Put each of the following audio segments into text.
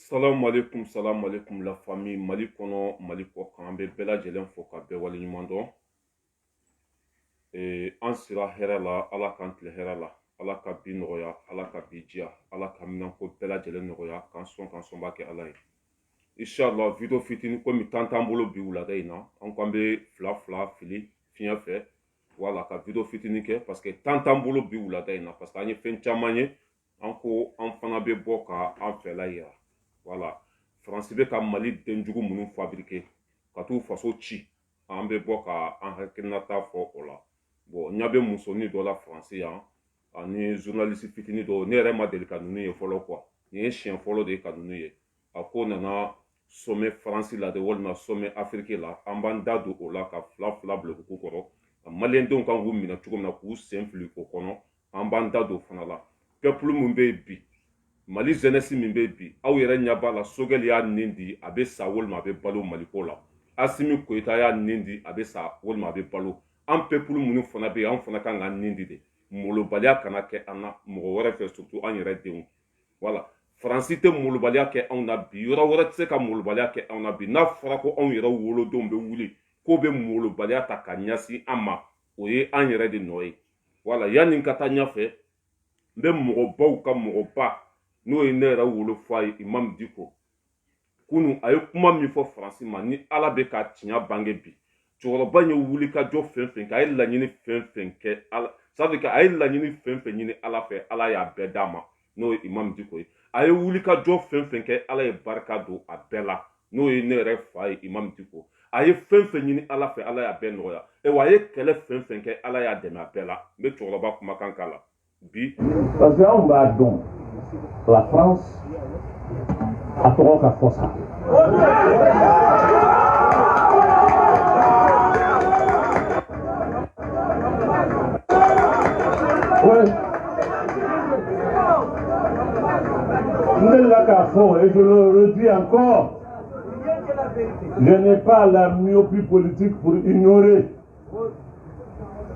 Salam alaikum la famille Mali kono Mali kɔ kan an bɛ bɛɛ lajɛlen fo ka bɛɛ waleɲuman dɔn. An sera hɛrɛ la, Ala k'an tile hɛrɛ la, Ala ka bi nɔgɔya, Ala ka bi diya, Ala ka minɛnko bɛɛ lajɛlen nɔgɔya, k'an sɔn b'a kɛ Ala ye. Inshallah video fitinin komi temps t'an bolo bi wulada in na, an ko an bɛ fila fili fiɲɛ fɛ, wala ka video fitinin kɛ parce que temps t'an bolo bi wulada in na parce que an ye fɛn caman ye, an ko an fana bɛ bɔ ka an fɛla yira. Voilà, France bɛ ka Mali denjugu minnu fabriquer ka t'u faso ci, an bɛ bɔ ka an hakilinata fɔ o la. Bon, ɲa bɛ musoni dɔ la France yan ani journaliste fitinin dɔ, ne yɛrɛ ma deli ka ninnu ye fɔlɔ quoi. Nin ye siɲɛ fɔlɔ de ye ka ninnu ye. A ko nana sommet France la de walima sommet Afrique la, an b'an da don o la ka fila bila kuku kɔrɔ. Maliyɛndenw kan k'u minɛ cogo min na k'u sen fili o kɔnɔ, an b'an da don fana la. Peuple mun bɛ yen bi, Mali jeunesse min bɛ bi, aw yɛrɛ ɲɛ b'a la Sogɛli y'a nin di a bɛ sa walima a bɛ balo Maliko la. Asimi Koyita y'a nin di a bɛ sa walima a bɛ balo. An peuple minnu fana bɛ yen, an fana kan ka nin di de. Molobaliya kana kɛ an na, mɔgɔ wɛrɛ fɛ surtout an yɛrɛ denw. Voilà, Faransi tɛ molobaliya kɛ anw na bi, yɔrɔ wɛrɛ tɛ se ka molobaliya kɛ anw na bi. N'a fɔra ko anw yɛrɛ wolodenw bɛ wuli k'o bɛ molobaliya ta ka ɲɛsin an ma, o ye an yɛrɛ de nɔ ye. Voilà, yanni n ka taa ɲɛfɛ, n bɛ mɔgɔbaw ka mɔgɔba n'o ye ne yɛrɛ wolo f'a ye Imam Diko. Kunu a ye kuma min fɔ Faransi ma ni Ala bɛ ka tiɲɛ bange bi. Cɛkɔrɔba in ye wuli ka jɔ fɛn fɛn kɛ, a ye laɲini fɛn fɛn kɛ Ala, ça veut dire que a ye laɲini fɛn fɛn ɲini Ala fɛ, Ala y'a bɛɛ d'a ma, n'o ye Imam Diko ye. A ye wuli ka jɔ fɛn fɛn kɛ, Ala ye barika don a bɛɛ la, n'o ye ne yɛrɛ fa ye Imam Diko. A ye fɛn fɛn ɲini Ala fɛ, Ala y'a bɛɛ nɔgɔya. Wa a ye kɛlɛ fɛn fɛn kɛ, Ala y'a dɛmɛ a bɛɛ la. N bɛ cɛkɔrɔba kumakan k'a la. Bi parce que anw b'a dɔn la France a tɔgɔ ka fɔ sa. N delila k'a fɔ et je le redis encore, je n'ai pas la myopie politique pour ignorer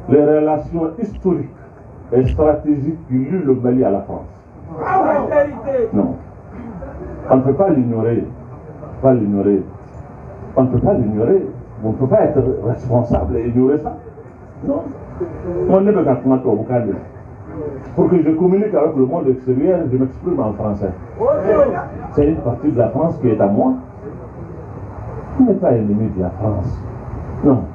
les relations historiques et stratégiques qui lient le Mali à la France. Non, on ne peut pas l'ignorer. On ne peut pas l'ignorer. On ne peut pas être responsable et ignorer ça. Non. On n'est pas au vocable. Pour que je communique avec le monde extérieur, je m'exprime en français. C'est une partie de la France qui est à moi. On n'est pas ennemi de la France. Non.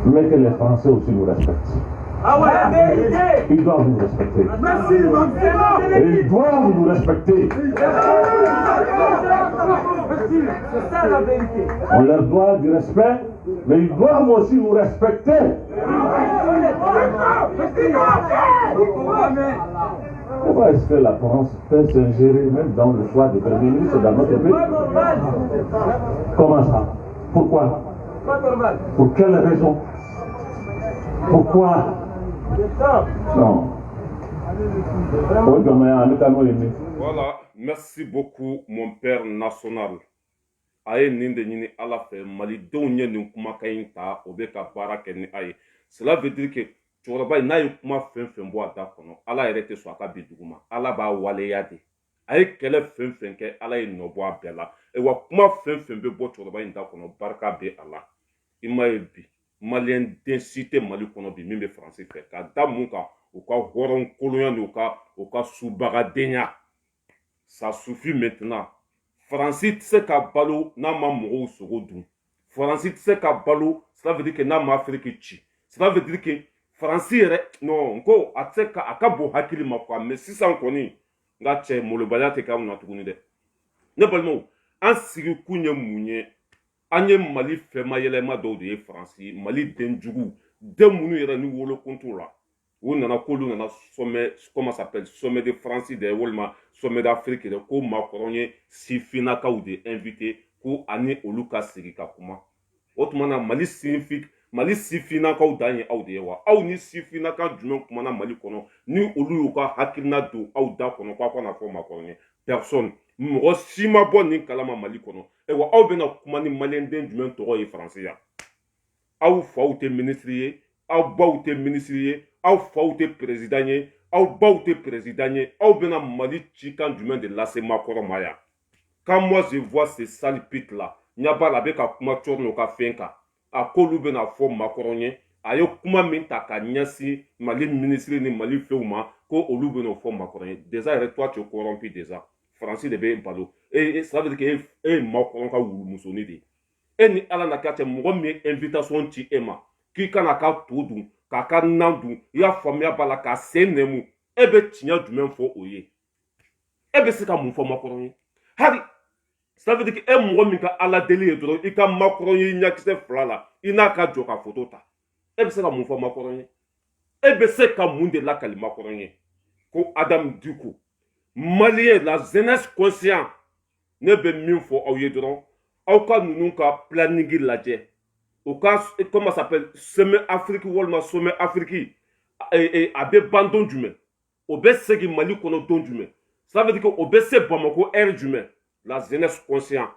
Mais que les Français aussi nous respectent. Ah ouais, ils doivent nous respecter. Et ils doivent nous respecter. C'est ça la vérité. On leur doit du respect, mais ils doivent aussi nous respecter. Pourquoi est-ce que la France peut s'ingérer même dans le choix du Premier ministre dans notre pays? Comment ça? Pourquoi? Pour quelle raison? Pourquoi? Non. Voilà, merci beaucoup mon père national. Aye ninde nyini Ala fe malidenw ye nin kumakan in ta o bɛ ka baara kɛ ni a ye. Cela veut dire que cɛkɔrɔba in n'a ye kuma fɛn fɛn bɔ a da kɔnɔ, Ala yɛrɛ tɛ sɔn a ka bi dugu ma. Ala b'a waleya de. A ye kɛlɛ fɛn fɛn kɛ, Ala ye nɔ bɔ a bɛɛ la. Wa kuma fɛn fɛn bɛ bɔ cɛkɔrɔba in da kɔnɔ, barika bɛ a la. I m'a ye bi Maliyɛn den si tɛ Mali kɔnɔ bi min bɛ Faransi fɛ, ka da mun kan u ka hɔrɔn kolonya ni u ka subagadenya. Ça suffit maintenant. Faransi tɛ se ka balo n'a ma mɔgɔw sogo dun. Faransi tɛ se ka balo, cela veut dire que n'a ma Afrique ci. Cela veut dire que Faransi yɛrɛ, non, ko a tɛ se ka, a ka bon hakili ma quoi, mais sisan kɔni n ka cɛ molobaliya tɛ k'anw na tuguni dɛ. Ne balimaw, an sigi kun ye mun ye? An ye Mali fɛma yɛlɛma dɔw de ye Faransi, Mali den jugu, den minnu yɛrɛ ni wolokun t'u la. U nana k'olu nana sommet, comment ça s'appelle, sommet de France de walima sommet d'Afrique de, ko Macron ye sifinnakaw de invité ko ani olu ka sigi ka kuma. O tuma na Mali sifinnakaw dan ye aw de ye wa? Aw ni sifinnaka jumɛn kumana Mali kɔnɔ ni olu y'u ka hakilina don aw da kɔnɔ k'aw kana fɔ Macron ye? Personne. Mɔgɔ si ma bɔ nin kalama Mali kɔnɔ. Wa aw bɛna kuma ni Maliyɛnden jumɛn tɔgɔ ye Faransi ya? Aw faw tɛ ministre ye, aw baw tɛ ministre ye, aw faw tɛ président ye, aw baw tɛ président ye, aw bɛna Mali cikan jumɛn de lase Makɔrɔ ma yan? Quand moi je vois ces sales là, nyaba la beka kuma chorno ka fenka, a kolu be na fo makoronye, ayo kuma minta ka nyasi, mali ministre ni mali feuma, ko olu be no fo makoronye. Déjà, toi tu es corrompu déjà. Francis de be impalo. Et ça veut dire que makoron ka wulu musoni de. Et ni ala na kate mougo mi invitation ti ema, ki kana ka tout ka nandu, ya famia bala ka senemu, ebe tinya du même fo oye. Ebe se ka mun fo makoronye. Hadi, ça veut dire que un mougo mi ka ala deli et dro, i ka makoronye nyakise flala, ina ka joka photo ta. Ebe se ka mun fo makoronye. Ebe se ka mun de la kali makoronye. Ko Adam Duku, malien, la jeunesse conscient, ne be min fo oye dro. Au cas nous ka planning lajɛ au cas comment ça s'appelle sommet Afrique walma sommet Afrique et abe bandon jumɛn o bɛ segi Mali kɔnɔ don jumɛn ça veut dire que o bɛ se Bamako air jumɛn la jeunesse conscient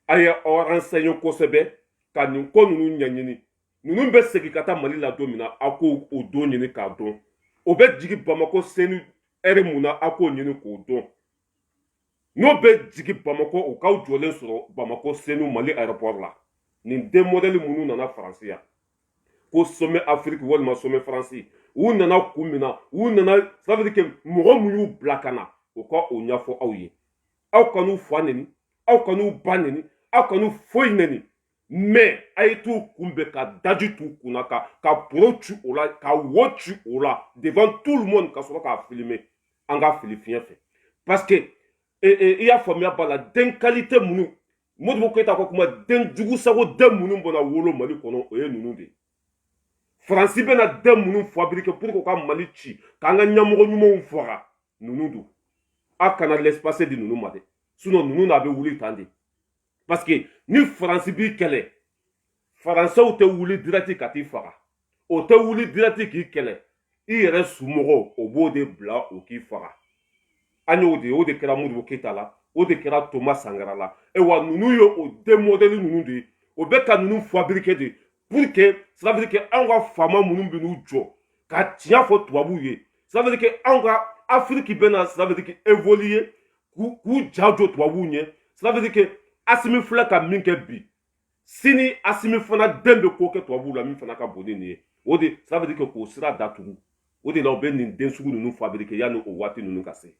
a ye renseigné kosɛbɛ ka nin ko ninnu ɲɛɲini ninnu bɛ segi ka taa Mali la don min na a k'o don ɲini k'a dɔn o bɛ jigin Bamako seni air mun na a k'o ɲini k'o dɔn. N'o bɛ jigi Bamako o k'aw jɔlen sɔrɔ Bamako senu Mali aéroport la nin den modèle minnu nana Faransi yan ko sommet Afrique walima sommet Faransi u nana kun min na u nana ça veut dire que mɔgɔ min y'u bila ka na o ka o ɲɛfɔ aw ye aw kan'u fa neni aw kan'u ba neni aw kan'u foyi neni mais a ye t'u kunbɛn ka daji t'u kunna ka poro ci o la ka wo ci o la devant tout le monde ka sɔrɔ k'a filmer an ka fili fiɲɛ fɛ parce que i y'a faamuya b'a la den qualité minnu Modibo Keyita ko kuma den jugu sago den minnu bɔnna wolo Mali kɔnɔ o ye ninnu de Faransi bɛna den minnu fabriquer pour que ka Mali ci k'an ka ɲɛmɔgɔ ɲumanw faga ninnu don a kana l'espace di ninnu ma dɛ sinon ninnu n'a bɛ wuli tan de parce que ni Faransi b'i kɛlɛ Faransɛw tɛ wuli direct ka t'i faga o tɛ wuli direct k'i kɛlɛ i yɛrɛ somɔgɔw o b'o de bila o k'i faga. An y'o de kɛra Modibo Keyita la o de kɛra Thomas Sankara la wa ninnu ye o den modèle ninnu de ye o bɛ ka ninnu fabriquer de pour que ça veut dire que an ka faama minnu bɛ n'u jɔ ka tiɲɛ fɔ tubabuw ye ça veut dire que an ka Afrique bɛna ça veut dire que évoluer k'u ja jɔ tubabuw ɲɛ ça veut dire que Assimi filɛ ka min kɛ bi sini Assimi fana den bɛ ko kɛ tubabuw la min fana ka bon ni nin ye o de ça veut dire que k'o sira datugu o de la u bɛ nin den sugu ninnu fabriquer yanni o waati ninnu ka se.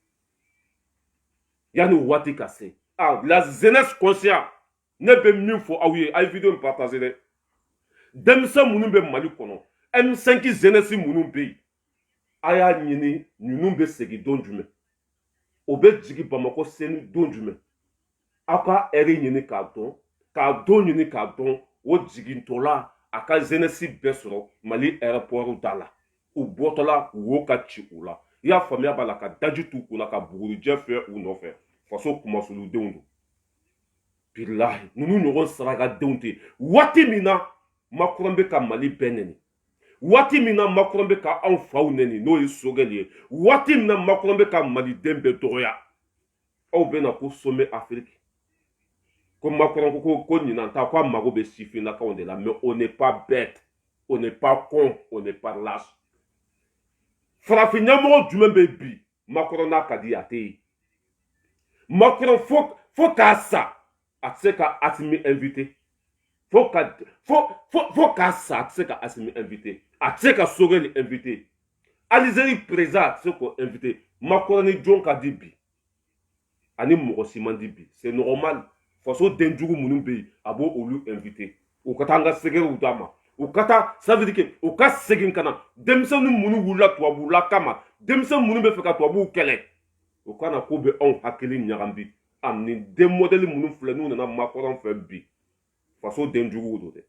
Yani wati kase. Ah, la jeunesse conscient ne be min fo aw ye ay vidéo partager dɛ. Denmisɛn minnu bɛ Mali kɔnɔ M5 jeunesse minnu bɛ yen a y'a ɲini ninnu bɛ segin don jumɛn o bɛ jigin Bamako seni don jumɛn aw ka heure ɲini k'a dɔn k'a don ɲini k'a dɔn o jigintɔla a ka jeunesse bɛɛ sɔrɔ Mali aéroport da la u bɔtɔla wo ka ci u la. I y'a faamuya b'a la ka daji t'u kunna ka bugurijɛ fɛ u nɔfɛ faso kumasuludenw don bilahi ninnu ɲɔgɔn sarakadenw tɛ waati min na Macron bɛ ka Mali bɛɛ nɛni waati min na Macron bɛ ka anw faw nɛni n'o ye Sogɛli ye waati min na Macron bɛ ka Maliden bɛɛ dɔgɔya aw bɛ na ko sommet Afrique ko Macron ko ɲinan ta ko a mago bɛ sifinnakaw de la mais on n'est pas bête on n'est pas con on n'est pas lâche. Farafin ɲɛmɔgɔ jumɛn bɛ bi Macron n'a ka di a tɛ yen Macron fo k'a sa a tɛ se ka Assimi invité fo k'a sa a tɛ se ka Assimi invité a tɛ se ka Sogɛli invité Alizeri président a tɛ se k'o invité Macron ni jɔn ka di bi ani mɔgɔ si man di bi c'est normal faso den jugu minnu bɛ yen a b'o olu invité u ka taa an ka sɛgɛrɛw d'a ma. U ka taa ça veut dire que u ka segin ka na denmisɛnnin minnu wulila tubabuw la kama denmisɛnnin minnu bɛ fɛ ka tubabuw kɛlɛ u kana ko bɛ anw hakili ɲagami nin den modèle minnu filɛ n'u nana Macron fɛ bi faso den juguw don dɛ.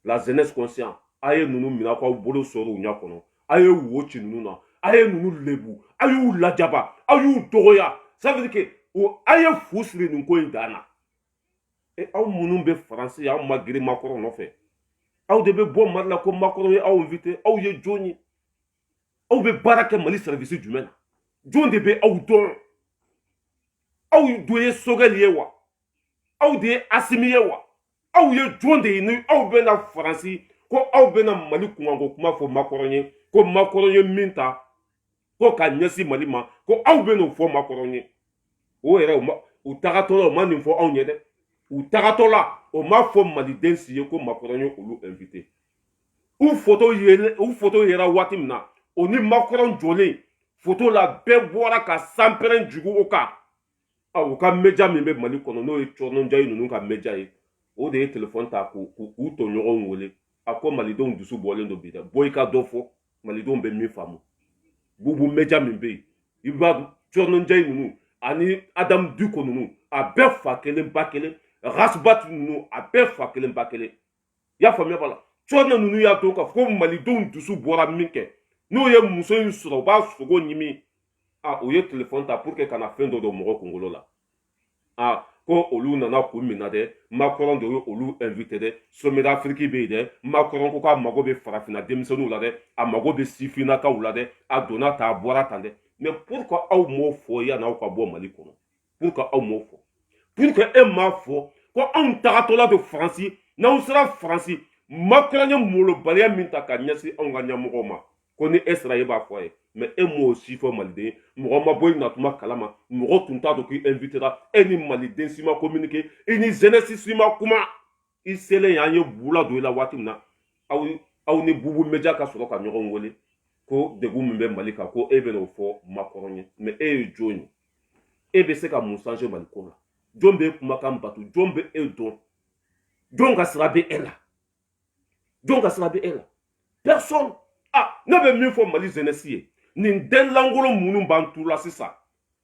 La jeunesse conscient a ye ninnu minɛ k'aw bolo sɔrɔ u ɲɛ kɔnɔ a ye wo ci ninnu na a ye ninnu lebu a y'u lajaba a y'u dɔgɔya ça veut dire que a ye fu siri nin ko in dan na aw minnu bɛ Faransi aw ma girin Macron nɔfɛ. Aw de bɛ bɔ Mali la ko Macron ye aw invité aw ye jɔn ye aw bɛ baara kɛ Mali service jumɛn na jɔn de bɛ aw dɔn aw do ye Sogɛli ye wa aw de ye Assimi ye wa aw ye jɔn de ye ni aw bɛ na Faransi ko aw bɛ na Mali kunkanko kuma fɔ Macron ye ko Macron ye min ta ko ka ɲɛsin Mali ma ko aw bɛ n'o fɔ Macron ye o yɛrɛ u tagatɔ la o ma nin fɔ anw ye dɛ u tagatɔ la o ma fɔ maliden si ye ko Macron ye olu invité u photo yera waati min na o ni Macron jɔlen photo la bɛɛ bɔra ka sanpɛrɛn jugu o kan u ka média min bɛ Mali kɔnɔ n'o ye Cɔrɔnɔnjayi ninnu ka média ye o de ye téléphone ta k'u tɔɲɔgɔnw wele a ko malidenw dusu bɔlen don bi dɛ bɔ i ka dɔ fɔ malidenw bɛ min faamu bubu média min bɛ yen i b'a dɔn Cɔrɔnɔnjayi ninnu ani Adam Diko ninnu a bɛɛ fa kelen ba kelen Rasbat ninnu a bɛɛ fa kelen ba kelen i y'a faamuya b'a la Cɔrɔnɔ ninnu y'a dɔn k'a fɔ ko malidenw dusu bɔra min kɛ n'o ye muso in sɔrɔ u b'a sogo ɲimi o ye téléphone ta pour que kana fɛn dɔ don mɔgɔ kunkolo la ko olu nana kun min na dɛ Macron de ye olu invité dɛ sommet d'Afrique bɛ yen dɛ Macron ko k'a mago bɛ farafinna denmisɛnninw la dɛ a mago bɛ sifinnakaw la dɛ a donna tan a bɔra tan dɛ mais pourquoi aw m'o fɔ yan'aw ka bɔ Mali kɔnɔ pourquoi aw m'o fɔ pourquoi e m'a fɔ ko anw tagatɔla don Faransi n'aw sera Faransi Macron ye molobaliya min ta ka ɲɛsin anw ka ɲɛmɔgɔw ma ko ni e sera e b'a fɔ a ye mais e m'o si fɔ maliden mɔgɔ ma bɔ i natuma kalama mɔgɔ tun t'a dɔn k'i invitera e ni maliden si ma communiquer i ni jeunesse si ma kuma i selen an ye bula don i la waati min na aw ni bubu média ka sɔrɔ ka ɲɔgɔn wele ko degun min bɛ Mali kan ko e bɛ n'o fɔ Macron ye mais e ye jɔn ye e bɛ se ka mun changer Mali ko la jɔn bɛ kumakan bato jɔn bɛ e dɔn jɔn ka sira bɛ e la jɔn ka sira bɛ e la personne ne bɛ min fɔ Mali jeunesse ye nin den langolo minnu b'an tu la sisan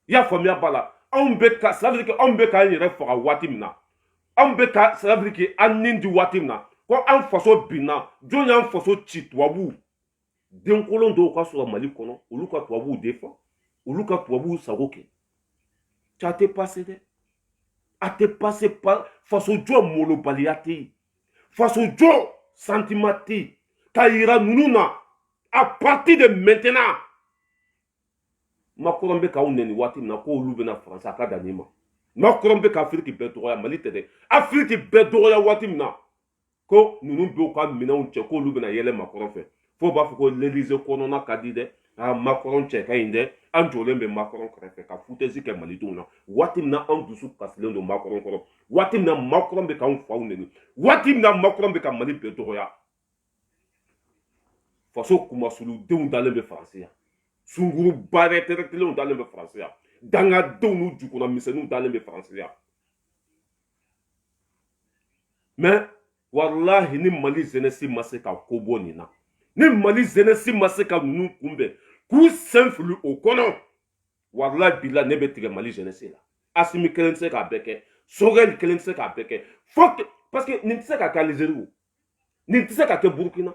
i y'a faamuya b'a la anw bɛ ka ça veut dire que anw bɛ k'an yɛrɛ faga waati min na anw bɛ ka ça veut dire que an nin di waati min na ko an faso binna jɔn y'an faso ci tubabuw denkolon dɔw ka sɔrɔ Mali kɔnɔ olu ka tubabuw défend olu ka tubabuw sago kɛ ça t'est passé dɛ a tɛ passé par faso jɔ molobaliya tɛ yen faso jɔ sentiment tɛ yen k'a yira ninnu na à partir de maintenant Macron bɛ k'aw nɛni waati min na ko olu bɛna Faransi a ka dan nin ma Macron bɛ ka Afiriki bɛɛ dɔgɔya Mali tɛ dɛ Afiriki bɛɛ dɔgɔya waati min na ko ninnu b'u ka minɛnw cɛ k'olu bɛna yɛlɛ Macron fɛ fo b'a fɔ ko l'Élysée kɔnɔna ka di dɛ Macron cɛ ka ɲi dɛ an jɔlen bɛ Macron kɛrɛfɛ ka foutaise kɛ malidenw na waati min na an dusu kasilen don Macron kɔrɔ waati min na Macron bɛ k'anw faw nɛni waati min na Macron bɛ ka Mali bɛɛ dɔgɔya faso kumasuludenw dalen bɛ Faransi yan sunguru baarɛtɛrɛtɛlenw dalen bɛ Faransi yan dangadenw n'u jukɔnɔ misɛnninw dalen bɛ Faransi yan mais walahi ni Mali jeunesse ma se ka ko bɔ nin na ni Mali jeunesse ma se ka ninnu kunbɛn k'u sen fili o kɔnɔ walahi bila ne bɛ tigɛ Mali jeunesse la Assimi kelen tɛ se k'a bɛɛ kɛ Sogɛl kelen tɛ se k'a bɛɛ kɛ parce que nin tɛ se ka kɛ Algérie o nin tɛ se ka kɛ Burkina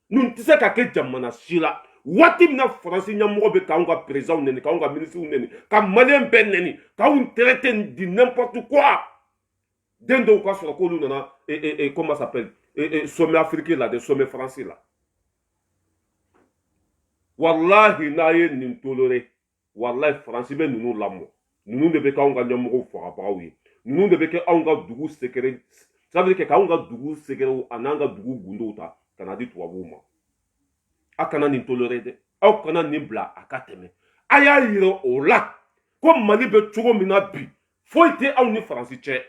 nin tɛ se ka kɛ jamana si la waati min na Faransi ɲɛmɔgɔ bɛ k'anw ka présidents nɛni k'anw ka ministres nɛni ka maliyɛn bɛɛ nɛni k'anw traiter di n'importe quoi den dɔw ka sɔrɔ k'olu nana comment ça s'appelle sommet africain la de sommet français la wallahi n'a ye nin toléré wallahi Faransi bɛ ninnu lamɔ ninnu de bɛ k'anw ka ɲɛmɔgɔw fagabagaw ye ninnu de bɛ kɛ anw ka dugu secret ça veut dire que k'anw ka dugu secret a n'an ka dugu gundow ta ka na di tubabuw ma a kana nin toléré dɛ aw kana nin bila a ka tɛmɛ a y'a yira o la ko Mali bɛ cogo min na bi foyi tɛ aw ni Faransi cɛ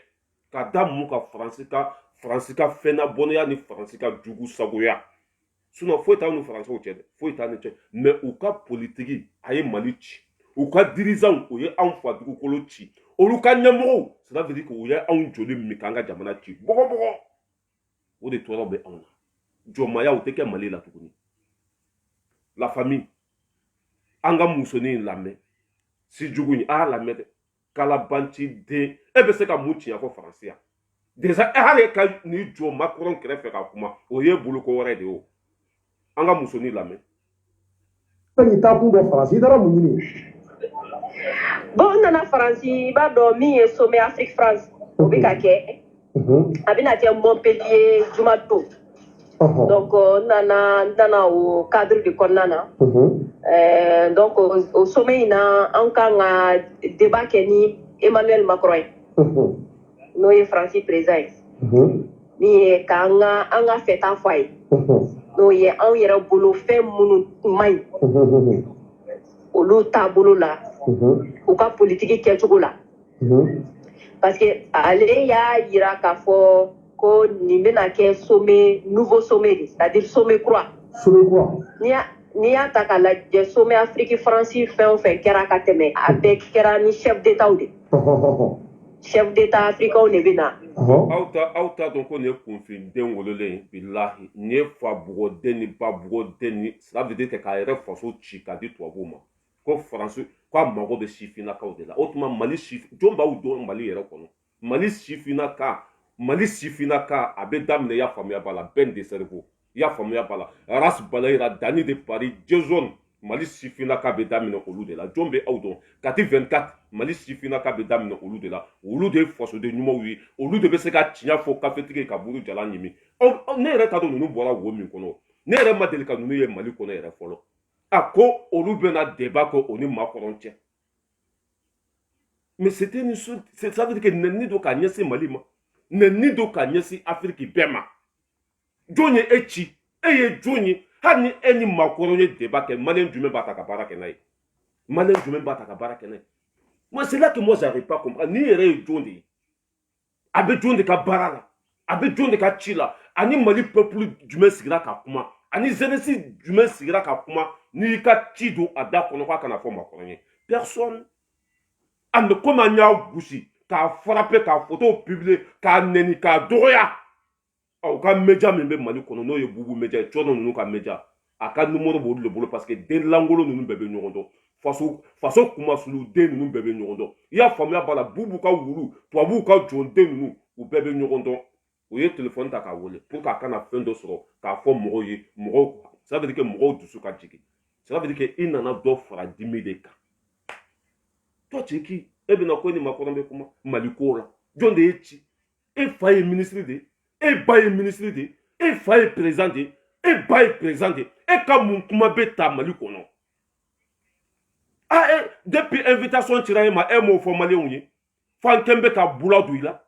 ka da mun ka Faransi ka fɛn labɔnniya ni Faransi ka jugu sagoya sinon foyi t'aw ni Faransiw cɛ dɛ foyi t'a ni cɛ mais u ka politiki a ye Mali ci u ka dirigeants o ye anw fa dugukolo ci olu ka ɲɛmɔgɔw ça veut dire que u ye anw joli min k'an ka jamana ci bɔgɔbɔgɔ o de tɔɔrɔ bɛ anw na jɔnmaya o tɛ kɛ Mali la tuguni la famille an ka musonin lamɛn si jugu in a y'a lamɛn dɛ kalabanci den e bɛ se ka mun tiɲɛ fɔ Faransi yan déjà hali ka n'i jɔ Macron kɛrɛfɛ ka kuma o ye boloko wɛrɛ de ye o an ka musonin lamɛn. i taa kun bɛ Faransi i taara mun ɲini. Bon n nana Faransi i b'a dɔn min ye sommet Afrique France o bɛ ka kɛ a bɛna kɛ Montpellier juma don. Donc n nana o cadre de kɔnɔna na donc o sommet in na an kan ka débat kɛ ni Emmanuel Macron ye n'o ye Faransi président ye min ye k'an ka fɛta fɔ a ye n'o ye anw yɛrɛ bolo fɛn minnu man ɲi olu taabolo la u ka politiki kɛcogo la parce que ale y'a yira k'a fɔ ko nin bɛna kɛ sommet nouveau sommet de c'est-à-dire sommet kura. Sommet kura. N'i y'a ta k'a lajɛ sommet Afrique France fɛn o fɛn kɛra ka tɛmɛ a bɛɛ kɛra ni chef d'état de. Chef d'état africain de bɛ na. Aw ta dɔn ko nin ye kunfin den wololen bilahi nin ye fa bugɔden ni ba bugɔden ni ça veut dire que k'a yɛrɛ faso ci k'a di tubabuw ma ko faransi k'a mago bɛ sifinnakaw de la o tuma mali sifin jɔn b'aw dɔn mali yɛrɛ kɔnɔ mali sifinnaka a bɛ daminɛ i y'a faamuya b'a la bɛn de cerveau i y'a faamuya b'a la race balayira dani de paris jezone mali sifinnaka bɛ daminɛ olu de la jɔn bɛ aw dɔn kati 24 mali sifinnaka bɛ daminɛ olu de la olu de ye fasoden ɲumanw ye olu de bɛ se ka tiɲɛ fɔ kafetigi ka buru jalan ɲimi ne yɛrɛ t'a dɔn ninnu bɔra wo min kɔnɔ ne yɛrɛ ma deli ka ninnu ye mali kɔnɔ yɛrɛ fɔlɔ a ko olu bɛna débat kɛ o ni makɔrɔn cɛ mais c'était une chose ça veut dire que nenni do ka ɲɛsin mali ma nenni do ka ɲɛsin afiriki bɛɛ ma jɔn ye e ci e ye jɔn ye hali ni e ni makɔrɔn ye débat kɛ maliyɛn jumɛn b'a ta ka baara kɛ n'a ye maliyɛn jumɛn b'a ta ka baara kɛ n'a ye moi c'est là que moi j'arrive pas à comprendre ni yɛrɛ ye jɔn de ye a bɛ jɔn de ka baara la a bɛ jɔn de ka ci la ani mali peuple jumɛn sigira ka kuma ani jeunesse jumɛn sigira ka kuma n'i ka ci don a da kɔnɔ k'a kana fɔ makɔrɔn ye personne a mɛ komi an y'a gosi k'a frappe k'a photo publier k'a nɛni k'a dɔgɔya u ka média min bɛ mali kɔnɔ n'o ye bubu média ye cɔnɔ ninnu ka média a ka numéro b'olu de bolo parce que den langolo ninnu bɛɛ bɛ ɲɔgɔn dɔn faso kumasulu den ninnu bɛɛ bɛ ɲɔgɔn dɔn i y'a faamuya b'a la bubu ka wulu tubabuw ka jɔn den ninnu u bɛɛ bɛ ɲɔgɔn dɔn u ye téléphone ta k'a wele pour k'a kana fɛn dɔ sɔrɔ k'a fɔ mɔgɔw ye mɔgɔw ça veut dire que mɔgɔw dusu ka jigin ça veut dire que i nana dɔ fara dimi de kan toi tu es qui e bɛna ko ni makɔrɔn bɛ kuma mali ko la jɔn de ye ci e fa ye ministre de e ba ye ministre de e fa ye président de e ba ye président de e ka mun kuma bɛ ta mali kɔnɔ depuis invitation cira e ma e m'o fɔ maliyɛnw ye fan kɛn bɛ ka bula don i la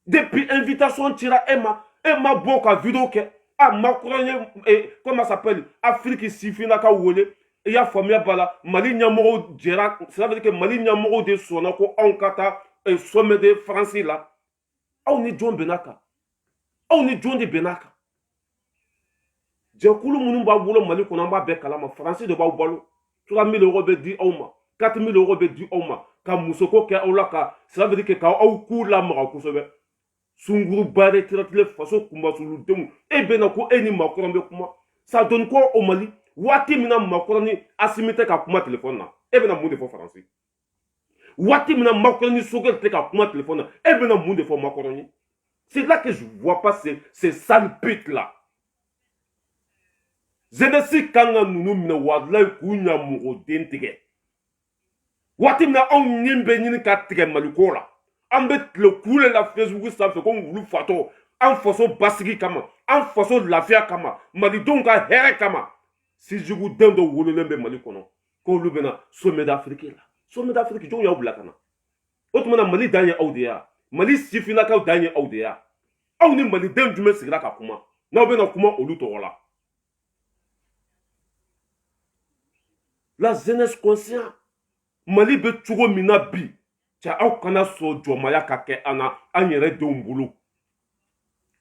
depuis invitation cira e ma bɔ ka vidéo kɛ makɔrɔn ye comment ça s'appelle afrique sifinnakaw wele i y'a faamuya b'a la mali ɲɛmɔgɔw jɛra ça veut dire que mali ɲɛmɔgɔw de sɔnna ko anw ka taa sommet de france la aw ni jɔn bɛn'a kan aw ni jɔn de bɛn'a kan jɛkulu minnu b'aw bolo mali kɔnɔ an b'a bɛɛ kalama faransi de b'aw balo 3000 euros bɛ di aw ma 4000 euros bɛ di aw ma ka musoko kɛ aw la ka ça veut dire que k'aw k'u lamaga kosɛbɛ sunguruba retraité faso kumasuludenw e bɛna ko e ni makɔrɔn bɛ kuma ça donne quoi au mali waati min na makɔrɔn ni asimi tɛ ka kuma téléphone na e bɛna mun de fɔ faransi waati min na makɔrɔn ni sogɛl tɛ ka kuma téléphone na e bɛna mun de fɔ makɔrɔn ye c'est là que je vois pas ces sales putes là jeunesse kan ka ninnu minɛ walayi k'u ɲamɔgɔden tigɛ waati min na anw ɲin bɛ ɲini ka tigɛ maliko la an bɛ tile kule la facebook sanfɛ ko wulu fatɔ an faso basigi kama an faso lafiya kama malidenw ka hɛrɛ kama sijuguden dɔ wololen bɛ mali kɔnɔ k'olu bɛna sommet d'afrique la sommet d'afrique jɔnw y'aw bila ka na o tuma na mali dan ye aw de ya mali sifinnakaw dan ye aw de ya aw ni maliden jumɛn sigira ka kuma n'aw bɛna kuma olu tɔgɔ la la jeunesse conscient mali bɛ cogo min na bi cɛ aw kana sɔn jɔnmaya ka kɛ an na an yɛrɛ denw bolo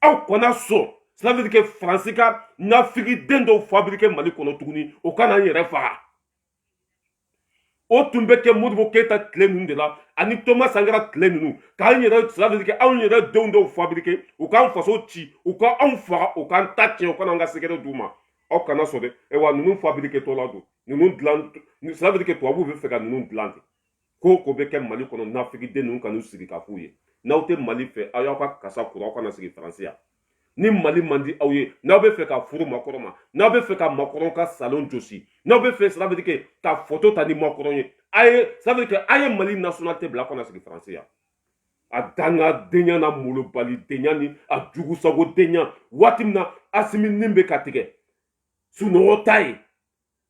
aw kana sɔn ça veut dire que faransi ka nafigiden dɔw fabriqué mali kɔnɔ tuguni o kana an yɛrɛ faga o tun bɛ kɛ modibo keyita tile ninnu de la ani thomas sankara tile ninnu k'an yɛrɛ ça veut dire que anw yɛrɛ denw dɔw fabriqué u k'an faso ci u ka anw faga u k'an ta tiɲɛ u kana an ka sɛgɛrɛ d'u ma aw kana sɔn dɛ wa ninnu fabriqué tɔla don ninnu dilan ça veut dire que tubabuw bɛ fɛ ka ninnu dilan ten ko ko bɛ kɛ mali kɔnɔ nafigiden ninnu kan'u sigi ka f'u ye n'aw tɛ mali fɛ aw y'aw ka kasa kuru aw kana sigi faransi yan ni mali man di aw ye n'aw bɛ fɛ ka furu makɔrɔn ma n'aw bɛ fɛ ka makɔrɔn ka salon josi n'aw bɛ fɛ ça veut dire que ka photo ta ni makɔrɔn ye a ye ça veut dire que a ye mali nationalité bila aw kana sigi faransi yan a dangadenya n'a molobalidenya ni a jugusagodenya waati min na asimi nin bɛ ka tigɛ sunɔgɔ ta ye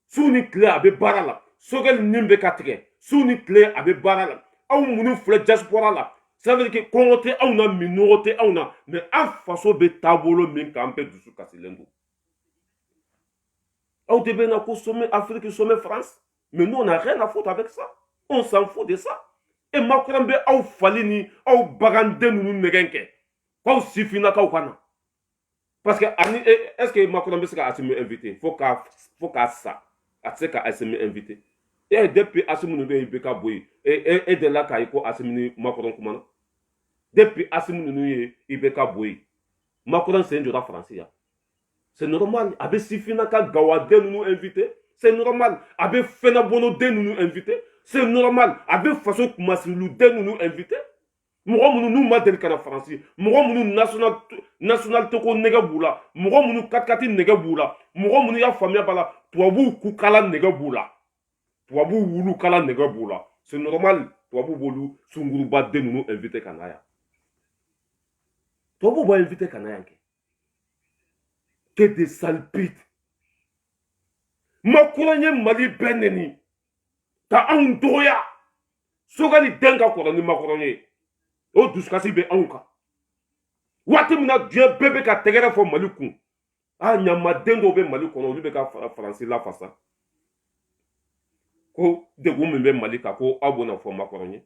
su ni tile a bɛ baara la sogɛli nin bɛ ka tigɛ su ni tile a bɛ baara la aw minnu filɛ diaspora la ça veut dire que kɔngɔ tɛ aw na minɔgɔ tɛ aw na mais an faso bɛ taabolo min kan an bɛɛ dusu kasilen don aw de bɛ na ko sommet Afrique sommet France mais nous on n'a rien à foutre avec ça on s'en fout de ça e makɔrɔ bɛ aw fali ni aw baganden ninnu nɛgɛn kɛ k'aw sifinnakaw ka na parce que ani est ce que makɔrɔ bɛ se ka Assimi invité fo k'a sa a tɛ se ka Assimi invité depuis Assimi ninnu ye IBK bɔ yen e delila k'a ye ko Assimi ni makɔrɔ kumana depuis Assimi ninnu ye IBK bɔ yen makɔrɔ sen jɔra Faransi yan c'est normal a bɛ sifinnaka gawaden ninnu invité c'est normal a bɛ fɛnabɔnɔden ninnu invité c'est normal a bɛ faso kumasiluden ninnu invité mɔgɔ minnu n'u ma deli ka na Faransi mɔgɔ minnu nationalité ko nɛgɛ b'u la mɔgɔ minnu katikati nɛgɛ b'u la mɔgɔ minnu y'a faamuya b'a la tubabuw kukala nɛgɛ b'u la tubabuw wulukala nɛgɛ b'u la c'est normal tubabuw b'olu sungurubaden ninnu invité ka na yan tubabuw b'a invité ka na yan kɛ que des salpites makɔrɔ ye Mali bɛɛ nɛni ka anw dɔgɔya Sogali den ka kɔrɔ ni makɔrɔ ye o dusukasi bɛ anw kan waati min na diɲɛ bɛɛ bɛ ka tɛgɛrɛ fɔ Mali kun ɲamaden dɔw bɛ Mali kɔnɔ olu bɛ ka Faransi lafasa ko degun min bɛ Mali kan ko aw bɛna fɔ makɔrɔ ye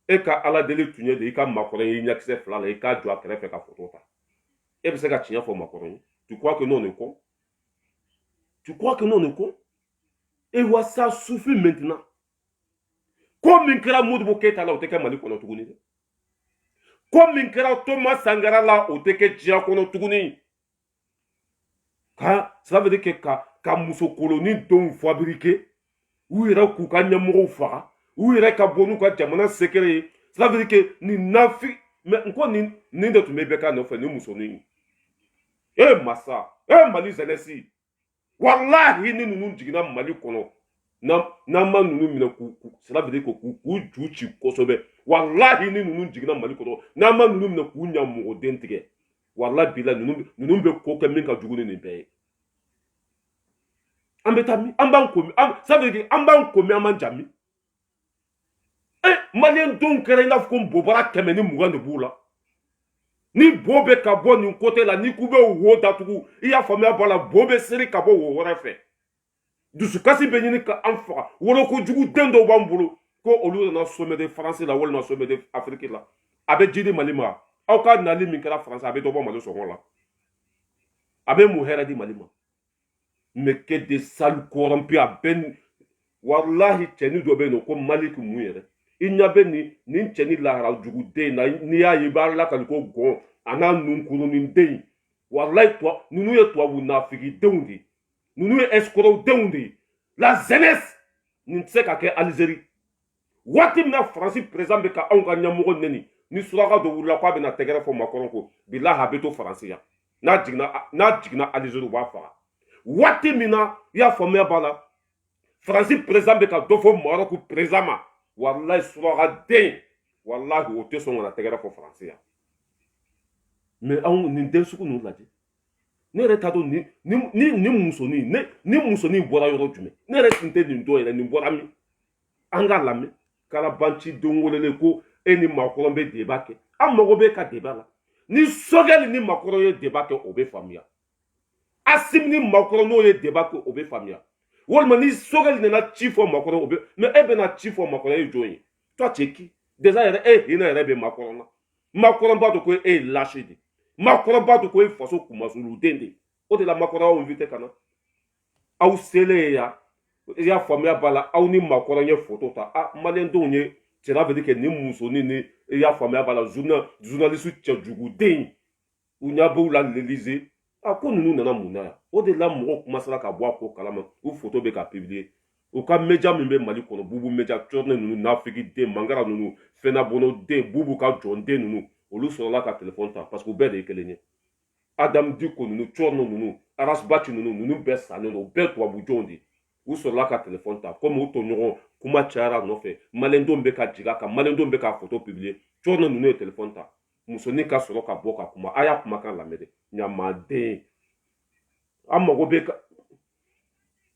e ka ala deli tun ye de i ka makɔrɔ ye ɲakisɛ fila la i k'a jɔ a kɛrɛfɛ ka foto ta e bɛ se ka tiɲɛ fɔ makɔrɔ ye tu crois que non est con tu crois que non est con et wa ça suffit maintenant ko min kɛra Modibo Keita la o tɛ kɛ Mali kɔnɔ tuguni dɛ ko min kɛra Thomas Sankara la o tɛ kɛ diɲɛ kɔnɔ tuguni ça veut dire que ka muso koloni denw fabriquer u yɛrɛ k'u ka ɲɛmɔgɔw faga u yɛrɛ ka bɔ n'u ka jamana secret ye ça veut dire que nin nafi mais n ko nin de tun bɛ bɛɛ ka nɔfɛ ni musonin masa Mali jeunesse wallahi ni ninnu jiginna Mali kɔnɔ n'an ma ninnu minɛ cela veut dire que k'u ju ci kosɛbɛ wallahi ni ninnu jiginna Mali kɔnɔ n'an ma ninnu minɛ k'u ɲamɔgɔden tigɛ wallahi bila ninnu bɛ ko kɛ min ka jugu ni nin bɛɛ ye an bɛ taa min an b'an komi ça veut dire an b'an komi an b'an jami maliyɛn denw kɛra i n'a fɔ ko nbobara 120 de b'u la ni bo bɛ ka bɔ nin côté la ni k'u bɛ wo datugu i y'a faamuya bɔ la bo bɛ seri ka bɔ wo wɛrɛ fɛ dusukasi bɛ ɲini ka an faga wolokojugu den dɔw b'an bolo ko olu nana sommet de France la walima sommet de Afrique la a bɛ ji di Mali ma aw ka nali min kɛra France a bɛ dɔ bɔ Mali sɔngɔ la a bɛ mun hɛrɛ di Mali ma mais que des salles corrompus a bɛ wallahi cɛni dɔ bɛ yen nɔ ko Mali kun mun yɛrɛ i ɲɛ bɛ nin cɛni lahara juguden na n'i y'a ye i b'a lakali ko gɔn a n'a nunkurunin den wallahi ninnu ye tubabu nafigidenw de ye ninnu ye escrocs denw de ye la jeunesse nin tɛ se ka kɛ Algérie waati min na Faransi président bɛ ka anw ka ɲɛmɔgɔ nɛni ni suraka dɔ wulila k'a bɛna tɛgɛrɛ fɔ Macron ko bilahi a bɛ to Faransi yan n'a jiginna Algérie u b'a faga waati min na i y'a faamuya b'a la Faransi président bɛ ka dɔ fɔ Maroc président ma wallahi suraka den wallahi o tɛ sɔn ka na tɛgɛrɛ fɔ Faransi yan mais anw nin den sugu ninnu lajɛ ne yɛrɛ t'a dɔn ni musonin bɔra yɔrɔ jumɛn ne yɛrɛ tun tɛ nin dɔn yɛrɛ nin bɔra min an ka lamɛn kalabanci den welelen ko e ni Macron bɛ débat kɛ an mago bɛ ka débat la ni Sogɛli ni Macron ye débat kɛ o bɛ faamuya Assimi ni Macron n'o ye débat kɛ o bɛ faamuya walima ni Sogɛli nana ci fɔ Macron o bɛ mais e bɛna ci fɔ Macron ye jɔn ye toi tu es qui déjà yɛrɛ e hinɛ yɛrɛ bɛ Macron na Macron b'a dɔn ko e ye lâché de Macron b'a dɔn ko e faso kumasuluden de o de la Macron y'aw invité ka na aw selen yan i y'a faamuya b'a la aw ni Macron ye photo ta maliyɛn denw ye cela veut dire que ni musonin ni i y'a faamuya b'a la journaliste cɛjuguden u ɲɛ b'u la l'Élysée ko ninnu nana mun na yan o de la mɔgɔw commencera ka bɔ a ko kalama u photo bɛ ka publier u ka média min bɛ Mali kɔnɔ bubu média cɔrɔnɛ ninnu nafigiden mangara ninnu fɛnabɔnɔden bubu ka jɔnden ninnu olu sɔrɔla ka téléphone ta parce que u bɛɛ de ye kelen ye Adam Diko ninnu cɔrɔnɛ ninnu Arasbachi ninnu bɛɛ sannen don u bɛɛ tubabujɔnw de u sɔrɔla ka téléphone ta comme u tɔɲɔgɔn kuma cayara nɔfɛ maliyɛndenw bɛ ka jigin a kan maliyɛndenw bɛ ka photo publier cɔrɔnɛ ninnu ye téléphone ta musonin ka sɔrɔ ka bɔ ka kuma a y'a kumakan lamɛn dɛ ɲamaden an mago bɛ ka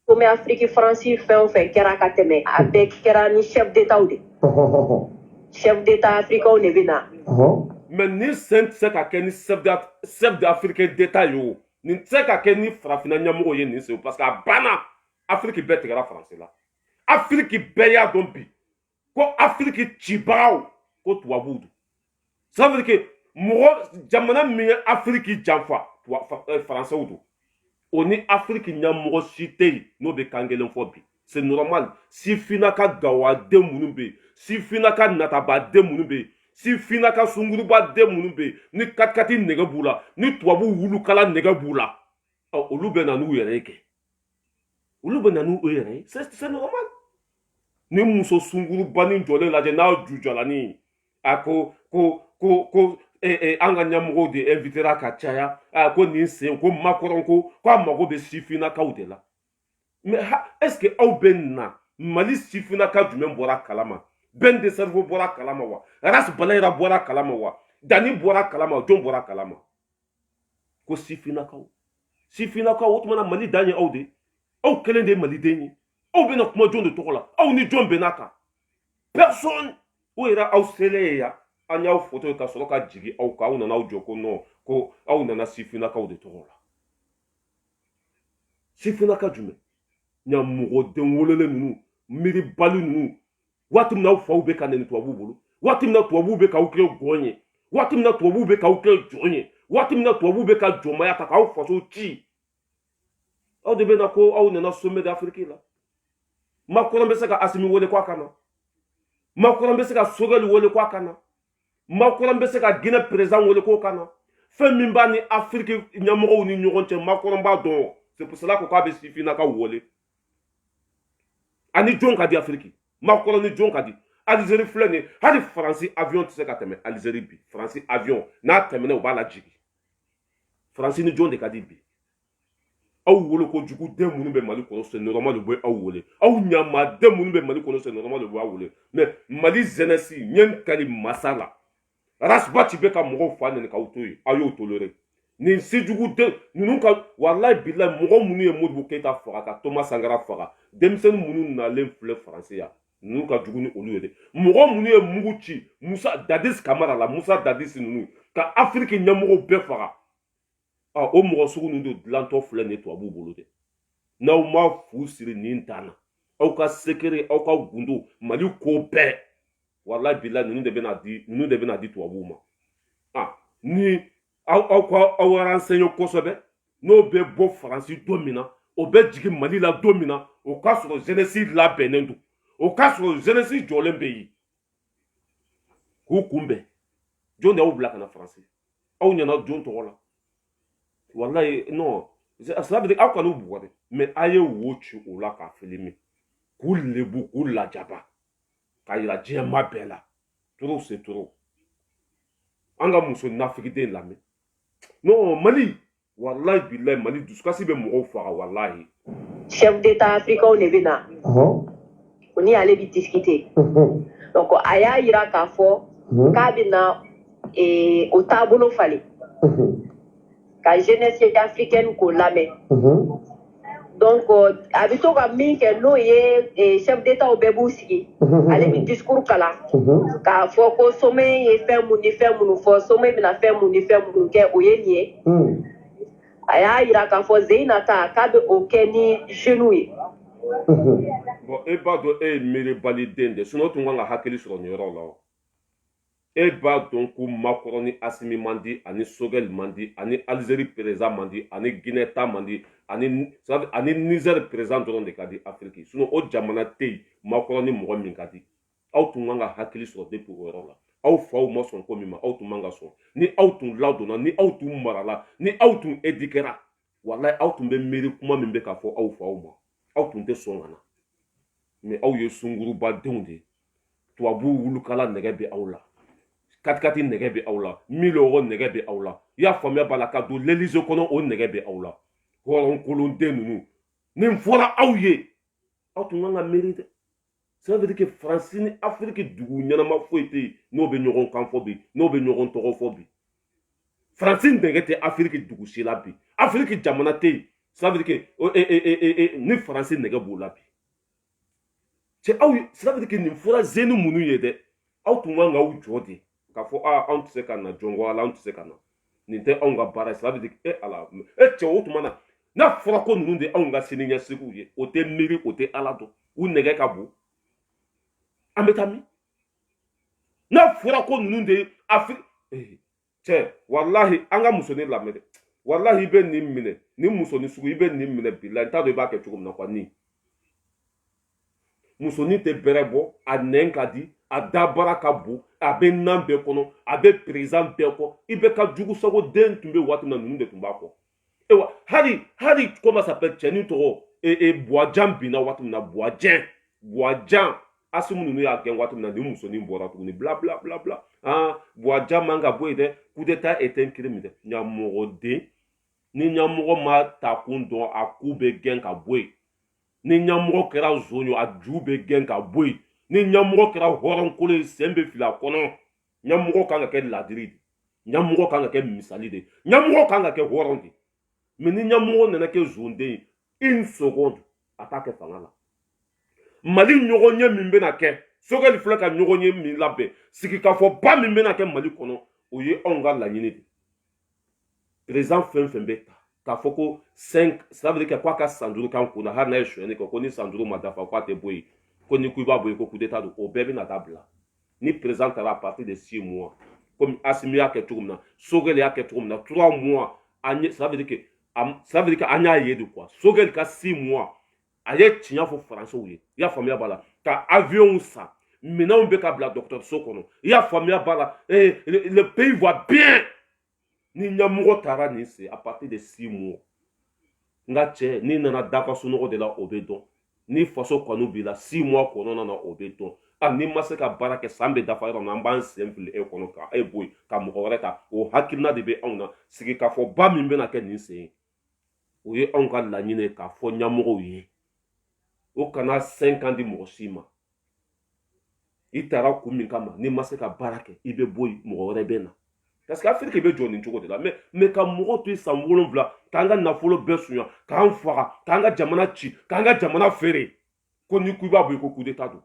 comme Afrique Faransi fɛn o fɛn kɛra ka tɛmɛ a bɛɛ kɛra ni chef d'état de chef d'état africain de bɛ na mais ni sen tɛ se ka kɛ ni chef d'Afrique d'état ye o nin tɛ se ka kɛ ni farafinna ɲɛmɔgɔ ye nin sen parce que a banna Afrique bɛɛ tigɛra Faransi la Afrique bɛɛ y'a dɔn bi ko Afrique cibagaw ko tubabuw don. Ça veut dire que mɔgɔ jamana min ye Afrique janfa français don. O ni Afrique ɲɛmɔgɔ si tɛ yen n'o bɛ kan kelen fɔ bi. C'est normal. Sifinaka gawaden minnu bɛ yen, sifinaka natabaden minnu bɛ yen, sifinaka sungurubaden minnu bɛ yen, ni katikati nɛgɛ b'u la, ni tubabu wulukala nɛgɛ b'u la, olu bɛ na n'u yɛrɛ ye kɛ. Olu bɛ na n'u yɛrɛ ye. C'est normal. Ni muso sungurubanin jɔlen lajɛ n'a jujɔlanin a ko an ka ɲɛmɔgɔw de invitera ka caya ko nin sen ko Macron ko a mago bɛ sifinakaw de la. Mais est-ce que aw bɛ na Mali sifinaka jumɛn bɔra kalama? Ben de Servo bɔra kalama wa? Ras Balayira bɔra kalama wa? Dani bɔra kalama wa? Jɔn bɔra kalama? Ko sifinakaw. Sifinakaw o tuma na Mali dan ye aw de. Aw kelen de ye Maliden ye. Aw bɛna kuma jɔn de tɔgɔ la? Aw ni jɔn bɛn'a kan? Personne. O yɛrɛ aw selen ye yan. An y'aw photo ye ka sɔrɔ ka jigin aw kan. Aw nana aw jɔ ko non ko aw nana sifinakaw de tɔgɔ la. Sifinaka jumɛn? Ɲamɔgɔden wolelen ninnu, miiribali ninnu, waati min na aw faw bɛ ka nɛni tubabuw bolo, waati min na tubabuw bɛ k'aw kɛ gɔn ye, waati min na tubabuw bɛ k'aw kɛ jɔn ye, waati min na tubabuw bɛ ka jɔnmaya ta k'aw faso ci. Aw de bɛ na ko aw nana sommet d'Afrique la. Macron bɛ se ka Assimi wele ko a ka na. Macron bɛ se ka Sogɛli wele ko a ka na. Macron bɛ se ka Guinée président wele ko ka na. Fɛn min b'a ni Afrique ɲɛmɔgɔw ni ɲɔgɔn cɛ Macron b'a dɔn. C'est pour cela ko k'a bɛ sifinakaw wele. Ani jɔn ka di Afrique. Macron ni jɔn ka di. Algérie filɛ nin ye hali Faransi avion tɛ se ka tɛmɛ Algérie bi. Faransi avion n'a tɛmɛna u b'a lajigin. Faransi ni jɔn de ka di bi. Aw wolo ko jugu den minnu bɛ Mali kɔnɔ c'est normal u bɛ aw wele. Aw ɲamaden minnu bɛ Mali kɔnɔ c'est normal u bɛ aw wele. Mais Mali jeunesse ɲɛ kari masa la. Rasbati bɛ ka mɔgɔw fa nɛni k'aw to yen. Aw y'o toléré. Nin sejugu den ninnu ka wallahi billahi mɔgɔ minnu ye Modibo Keita faga ka Thomas Sankara faga denmisɛnnin minnu nalen filɛ Faransi yan ninnu ka jugu ni olu ye dɛ. Mɔgɔ minnu ye mugu ci Musa Dadis Camara la Musa Dadis ninnu ka Afrique ɲɛmɔgɔw bɛɛ faga. O mɔgɔ sugu ninnu de dilantɔ filɛ nin ye tubabuw bolo dɛ. N'aw ma fu siri nin dan na aw ka sekere aw ka gundo Mali ko bɛɛ wallahi billahi ninnu de bɛna di tubabuw ma. Ni aw renseigné kosɛbɛ n'o bɛ bɔ Faransi don min na o bɛ jigin Mali la don min na o k'a sɔrɔ jeunesse labɛnnen don o k'a sɔrɔ jeunesse jɔlen bɛ yen k'u kunbɛn jɔn de y'aw bila ka na Faransi aw ɲɛna jɔn tɔgɔ la wallahi non ça veut dire aw kan'u bugɔ dɛ mais a ye wo ci o la k'a filmer k'u lebu k'u lajaba k'a yira diɲɛma bɛɛ la trop c'est trop an ka muso nafigiden lamɛn. Non, Mali, wallahi billahi Mali dusukasi bɛ mɔgɔw faga wallahi. Chef d'État africain ne bɛ na. O ni ale bi discuter. Donc a y'a yira k'a fɔ k'a bɛ na o taabolo falen. Ka jeunesse africaine k'o lamɛn. Donc a bɛ to ka min kɛ n'o ye chef d'État bɛɛ b'u sigi. Ale bi discours kalan k'a fɔ ko sommet ye fɛn mun ni fɛn minnu fɔ sommet bɛna fɛn mun ni fɛn minnu kɛ o ye nin ye. A y'a yira k'a fɔ Zeyinata k'a bɛ o kɛ ni jeunes ye. Bon e b'a dɔn e ye miiribaliden de sinon o tun kan ka hakili sɔrɔ nin yɔrɔ la o. E b'a dɔn ko Macron ni Assimi man di ani Sogɛli man di ani Algérie président man di ani Guinée ta man di ani Niger président dɔrɔn de ka di Afrique sinon o jamana tɛ yen Macron ni mɔgɔ min ka di. Aw tun kan ka hakili sɔrɔ depuis o yɔrɔ la. Aw faw ma sɔn ko min ma aw tun man ka sɔn ni aw tun ladonna ni aw tun marala ni aw tun éduquera wallahi aw tun bɛ miiri kuma min bɛ k'a fɔ aw faw ma aw tun tɛ sɔn ka na mais aw ye sungurubadenw de ye tubabu wulukala nɛgɛ bɛ aw la katikati nɛgɛ bɛ aw la miliyɔrɔ nɛgɛ bɛ aw la i y'a faamuya b'a la ka don l'Élysée kɔnɔ o nɛgɛ bɛ aw la hɔrɔnkolonden ninnu nin fɔra aw ye aw tun kan ka miiri dɛ. Ça veut dire que France ni Afrique dugu ɲɛnama foyi tɛ yen n'o bɛ ɲɔgɔn kan fɔ bi n'o bɛ ɲɔgɔn tɔgɔ fɔ bi France nɛgɛ tɛ Afrique dugu si la bi Afrique jamana tɛ yen ça veut dire que ni France nɛgɛ b'o la bi c'est aw ça veut dire que nin fɔra zeni minnu ye dɛ aw tun kan k'aw jɔ de k'a fɔ anw tɛ se ka na jɔnko ala anw tɛ se ka na nin tɛ anw ka baara ye ça veut dire que ala cɛ o tuma na n'a fɔra ko ninnu de anw ka sini ɲɛsigiw ye o tɛ miiri o tɛ ala dɔn u nɛgɛ ka bon. Ametami. Na fura ko nunu de Afrique. Che, wallahi, anga musoni la mede. Wallahi ibe ni mine, ni musoni sugu ibe ni mine billahi ta do ba ke chukum na kwa ni. Musoni te berebo, a nenka di, a dabara ka bu, a be nambe kono, a be président beko, ibe ka jugu sago den tumbe watu na nunu de tumbako. Ewa, hari comment ça s'appelle Tcheni Toro et Boadjan bina watu na Boadjan asimu nunu ya gen watu na ni musoni mbora tu ni bla bla bla bla. Ah, Boadjan manga boide, coup d'état est un crime de nyamorode. Ni nyamoro ma takundo akube gen ka boy. Ni nyamoro kera zonyo adjube gen ka boy. Ni nyamoro kera horon kole sembe fila kono. Nyamoro kanga ke ladiri. Nyamoro kanga ke misali de. Nyamoro kanga ke horon de. Mais ni nyamoro nana ke zonde une seconde attaque fangala. Mali nyogonye mimbe na ke. Soga li flaka nyogonye mi labe. Siki ka fo ba mimbe na ke mali kono. Oye onga la nyine de. Président Femfembeta, Kafoko 5, ça veut dire que quoi qu'à Sandro quand on a harna échoué, qu'on connaît Sandro Madafa, quoi te boy, qu'on y couille boy, coup d'état de Obebe na tabla. Ni présentera à partir de 6 mois. Comme Asimia Keturna, Sogelia Keturna, 3 mois, ça veut dire que Anya yé de quoi. Sogel ka 6 mois, aye tia fo français ou ya famille bala, ka avion ça. Maintenant on beka bla docteur Sokono, ya famille bala, le pays va bien. Ni nyamuro tara ni se à partir de 6 mois. Nga che ni nana daka sunoko de la obedon. Ni faso kwanu bila 6 mois kono nana obedon. A ni maseka barake sambe dafa ro na mban simple e kono ka e boy ka mo horeta o hakilna de be ona sigi ka fo ba mimbe na ke ni se. O ye onka la nyine ka fo nyamuro yi. O kana 5 ans di moshima. Itara kumi kama ni maseka barake ibe boy mo horebena. Parce qu'Afrique est Johnny Tchoko là, mais quand Mouro tu es sans voulon vla, kanga na folo besunya, kanga fara, kanga jamana chi, kanga jamana fere, koni kuiba boyko coup d'état do.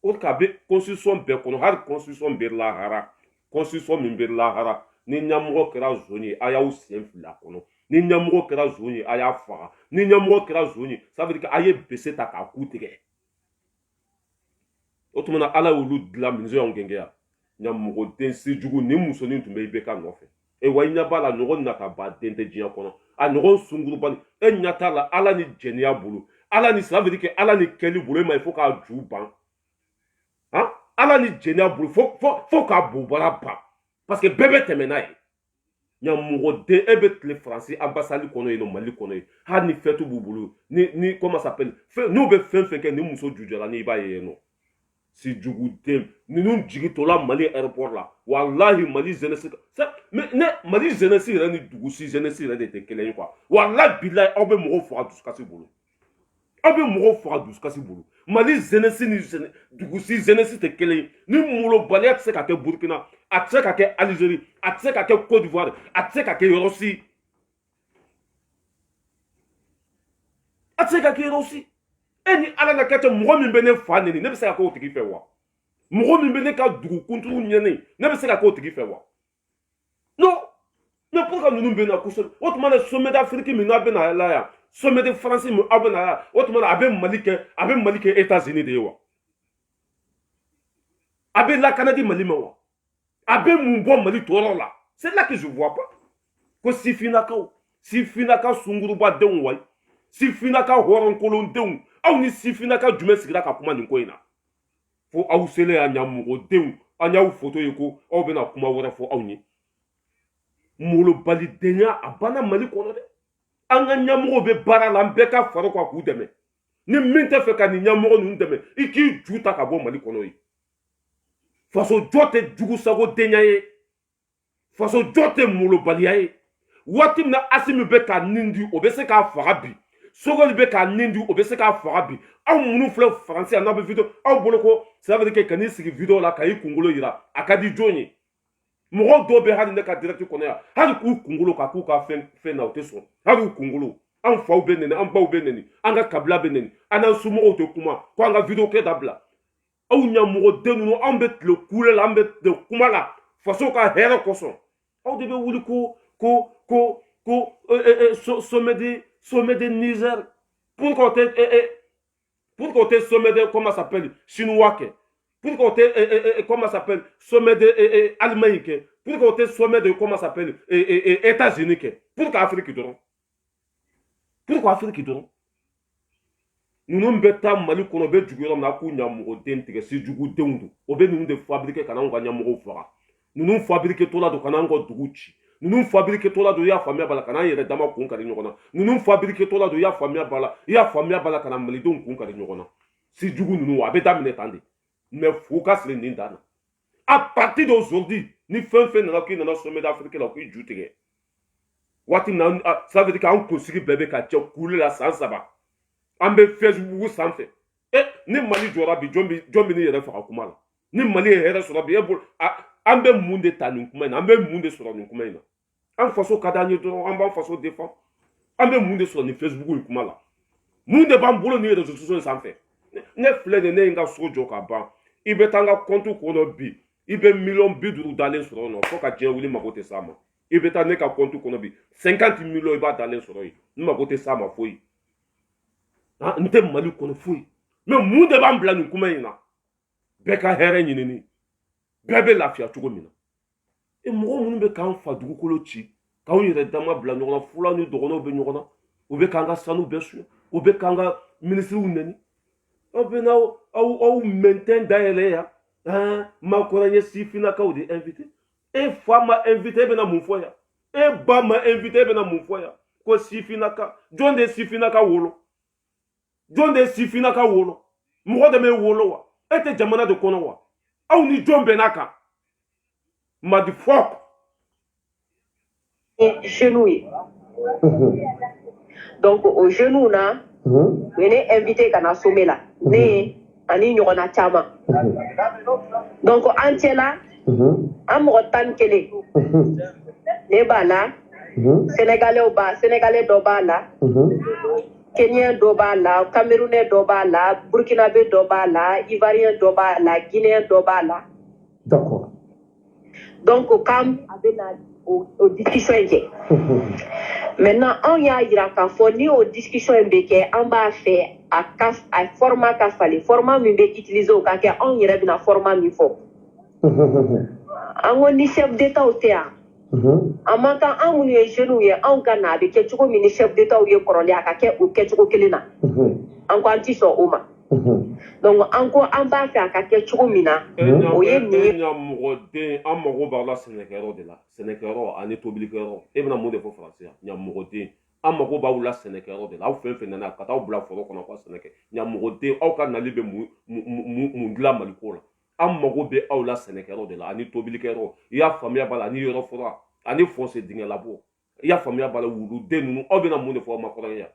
Autre kabe constitution be kono har constitution be la hara, constitution mimbe la hara, ni nyamuro kera zoni aya ou simfla kono, ni nyamuro kera zoni aya fara, ni nyamuro kera zoni, ça veut dire que aye bese ta ka kutege. Autrement ala ulu de la minzo ngengea. Nyamugo den sejugu ni musoni tumbe ibeka nofe e wanya bala nogo nata ba dente jiya kono a nogo sunguru bani e nyata la ala ni jenia bulu ala ni ça veut dire que ala ni keli bulu ma il faut ka juban hein ala ni jenia bulu faut ka bubara pa parce que bébé temena e nyamugo de ebet le français ambassade kono e no mali kono e ha ni fetu bubulu ni comment ça s'appelle nous be fen que ni muso jujala ni ba ye no. Si Djougoudem, nous nous disons là, Mali aéroport là, Wallahi Mali jeunesse, mais Mali jeunesse, il y a des Djougousi jeunesse, il y a des Tekelen quoi. Wallahi Bilay, on peut mourir fort à tout ce cas boulot. On peut mourir fort à tout ce cas boulot. Mali jeunesse, ni Djougousi jeunesse Tekelen, ni Moulo Balé, à Tseka Burkina, à Tseka Algérie, à Tseka Côte d'Ivoire, à Tseka Russie. À Tseka Russie. Eni ala na kete mwo mi bene fa neni ne be se ka ko tigi fe wa mwo mi bene ka dugu kuntu nyene ne be se ka ko tigi fe wa non mais pourquoi nous bena ko so autrement le sommet d'Afrique mi na bena la ya sommet de France mi abena ya autrement abe malike États-Unis de wa abe la Canada Mali ma wa abe mumbo Mali toro la c'est là que je vois pas ko si finaka sunguru ba den wa si finaka horon kolon den aw ni sifinaka jume sigira ka kuma nin ko ina fo aw sele ya nyamugo dew anya photo yiko aw bena kuma wora fo aw ni molo bali denya abana Mali kono de anga nyamugo be barala mbeka faro kwa ku deme ni minte fe ka ni nyamugo nu deme iki juta ka bo Mali kono yi faso jote jugu sago denya ye faso jote molo bali ye wati na asimi be ka nindi obese ka farabi Sogol be ka nindi obese ka farabi aw munu fle français na be vidéo aw boloko ça veut dire que kani sigi vidéo la kay kungulo yira akadi joni mo do be hadi ne ka direct kono ya hadi ku kungulo ka ku ka fen na oteso hadi kungulo an faw be nene an baw be nene an ga kabla be nene an sumo to kuma ko an ga vidéo ke dabla aw nya mo denu an bet le kule la an bet de kuma la faso ka hera koso aw de be wuli ko sommet de Niger pour côté sommet de comment ça s'appelle chinois pour qu'on te, comment ça s'appelle, sommet de Allemagne, pour qu'on te sommet de, comment ça s'appelle, États-Unis, pour qu'Afrique dort. Pourquoi Afrique dort? Nous n'avons pas Mali qu'on a du gouvernement n'a qu'un yamour d'intérêt, c'est du goût d'ondu. Au bien nous de fabriquer canang yamour fera. Nous nous fabriquer tout là de canang douchi. Nous nous fabriquer tout là de ya famille bala canang yere dama qu'on kari nyona. Nous nous fabriquer tout là de ya famille bala canang Mali donc qu'on kari nyona. C'est du goût nous avait damné tandi. Mais focus les nindana. À partir d'aujourd'hui, ni fin n'a qu'une dans sommet d'Afrique là qui joue tege. Ça veut dire qu'on construit bébé qui a coulé la sans sabbat. On be Facebook sans fait. Ni Mali jora bi jombi ni yere fa kuma la. Ni Mali yere sura bi ebo an be munde tanu kuma na, an be munde sura ni kuma na. An faso kadanye do an ba faso défend. An be munde sura ni Facebook kuma la. Munde ba mbolo ni réseaux sociaux sans fait. Ne flé de ne nga sojo ka ban. Ibe tanga compte ko no bi. Ibe million bi duru dalen sura no. Faut ka dien wuli magote sama. Ibe ta ne ka compte ko no bi. 50 millions iba dalen sura yi. Ni magote sama foi. Nous sommes Mali qu'on fouille. Mais nous devons blanc nous comme ina. Beka here ni ni. Bebe la fia tuko mina. Et moi nous be kan fa dugu kolochi. Ka on yere dama blanc nous fula nous dogono be nyona. Ou be kanga sanu besu. Ou be kanga ministre uneni. On be na au maintain daele ya. Ma koranye sifina ka ou de invité. Et fois ma invité be na mon foya. Et ba ma invité be na mon foya. Ko sifina ka. John de sifina ka wolo. John de sifina ka wolo. Moko de me wolo wa. Ete jamana de kono wa. Au ni John Benaka. Madi fuck. Genou. Donc au genou na, on est invité kana sommet là. Né ani nyona chama. Donc antie là, am rotan kele. Ne bala. Sénégalais doba là. Kenyan doba là, Camerounais doba là, Burkinabé doba là, Ivoirien doba là, Guinéen doba là. D'accord. Donc, comme aux discussions, maintenant, on y a eu aux discussions, on va faire à format kafali, format mimbe utilisé au cas on y a un format mifo. On est chef d'état au théâtre. En même temps, on est genou et on gagne avec quelque chose, mais chef d'état ou corolé à quelque chose qui est là. En quoi tu sors au ma. Donc, encore, on va faire quelque chose, mina. Oui, mais un moro par là, Sénégal de là. Sénégal, on est obligé. Et bien, on est français. Il y a un moro de. Un moro par là, Sénégal de là. Ou fait un nana, quand on blanc, qu'on a pas Sénégal. Il y a un moro de. Au cas n'a libre moudla malikola. Un moro be au là, Sénégal de là. On est obligé. Il y a famille à bala, ni euro fora. On est français dingue là-bas. Il y a famille à bala ou de nous. On bien, on est fort ma colère.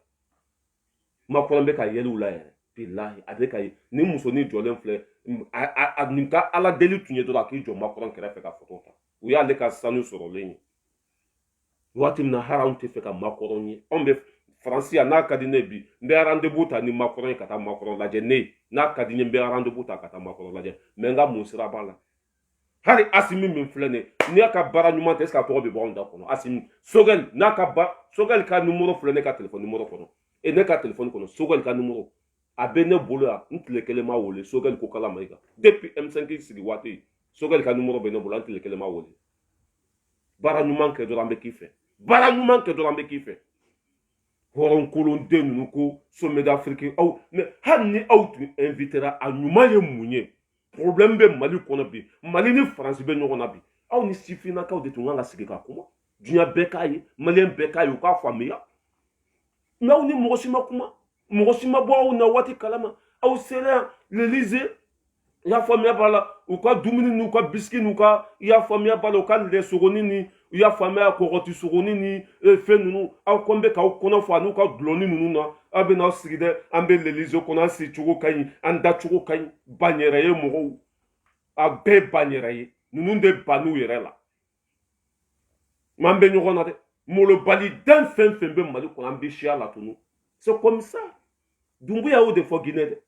Ma colère, be ka yelu là. Billahi avec ay ni musoni jolen fle a ninka ala deli tunye do la ki jo makron kere fe ka photo ta u ya le ka sanu soro lenyi wati na haram te fe ka makron ni on be français na kadine bi mbe rendez-vous ta ni makron ka ta makron la je ne na kadine mbe rendez-vous ta ka ta makron la je menga musira bala hari asimi min fle ne ni aka bara nyuma te ska to be bon da kono asimi sogel na ka ba sogel ka numéro fle ne ka téléphone numéro kono e ne ka téléphone kono sogel ka numéro a bene bolo a ntle kelema wole sogel ko kala maika depuis M5 sigi wati sogel ka numéro bene bolo ntle kelema wole bara ñu manque de lambe kife bara ñu manque de lambe kife horon kolon de nu ko sommet d'Afrique au mais hanni autu invitera a ñuma ye munye problème be Mali kono bi Mali ni France be ñogona bi aw ni sifina ka de tunga la sigi ka kuma dunya bekayi Malien bekayi ka famia mais aw ni mogosima kuma Mugosima bo na wati kalama au sera l'Élysée ya famia bala ou ka dumini nu ka biski nu ka ya famia bala ou ka le sogoni ni ya famia ko roti sogoni ni fe nu au kombe ka ko fa nu ka gloni nu na abe na sigide ambe l'Élysée ko na si chugo kai anda chugo kai banyere ye mo a be banyere ye nu de banu yere la mambe nyogona de mo le bali dan fen be Mali ko ambe chia la tunu c'est comme ça. Dungu ya ou de fo Guinée.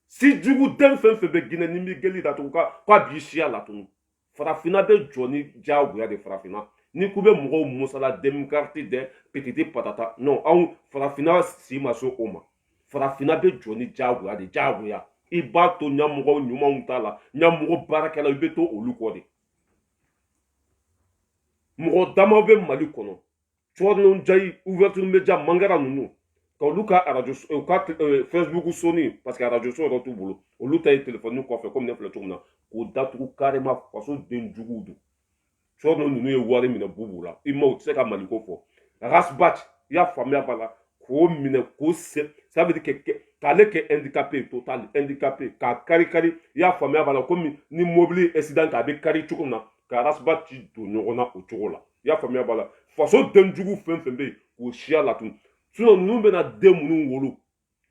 Si djugu den fen be Guinée ni mi geli da to kwa bishia la tunu. Farafina be Johnny jawu ya de farafina. Ni kube mwo musala dem carte de petite patata. Non, au farafina si maso oma. Farafina be Johnny jawu ya de jawu ya. i b'a to ɲamɔgɔ ɲumanw t'a la ɲamɔgɔ baarakɛla i bɛ to olu kɔ de mɔgɔ dama bɛ mali kɔnɔ cɔrɔnɔn jayi ouverture media mangara ninnu ka olu ka radio ka Facebook soni parce que radio so yɔrɔ t'u bolo olu ta ye téléphone kɔfɛ comme ne filɛ cogo min na k'o datugu carrément faso den juguw don cɔrɔnɔn ninnu ye wari minɛ bubu la i ma o tɛ se ka maliko fɔ rasbach i y'a faamuya b'a la k'o minɛ k'o se ça veut dire que k'ale kɛ handicapé total handicapé k'a kari kari i y'a faamuya b'a la komi ni mobili accident a bɛ kari cogo min na ka rasbach don ɲɔgɔn na o cogo la i y'a faamuya b'a la faso den jugu fɛn fɛn bɛ yen k'o siya latunu sinon ninnu bɛna den minnu wolo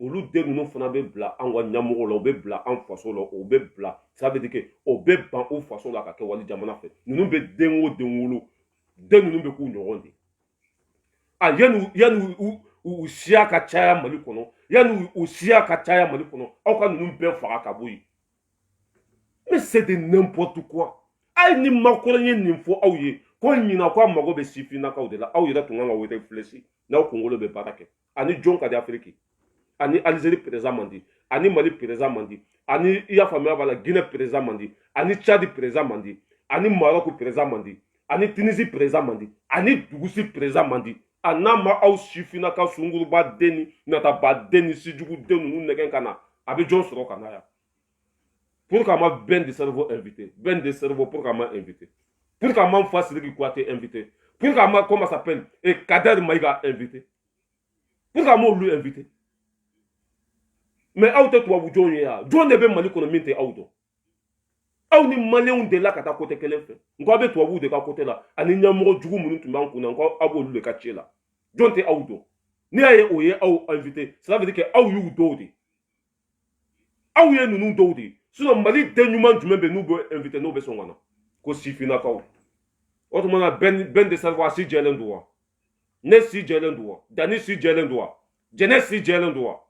olu den ninnu fana bɛ bila an ka ɲɛmɔgɔw la u bɛ bila an faso la o bɛ bila ça veut dire que o bɛ ban o faso la ka kɛ wali jamana fɛ ninnu bɛ den o den wolo den ninnu bɛ k'u ɲɔgɔn de yanni u siya ka caya mali kɔnɔ yanni u siya ka caya mali kɔnɔ aw ka ninnu bɛɛ faga ka bɔ yen mais c'est de n'importe quoi ayi ni makɔrɔ ye nin fɔ aw ye ko ɲina ko a mago bɛ sifinnakaw de la aw yɛrɛ tun kan ka wele filɛsi n'aw kunkolo bɛ baara kɛ ani jɔn ka di afiriki ani Algérie président man di ani Mali président man di ani i y'a faamuya b'a la Guinée président man di ani Tchad président man di ani Maroc président man di ani Tunisie président man di ani Dugusi président man di a n'a ma aw sifinnaka sunguruba den ni nataba den ni sijugu den ninnu nɛgɛn ka na a bɛ jɔn sɔrɔ ka na yan pour qu'à ma ben de cerveau invité ben de cerveau pour qu'à ma invité pour qu'à ma fasse Sidiki Kouyaté invité pour qu'à ma comment ça s'appelle et Kader Maïga invité pour qu'à ma lui invité mais aw tɛ tubabu jɔn ye yan jɔn de bɛ Mali kɔnɔ min tɛ aw dɔn aw ni maliyɛnw de la ka taa côté kelen fɛ n ko a bɛ tubabuw de ka côté la ani ɲɛmɔgɔ jugu minnu tun b'an kun na n ko aw b'olu de ka ci la jɔn tɛ aw dɔn ne y'a ye o ye aw invité ça veut dire que aw y'u dɔw de aw ye ninnu dɔw de sinon Mali den ɲuman jumɛn bɛ n'u bɛ invité n'u bɛ sɔn ka na ko sifinnakaw o tuma na bɛn de cerveau a si jɛlen don wa ne si jɛlen don wa Dani si jɛlen don wa Jɛnɛ si jɛlen don wa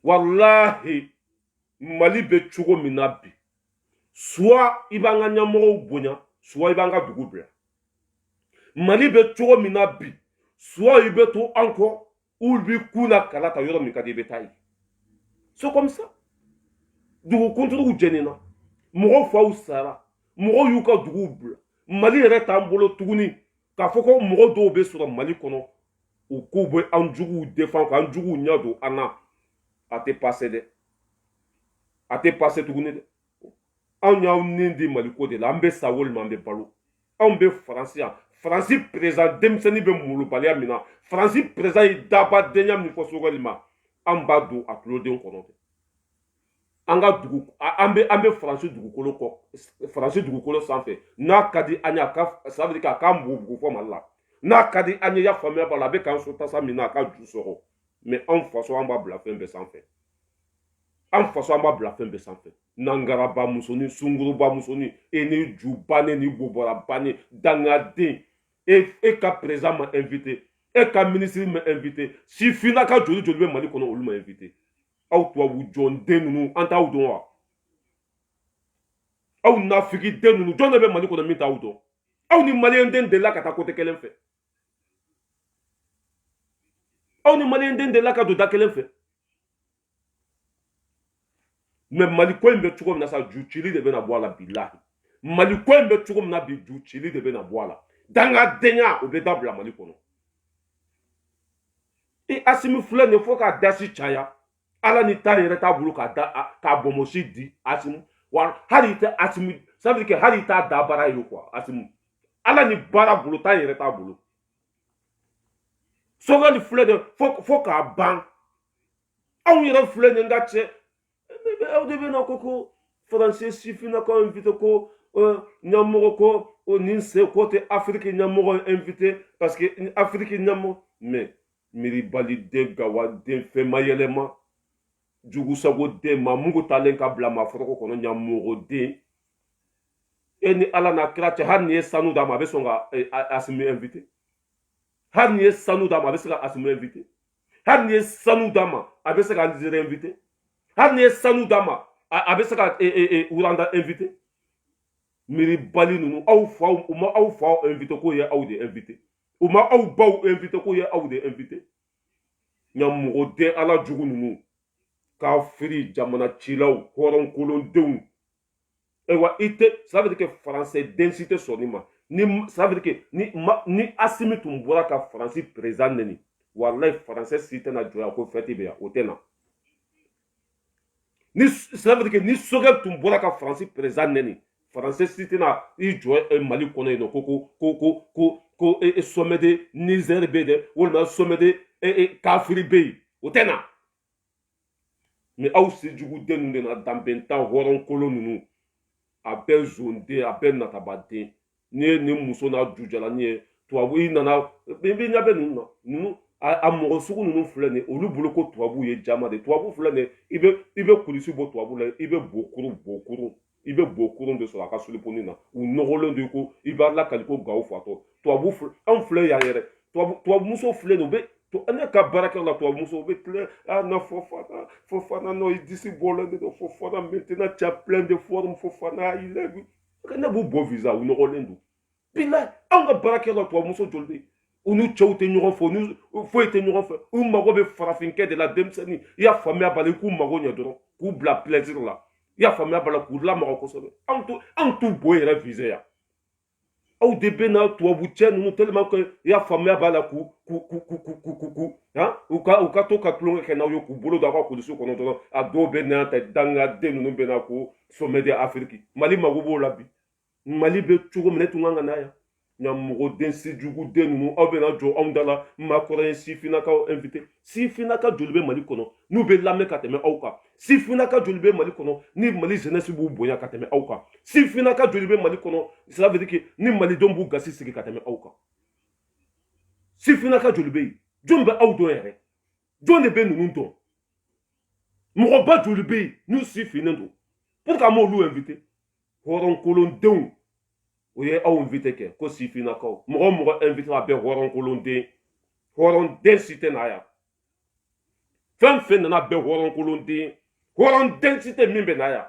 wallahi Mali bɛ cogo min na bi soit i b'an ka ɲɛmɔgɔw bonya soit i b'an ka dugu bila Mali bɛ cogo min na bi soit i bɛ to an kɔ ou b'i kun na kala ta yɔrɔ min ka di i bɛ taa yen c'est comme ça dugukuntigiw jɛnina mɔgɔw faw sara mɔgɔw y'u ka duguw bila Mali yɛrɛ t'an bolo tuguni k'a fɔ ko mɔgɔ dɔw bɛ sɔrɔ Mali kɔnɔ u k'u bɛ an juguw défend k'an juguw ɲɛ don an na a tɛ passé dɛ a tɛ passé tuguni dɛ anw y'aw ni di Maliko de la an bɛ sa walima an bɛ balo anw bɛ Faransi yan Faransi président denmisɛnnin bɛ molobaliya min na Faransi président ye dabadenya min fɔ Sogɛli ma an b'a don a tuloden kɔnɔ dɛ an ka dugu an bɛ Faransi dugukolo kɔ Faransi dugukolo sanfɛ n'a ka di an ye a ka ça veut dire k'a k'an bugubugu fɔ Mali la n'a ka di an ye ya faamuya b'a la a bɛ k'an so tasa min na a ka ju sɔgɔ mais anw faso an b'a bila fɛn bɛɛ sanfɛ an faso an b'a bila fɛn bɛɛ sanfɛ nangaraba musonin sunguruba musonin e ni ju bannen ni bobɔra bannen dangaden e ka président ma invité e ka ministre ma invité sifinnaka joli joli bɛ Mali kɔnɔ olu ma invité aw tubabu jɔn den ninnu an t'aw dɔn wa aw nafiki den ninnu jɔn de bɛ Mali kɔnɔ min t'aw dɔn aw ni maliyɛn den delila ka taa côté kelen fɛ aw ni maliyɛn den delila ka don da kelen fɛ mais Mali ko in bɛ cogo min na sa ju cili de bɛna bɔ a la bilahi Mali ko in bɛ cogo min na bi ju cili de bɛna bɔ a la dangadenya o bɛ dabila Mali kɔnɔ i Asimi filɛ nin ye fo k'a dasi caya ala ni ta yɛrɛ t'a bolo k'a bɔnmɔsi di Asimu wa hali i tɛ Asimi ça veut dire que hali i t'a da baara ye quoi Asimu ala ni baara bolo ta yɛrɛ t'a bolo Sogɛli filɛ nin ye fo k'a ban anw yɛrɛ filɛ nin ye n ka cɛ aw de bɛ na ko Faransi sifinnakaw invité ko ɲɛmɔgɔ ko nin se ko tɛ Afiriki ɲɛmɔgɔ invité parce que Afiriki ɲɛmɔgɔ mais miiribaliden gawaden fɛnma yɛlɛma jugusagoden ma mugu talen ka bila ma foroko kɔnɔ ɲɛmɔgɔden e ni ala n'a kira cɛ hali ni ye sanu d'a ma a bɛ sɔn ka Asimi invité hali ni ye sanu d'a ma a bɛ se ka Asimi invité hali ni ye sanu d'a ma a bɛ se ka Algérie invité hali ni ye sanu d'a ma a bɛ se ka Uranda invité miiribali ninnu aw faw u ma aw faw invité k'o ye aw de invité u ma aw baw invité k'o ye aw de invité ɲamugo den ala jugu ninnu k'a firi jamana cilaw hɔrɔnkolondenw ewa ça veut dire que français densi tɛ sɔnni ma ça veut dire que ni Assimi tun bɔra ka faransi président neni wallahi français si tɛna jɔya ko fɛti bɛ yan o tɛ na ça veut dire que ni Sogɛl tun bɔra ka faransi président neni français si tɛna i jɔ Mali kɔnɔ yen nɔ ko sommet de Niger bɛ dɛ walima sommet de kafiri bɛ yen o tɛ na mais aw si jugu den ninnu de na danbɛntan hɔrɔnkolon ninnu a bɛɛ zonden a bɛɛ natabaden ni ye nin muso n'a jujala ni ye tubabu i nana i bɛ ɲɛ bɛ ninnu na ninnu a mɔgɔ sugu ninnu filɛ nin olu bolo ko tubabu ye jama de tubabu filɛ nin i bɛ kulisi bɔ tubabu la i bɛ bokurun i bɛ bokurun de sɔrɔ a ka soliponi na u nɔgɔlen de ko i b'a lakali ko gawo fatɔ tubabu filɛ anw filɛ yan yɛrɛ tubabu muso filɛ nin u bɛ ne ka baarakɛyɔrɔ la tubabu muso u bɛ tilen na Fofana non il disi bɔlen de don Fofana maintenant tu as plein de formes Fofana il est ne b'u bɔ visa u nɔgɔlen don bilayi anw ka baarakɛyɔrɔ la tubabu muso joli bɛ yen u n'u cɛw tɛ ɲɔgɔn fɛ u ni foyi tɛ ɲɔgɔn fɛ u mago bɛ farafinkɛ de la denmisɛnnin i y'a faamuya b'a la i k'u mago ɲɛ dɔrɔn k'u bila plaisir la i y'a faamuya b'a la k'u lamaga kosɛbɛ anw t'u bɔ yɛrɛ visa yan aw de bɛ na tubabu cɛ ninnu tellement que i y'a faamuya b'a la u ka to ka tulonkɛ kɛ n'aw ye k'u bolo don aw ka kulisi kɔnɔ dɔrɔn a dɔw bɛ na ta dangaden ninnu bɛ na ko sommet de Afrique Mali mago b'o la bi Mali bɛ cogo min ne tun kan ka n'a yan ɲamugo den si jugu den ninnu aw bɛ na jɔ anw da la Makɔrɔ ye sifinnakaw invité sifinnaka joli bɛ Mali kɔnɔ n'u bɛ lamɛn ka tɛmɛ aw kan sifinnaka joli bɛ Mali kɔnɔ ni Mali jeunesse b'u bonya ka tɛmɛ aw kan sifinnaka joli bɛ Mali kɔnɔ ça veut dire que ni malidenw b'u gasi sigi ka tɛmɛ aw kan sifinnaka joli bɛ yen jɔn bɛ aw dɔn yɛrɛ jɔn de bɛ ninnu dɔn mɔgɔba joli bɛ yen n'u sifinnen don pour que an m'olu invité hɔrɔnkolondenw o ye aw invité kɛ ko sifinnakaw mɔgɔ o mɔgɔ invité a bɛɛ hɔrɔnkolonden hɔrɔnden si tɛ na yan fɛn fɛn nana bɛɛ hɔrɔnkolonden hɔrɔnden si tɛ min bɛ na yan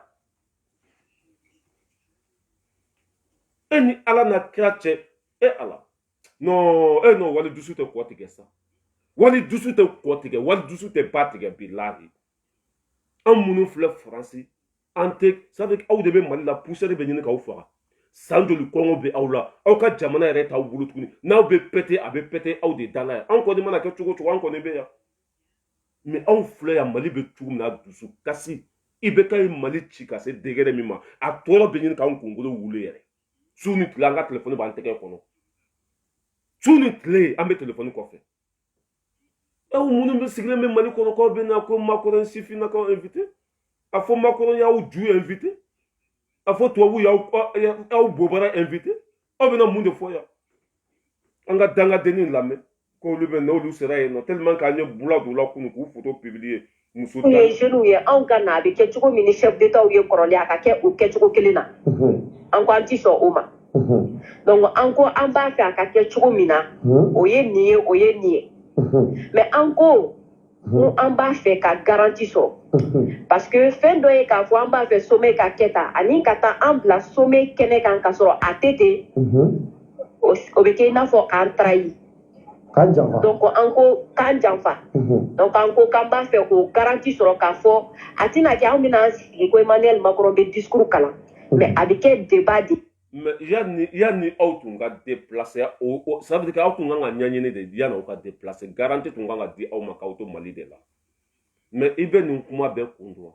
e ni ala na kira cɛ ala non wali dusu tɛ kɔ tigɛ sa wali dusu tɛ kɔ tigɛ wali dusu tɛ ba tigɛ bilahi an minnu filɛ faransi an tɛ ça veut dire aw de bɛ Mali la poussière bɛ ɲini k'aw faga san joli kɔngɔ bɛ aw la aw ka jamana yɛrɛ t'aw bolo tuguni n'aw bɛ pɛtɛ a bɛ pɛtɛ aw de da la yan an kɔni mana kɛ cogo cogo an kɔni bɛ yan mais aw filɛ yan Mali bɛ cogo min na dusu kasi i bɛ taa Mali ci ka se degré min ma a tɔɔrɔ bɛ ɲini k'an kunkolo wuli yɛrɛ su ni tile an ka telefɔni b'an tɛgɛ kɔnɔ su ni tile an bɛ telefɔni kɔfɛ aw minnu bɛ sigilen bɛ Mali kɔnɔ k'aw bɛ na ko Makɔrɔ sifinnakaw invité a fɔ Makɔrɔ y'aw ju invité a fɔ tubabu y'aw bobara invité aw bɛna mun de fɔ yan an ka dangadennin lamɛn k'olu bɛ n'olu sera yen nɔ tellement que an ye bula don la kunun k'u photo publier muso ye jeunes ye anw ka na a bɛ kɛ cogo min ni chef d'état ye kɔrɔlen a ka kɛ o kɛcogo kelen na an ko an ti sɔn o ma donc an ko an b'a fɛ a ka kɛ cogo min na o ye nin ye o ye nin ye mais an ko an b'a fɛ ka garantie sɔrɔ parce que fɛn dɔ ye k'a fɔ an b'a fɛ sommet ka kɛ tan ani ka taa an bila sommet kɛnɛ kan ka sɔrɔ a tɛ ten o bɛ kɛ i n'a fɔ k'an trahir donc an ko k'an janfa donc an ko k'an b'a fɛ k'o garantie sɔrɔ k'a fɔ a tɛna kɛ anw bɛna an sigi ko Emmanuel Macron bɛ discours kalan mais a bɛ kɛ débat de. mais yanni aw tun ka déplacer ça veut dire que aw tun kan ka ɲɛɲini de yanni aw ka déplacer garantie tun kan ka di aw ma k'aw to Mali de la mais i bɛ nin kuma bɛɛ kun dɔn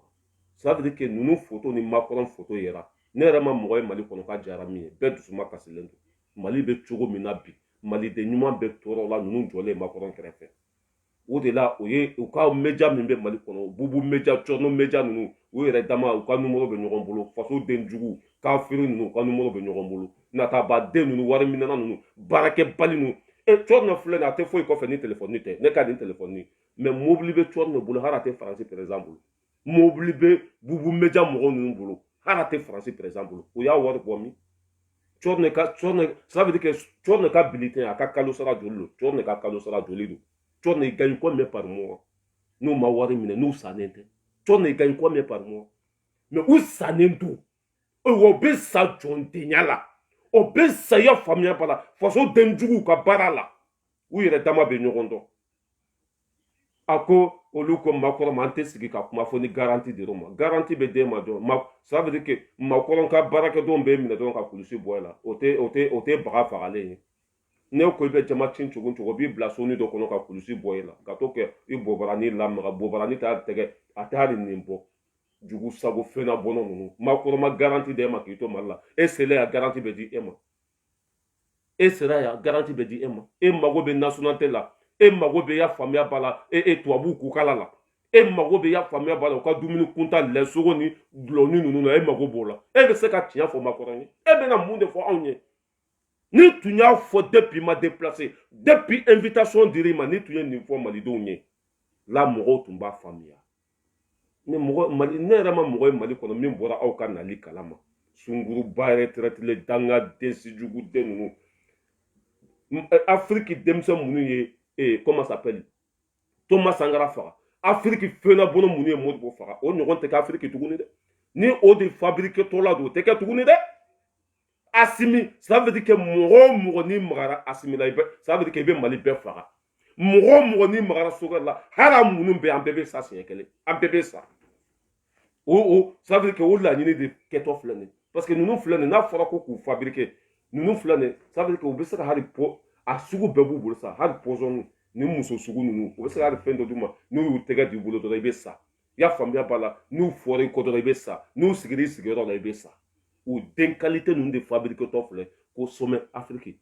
ça veut dire que ninnu photo ni Macron photo yɛrɛ ne yɛrɛ ma mɔgɔ ye Mali kɔnɔ k'a diyara min ye bɛɛ dusuma kasilen don Mali bɛ cogo min na bi maliden ɲuman bɛ tɔɔrɔ la ninnu jɔlen Macron kɛrɛfɛ o de la u ka média min bɛ Mali kɔnɔ bubu média cɔnɔ média ninnu u yɛrɛ dama u ka numéro bɛ ɲɔgɔn bolo faso den jugu kafiri ninnu u ka numéro bɛ ɲɔgɔn bolo natabaden ninnu wari minɛna ninnu baarakɛbali ninnu cɔrɔnɔ filɛ nin a tɛ foyi kɔfɛ ni telefɔni tɛ ne ka nin telefɔni mais mobili bɛ cɔrɔnɔ bolo hali a tɛ faransi président bolo mobili bɛ bubu média mɔgɔw ninnu bolo hali a tɛ faransi président bolo u y'a wari bɔ min ça veut dire que cɔrɔnɔ ka bulletin a ka kalo sara joli don cɔrɔnɔ ka kalo sara joli don cɔrɔnɔ il gagne combien par mois n'u ma wari minɛ n'u sannen tɛ cɔrɔnɔ il gagne combien par mois mais u sannen don o bɛ sa jɔndenya la o bɛ sa i y'a faamuya ba la faso den juguw ka baara la u yɛrɛ dama bɛ ɲɔgɔn dɔn ako olu ko makɔrɔ ma an tɛ sigi ka kuma fɔ ni garanti dir'o ma garanti bɛ d'e ma dɔrɔn ça veut dire que makɔrɔ ka baarakɛdenw b'e minɛ dɔrɔn ka kulusi bɔ e la o tɛ baga fagalen ye ne ko i bɛ jama ci cogo cogo b'i bila soni dɔ kɔnɔ ka kulusi bɔ e la ka to kɛ i bɔbarani lamaga bɔbarani t'a tɛgɛ a tɛ hali nin bɔ jugu sago fɛnna bɔnɔ ninnu makɔrɔ ma garanti d'e ma k'i to mali la e selen ya garanti bɛ di e ma e sera ya garanti bɛ di e ma e mago bɛ nationalité la e mago bɛ ya faamuya b'a la tubabuw k'u kala la e mago bɛ ya faamuya b'a la u ka dumuni kunta lɛsogo ni dulɔni ninnu na e mago b'o la e bɛ se ka tiɲɛ fɔ makɔrɔ ye e bɛna mun de fɔ anw ye ni tun y'a fɔ depuis ma déplacé depuis invitation dir'i ma ni tun ye nin fɔ malidenw ye la mɔgɔw tun b'a faamuya ne yɛrɛ ma mɔgɔ ye mali kɔnɔ min bɔra aw ka nali kalama sunguruba retraitele dangaden sijuguden ninnu Afrique denmisɛn minnu ye comment s'appelle Thomas Sankara faga Afrique fɛnna bolo minnu ye Modibo faga o ɲɔgɔn tɛ kɛ Afrique tuguni dɛ ni o de fabriqué tɔla don o tɛ kɛ tuguni dɛ Assimi ça veut dire que mɔgɔ o mɔgɔ ni magara Assimi la ça veut dire que i bɛ Mali bɛɛ faga mɔgɔ o mɔgɔ ni magara Sogɛl la hali minnu bɛ an bɛɛ bɛ sa siɲɛ kelen an bɛɛ bɛ sa ça veut dire que o laɲini de kɛtɔ filɛ nin parce que ninnu filɛ nin n'a fɔra ko k'u fabriqué ninnu filɛ nin ça veut dire que u bɛ se ka hali a sugu bɛɛ b'u bolo sa hali poison ni muso sugu ninnu u bɛ se ka hali fɛn dɔ d'u ma n'u y'u tɛgɛ d'i bolo dɔrɔn i bɛ sa i y'a faamuya b'a la n'u fɔra i kɔ dɔrɔn i bɛ sa n'u sigira i sigiyɔrɔ la i bɛ sa o den qualité ninnu de fabriqué tɔ filɛ ko sommet Afrique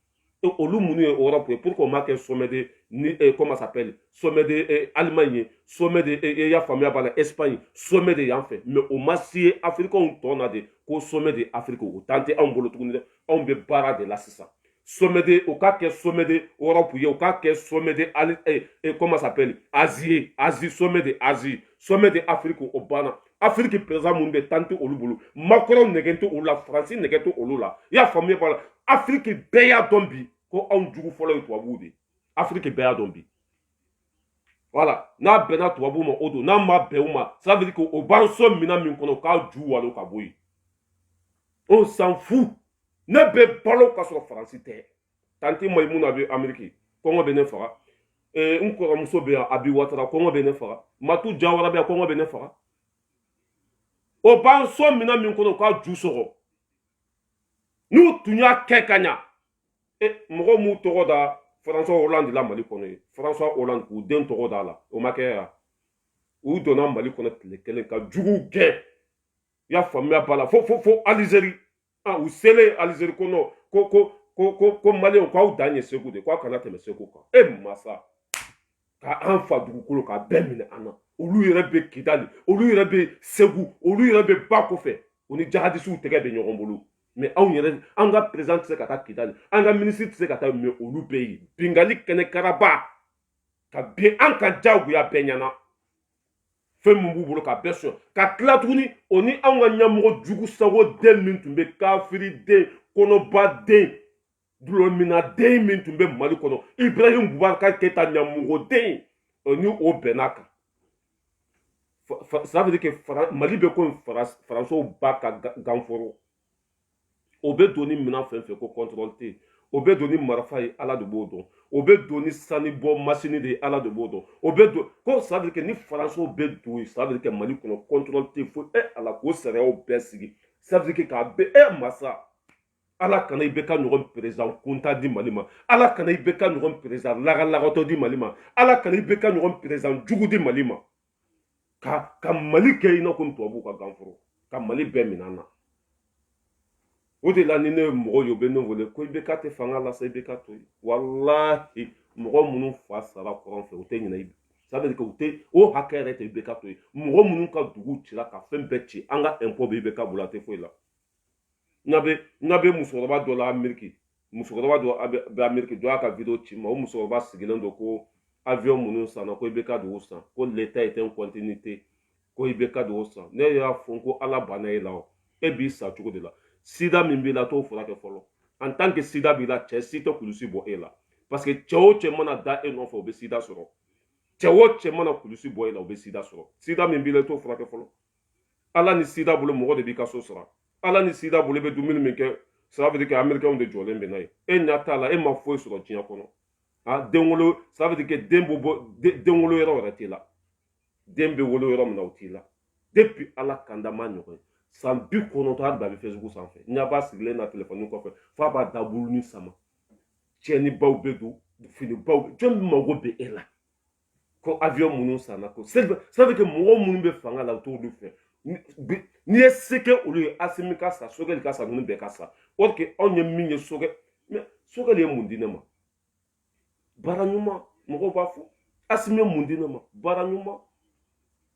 olu minnu ye Europe ye pour qu'on m'a kɛ sommet de comment ça s'appelle sommet de Allemagne ye sommet de i y'a faamuya b'a la Espagne sommet de yan fɛ mais o ma se ye africains tɔ na de ko sommet de Afrique o t'an tɛ anw bolo tuguni dɛ anw bɛ baara de la sisan sommet de o k'a kɛ sommet de Europe ye o k'a kɛ sommet de comment ça s'appelle Asie sommet de Asie sommet de Afrique o banna Afrique président minnu bɛ tan tɛ olu bolo Macron nɛgɛ tɛ olu la Faransi nɛgɛ tɛ olu la i y'a faamuya b'a la Afrique bɛɛ y'a dɔn bi ko anw jugu fɔlɔ ye tubabuw de Afrique bɛɛ y'a dɔn bi voilà n'a bɛnna tubabuw ma o don n'a ma bɛn u ma ça veut dire que o b'an sɔn minan min kɔnɔ k'a ju walo ka bɔ yen on s'en fout ne bɛ balo ka sɔrɔ Faransi tɛ tanti Maïmouna bɛ Amérique kɔngɔ bɛ ne faga n kɔrɔmuso bɛ yan Abi Watara kɔngɔ bɛ ne faga Matu Jawara bɛ yan kɔngɔ bɛ ne faga o b'an sɔn minan min kɔnɔ k'a ju sɔgɔ n'u tun y'a kɛ ka ɲa mɔgɔ m'u tɔgɔ da François Hollande la Mali kɔnɔ ye François Hollande k'u den tɔgɔ da la o ma kɛ yan u donna Mali kɔnɔ tile kelen ka jugu gɛn i y'a faamuya b'a la fo Algérie u selen Algérie ko non ko Maliyɛnw k'aw dan ye Segu de k'aw kana tɛmɛ Segu kan masa ka an fa dugukolo k'a bɛɛ minɛ an na olu yɛrɛ bɛ Kidali olu yɛrɛ bɛ Segu olu yɛrɛ bɛ ba kɔfɛ u ni jahadisiw tɛgɛ bɛ ɲɔgɔn bolo mais anw yɛrɛ an ka président tɛ se ka taa Kidali an ka ministre tɛ se ka taa mais olu bɛ yen bingali kɛnɛ karaba ka bin an ka jagoya bɛɛ ɲɛna fɛn min b'u bolo ka bɛɛ sɔn ka tila tuguni o ni anw ka ɲɛmɔgɔ jugu sago den min tun bɛ kafiri den kɔnɔba den dulɔmina den min tun bɛ Mali kɔnɔ Ibrahim Boubacar Keita ɲɛmɔgɔ den ni o bɛnna kan ça veut dire que Mali bɛ ko Faransiw ba ka ganforo o bɛ don ni minɛn fɛn fɛn ko contrôle tɛ o bɛ don ni marifa ye Ala de b'o dɔn o bɛ don ni sanibɔ machine de ye Ala de b'o dɔn o bɛ don ko ça veut dire que ni Faransiw bɛ don yen ça veut dire que Mali kɔnɔ contrôle tɛ fo Ala k'o sariyaw bɛɛ sigi ça veut dire que k'a bɛ masa Ala kana i bɛ ka ɲɔgɔn président kunta di Mali ma Ala kana i bɛ ka ɲɔgɔn président lagalagatɔ di Mali ma Ala kana i bɛ ka ɲɔgɔn président jugu di Mali ma ka Mali kɛ i n'a ko tubabuw ka ganforo ka Mali bɛɛ minɛ na o de la ni ne mɔgɔ ye u bɛ ne wele ko IBK tɛ fanga la sa IBK to yen walahi mɔgɔ minnu fa sara kɔrɔn fɛ u tɛ ɲinɛ ça veut dire que u tɛ o hakɛ yɛrɛ tɛ IBK to yen mɔgɔ minnu ka dugu cira ka fɛn bɛɛ ci an ka impôt bɛ IBK bolo a tɛ foyi la n'a bɛ musokɔrɔba dɔ la Amérique musokɔrɔba dɔ bɛ Amérique dɔ y'a ka vidéo ci ma o musokɔrɔba sigilen don ko avion minnu sanna ko IBK de y'o san ko l'état est en continuité ko IBK de y'o san ne y'a fɔ ko Ala banna e la o e b'i sa cogo de la sida min b'i la t'o furakɛ fɔlɔ en tant que sida b'i la cɛ si tɛ kulusi bɔ e la parce que cɛ o cɛ mana da e nɔfɛ o bɛ sida sɔrɔ cɛ o cɛ mana kulusi bɔ e la o bɛ sida sɔrɔ sida min b'i la i t'o furakɛ fɔlɔ Ala ni sida bolo mɔgɔ de b'i ka so sara Ala ni sida bolo i bɛ dumuni min kɛ ça veut dire que américains de jɔlen bɛ n'a ye e ɲɛ t'a la e ma foyi sɔrɔ diɲɛ kɔnɔ ah dengolo ça veut dire que dengolo yɔrɔ wɛrɛ t'i la den bɛ wolo yɔrɔ min na o t'i la depuis ala kanda ma ɲɔgɔn san 90 hali bi a bɛ Facebook sanfɛ n ɲa b'a sigilen na telefɔni kɔfɛ f'a b'a dabulu ni sama tiɲɛnibaw bɛ don finibaw jɔn min mago bɛ e la ko avion minnu sanna ko ça veut que mɔgɔ minnu bɛ fanga la o t'olu fɛ n'i ye se kɛ olu ye Asimi ka sa Sogɛli ka sa ninnu bɛɛ ka sa or que anw ye min ye mais Sogɛli ye mun di ne ma baara ɲuman mɔgɔw b'a fɔ Asimi ye mun di ne ma baara ɲuman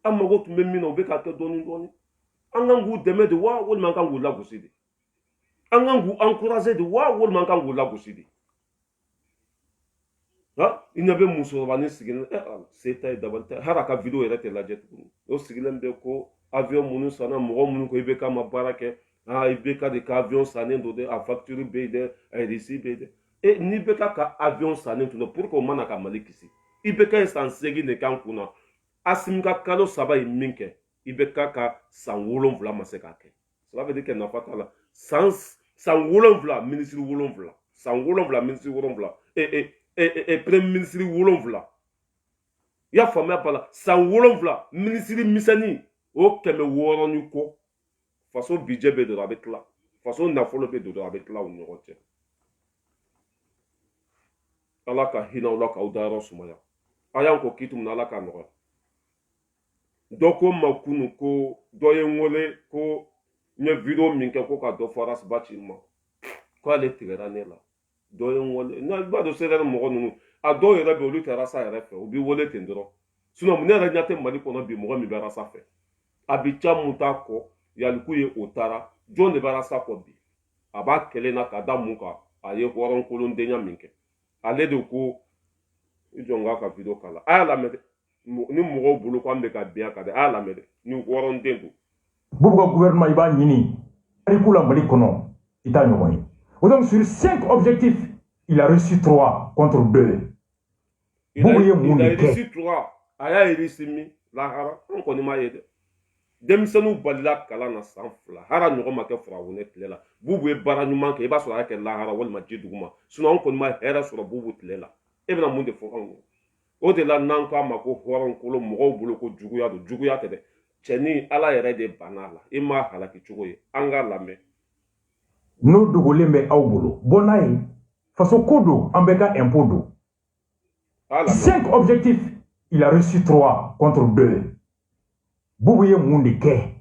an mago tun bɛ min na o bɛ ka kɛ dɔɔni dɔɔni an kan k'u dɛmɛ de wa walima an kan k'u lagosi de an kan k'u encourager de wa walima an kan k'u lagosi de i ɲɛ bɛ musokɔrɔbanin sigilen se ta ye dabali ta hali a ka video yɛrɛ tɛ lajɛ tuguni o sigilen bɛ ko avion minnu sanna mɔgɔ minnu ko i bɛ k'a ma baara kɛ i bɛ ka de ka avion sannen don dɛ a facture bɛ yen dɛ a récit bɛ yen dɛ n'i bɛ ka avion sannen tun don pour que o mana ka Mali kisi i bɛ ka san 8 de k'an kunna Asimi ka kalo 3 ye min kɛ i bɛ ka san 7 ma se k'a kɛ cela veut dire que nafa t'a la san 7 ministre 7 san 7 ministre 7 premier ministre 7 i y'a faamuya ba la san 7 ministre misɛnnin o 600 ni kɔ faso budget bɛ don a bɛ tila faso nafolo bɛ don a bɛ tila u ni ɲɔgɔn cɛ ala ka hinɛ aw la k'aw dayɔrɔ sumaya a y'an ko k'i tun na ala ka nɔgɔya dɔ ko ma kunu ko dɔ ye n wele ko n ye video min kɛ ko ka dɔ fɔ Arasibaci ma ko ale tigɛra ne la dɔ ye n wele i b'a dɔn sera mɔgɔ ninnu a dɔw yɛrɛ bɛ olu tɛ Arasa yɛrɛ fɛ u b'i wele ten dɔrɔn sinon ne yɛrɛ ɲɛ tɛ Mali kɔnɔ bi mɔgɔ min bɛ Arasa fɛ a bi ca mun t'a kɔ yaliku ye o taara jɔn de bɛ Arasa kɔ bi a b'a kɛlɛ na ka da mun kan a ye hɔrɔnkolondenya min kɛ ale de ko i jɔ n k'a ka video k'a la a y'a lamɛn dɛ ni mɔgɔw bolo ko an bɛ ka bin ka dɛ a y'a lamɛn dɛ ni hɔrɔnden don Bubu ka gouvernement i b'a ɲini ariku la Mali kɔnɔ i t'a ɲɔgɔn ye donc sur 5 objectifs il a reçu 3 contre 2 Bubu ye mun de kɛ il a reçu 3 a y'a reçu min lahara an kɔni m'a ye dɛ denmisɛnninw balila kalan na san 2 hara ɲɔgɔn ma kɛ Farawunɛ tile la Bubu ye baara ɲuman kɛ i b'a sɔrɔ a y'a kɛ lahara walima ji duguma sinon an kɔni ma hɛrɛ sɔrɔ Bubu tile la e bɛna mun de fɔ anw ye o de la n'an k'a ma ko hɔrɔnkolo mɔgɔw bolo ko juguya don juguya tɛ dɛ cɛni ala yɛrɛ de banna la i m'a halaki cogo ye an k'a lamɛn n'o dogolen bɛ aw bolo bɔ n'a ye faso ko don an bɛ ka impôt don 5 objectifs il a reçu 3 contre 2 Bubu ye mun de kɛ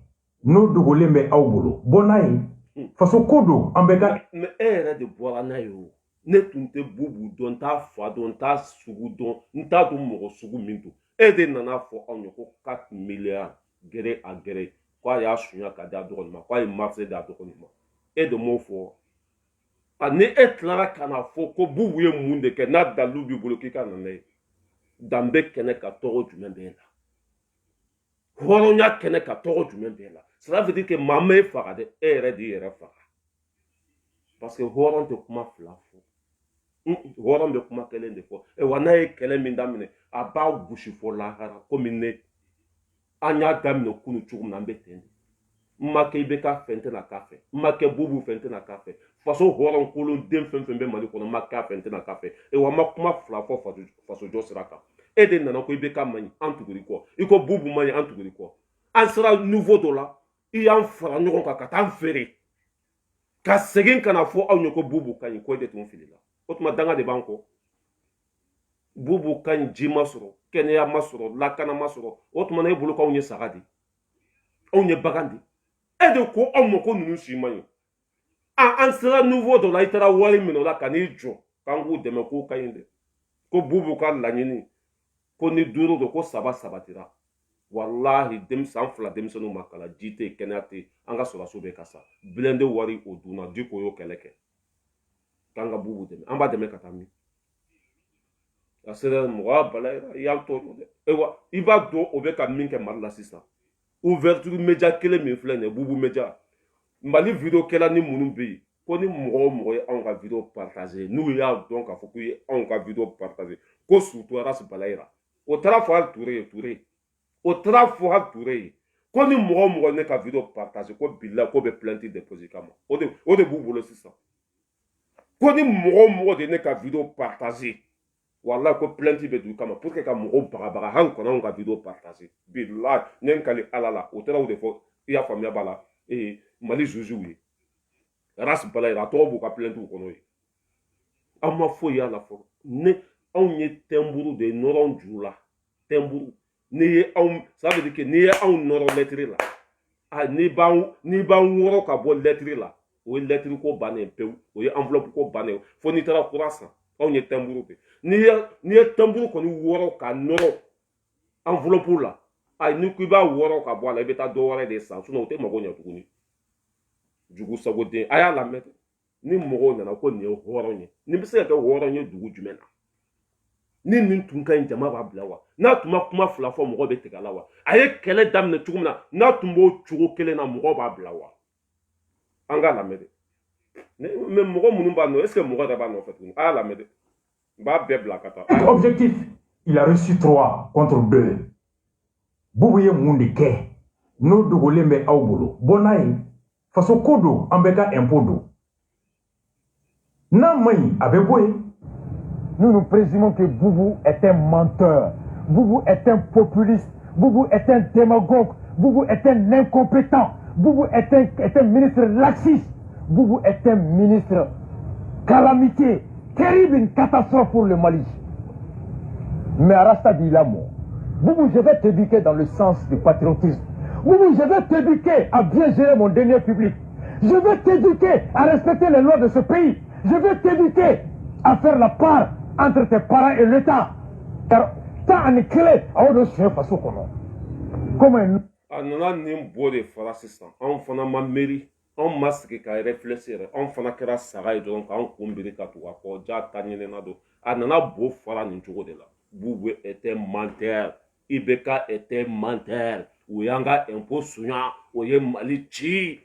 n'o dogolen bɛ aw bolo bɔ n'a ye faso ko don an bɛ ka mais e yɛrɛ de bɔra n'a ye o ne tun tɛ Bubu dɔn n t'a fa dɔn n t'a sugu dɔn n t'a dɔn mɔgɔ sugu min don e de nana fɔ anw ye ko 4 milliards gɛrɛ a gɛrɛ k'a y'a suɲa ka di a dɔgɔnin ma k'a ye marché di a dɔgɔnin ma e de m'o fɔ ni e tilara ka na fɔ ko Bubu ye mun de kɛ n'a dalilu b'i bolo k'i ka na n'a ye danbe kɛnɛ ka tɔgɔ jumɛn b'e la hɔrɔnya kɛnɛ ka tɔgɔ jumɛn b'e la cela veut dire que maa ma e faga dɛ e yɛrɛ de yɛrɛ faga parce que hɔrɔn tɛ kuma fila fɔ hɔrɔn bɛ kuma kelen de fɔ wa n'a ye kɛlɛ min daminɛ a b'a gosi fɔ lahara komi ne an y'a daminɛ kunu cogo min na an bɛ ten de n ma kɛ i bɛ ka fɛn tɛna k'a fɛ n ma kɛ Bubu fɛn tɛna k'a fɛ faso hɔrɔnkolonden fɛn fɛn bɛ Mali kɔnɔ n ma k'a fɛn tɛna k'a fɛ wa n ma kuma fila fɔ fasojɔ sira kan e de nana ko i bɛ ka man ɲi an tuguri kɔ i ko Bubu man ɲi an tuguri kɔ an sera niveau dɔ la i y'an fara ɲɔgɔn kan ka taa an feere ka segin ka na fɔ aw ye ko Bubu ka ɲi ko e de tun filila o tuma danga de b'an kɔ Bubu ka ɲi ji ma sɔrɔ kɛnɛya ma sɔrɔ lakana ma sɔrɔ o tuma na e bolo k'anw ye saga de anw ye bagan de e de ko anw ma ko ninnu si man ɲi an sera niveau dɔ la i taara wari minɛ o la ka n'i jɔ k'an k'u dɛmɛ k'o ka ɲi dɛ ko Bubu ka laɲini ko ni 5 don ko 3 sabatira walahi san 2 denmisɛnninw ma kalan ji tɛ yen kɛnɛya tɛ yen an ka sɔrɔdaso bɛ ka sa bilende wari o dunna di ko y'o kɛlɛ kɛ k'an ka Bubu dɛmɛ an b'a dɛmɛ ka taa min a sera mɔgɔ bala i y'a tɔ dɛ i b'a dɔn o bɛ ka min kɛ Mali la sisan ouverture média kelen min filɛ nin ye Bubu média Mali video kɛla ni minnu bɛ yen ko ni mɔgɔ o mɔgɔ ye anw ka video partager n'u y'a dɔn k'a fɔ k'u ye anw ka video partager ko surtout Arasi Balayira o taara fɔ hali Ture o taara fɔ hali Ture ye ko ni mɔgɔ o mɔgɔ ne ka video partager ko bilahi ko bɛ plainte déposer kama o de b'u bolo sisan ko ni mɔgɔ o mɔgɔ de ne ka video partager Wallah ko plainte be du kama pour que ka mo baga han kono on ka vidéo partager billah nen kali alala o tera o de fo ya famia bala mali juju wi ras bala ira to bu ka plainte kono yi amma fo ya la fo ne on ye temburu de noron jula temburu ni on ça veut dire que ni on noron lettre la ni ba woro ka bo lettre la o lettre ko bané pe o ye enveloppe ko bané fo ni tera kurasa on ye temburu pe ni ye temburu ko ni woro ka noro enveloppe la ni ku ba woro ka bo la be ta do wore de sa so no te mo go nya tukuni jugu sago de aya la met ni mo na ko ni woro ni bi se ka woro ni dugu jumena ni nin tun kan jama ba blawa na tuma kuma fula fo mo be tegala wa aye kele damne tugumna na tumbo chugo kele na mo ba blawa anga la met mais mo munun ba no est ce que mo da ba no fait aya la met ba be blakata objectif il a reçu 3 contre 2 Boubouye Moundike no dogolembe awbolo bonai faso kodo ambeka impodo na mai abeboye. Nous nous présumons que Boubou est un menteur, Boubou est un populiste, Boubou est un démagogue, Boubou est un incompétent, Boubou est un ministre laxiste, Boubou est un ministre calamité, terrible, une catastrophe pour le Mali. Mais Arasta dit l'amour. Boubou, je vais t'éduquer dans le sens du patriotisme. Boubou, je vais t'éduquer à bien gérer mon denier public. Je vais t'éduquer à respecter les lois de ce pays. Je vais t'éduquer à faire la part entre tes parents et l'État. Car tant en clé, à on se fait comme un... Anana nimbo de farasistan. On fana ma mairie. On masque ka réfléchir. On fana kera sarai donc on kumbiri katuwa ko ja tanyene nado. Anana bo fara ninjogo de la. Boubou était menteur. Ibeka était menteur. Ouyanga impôt sunya. Oye mali chi.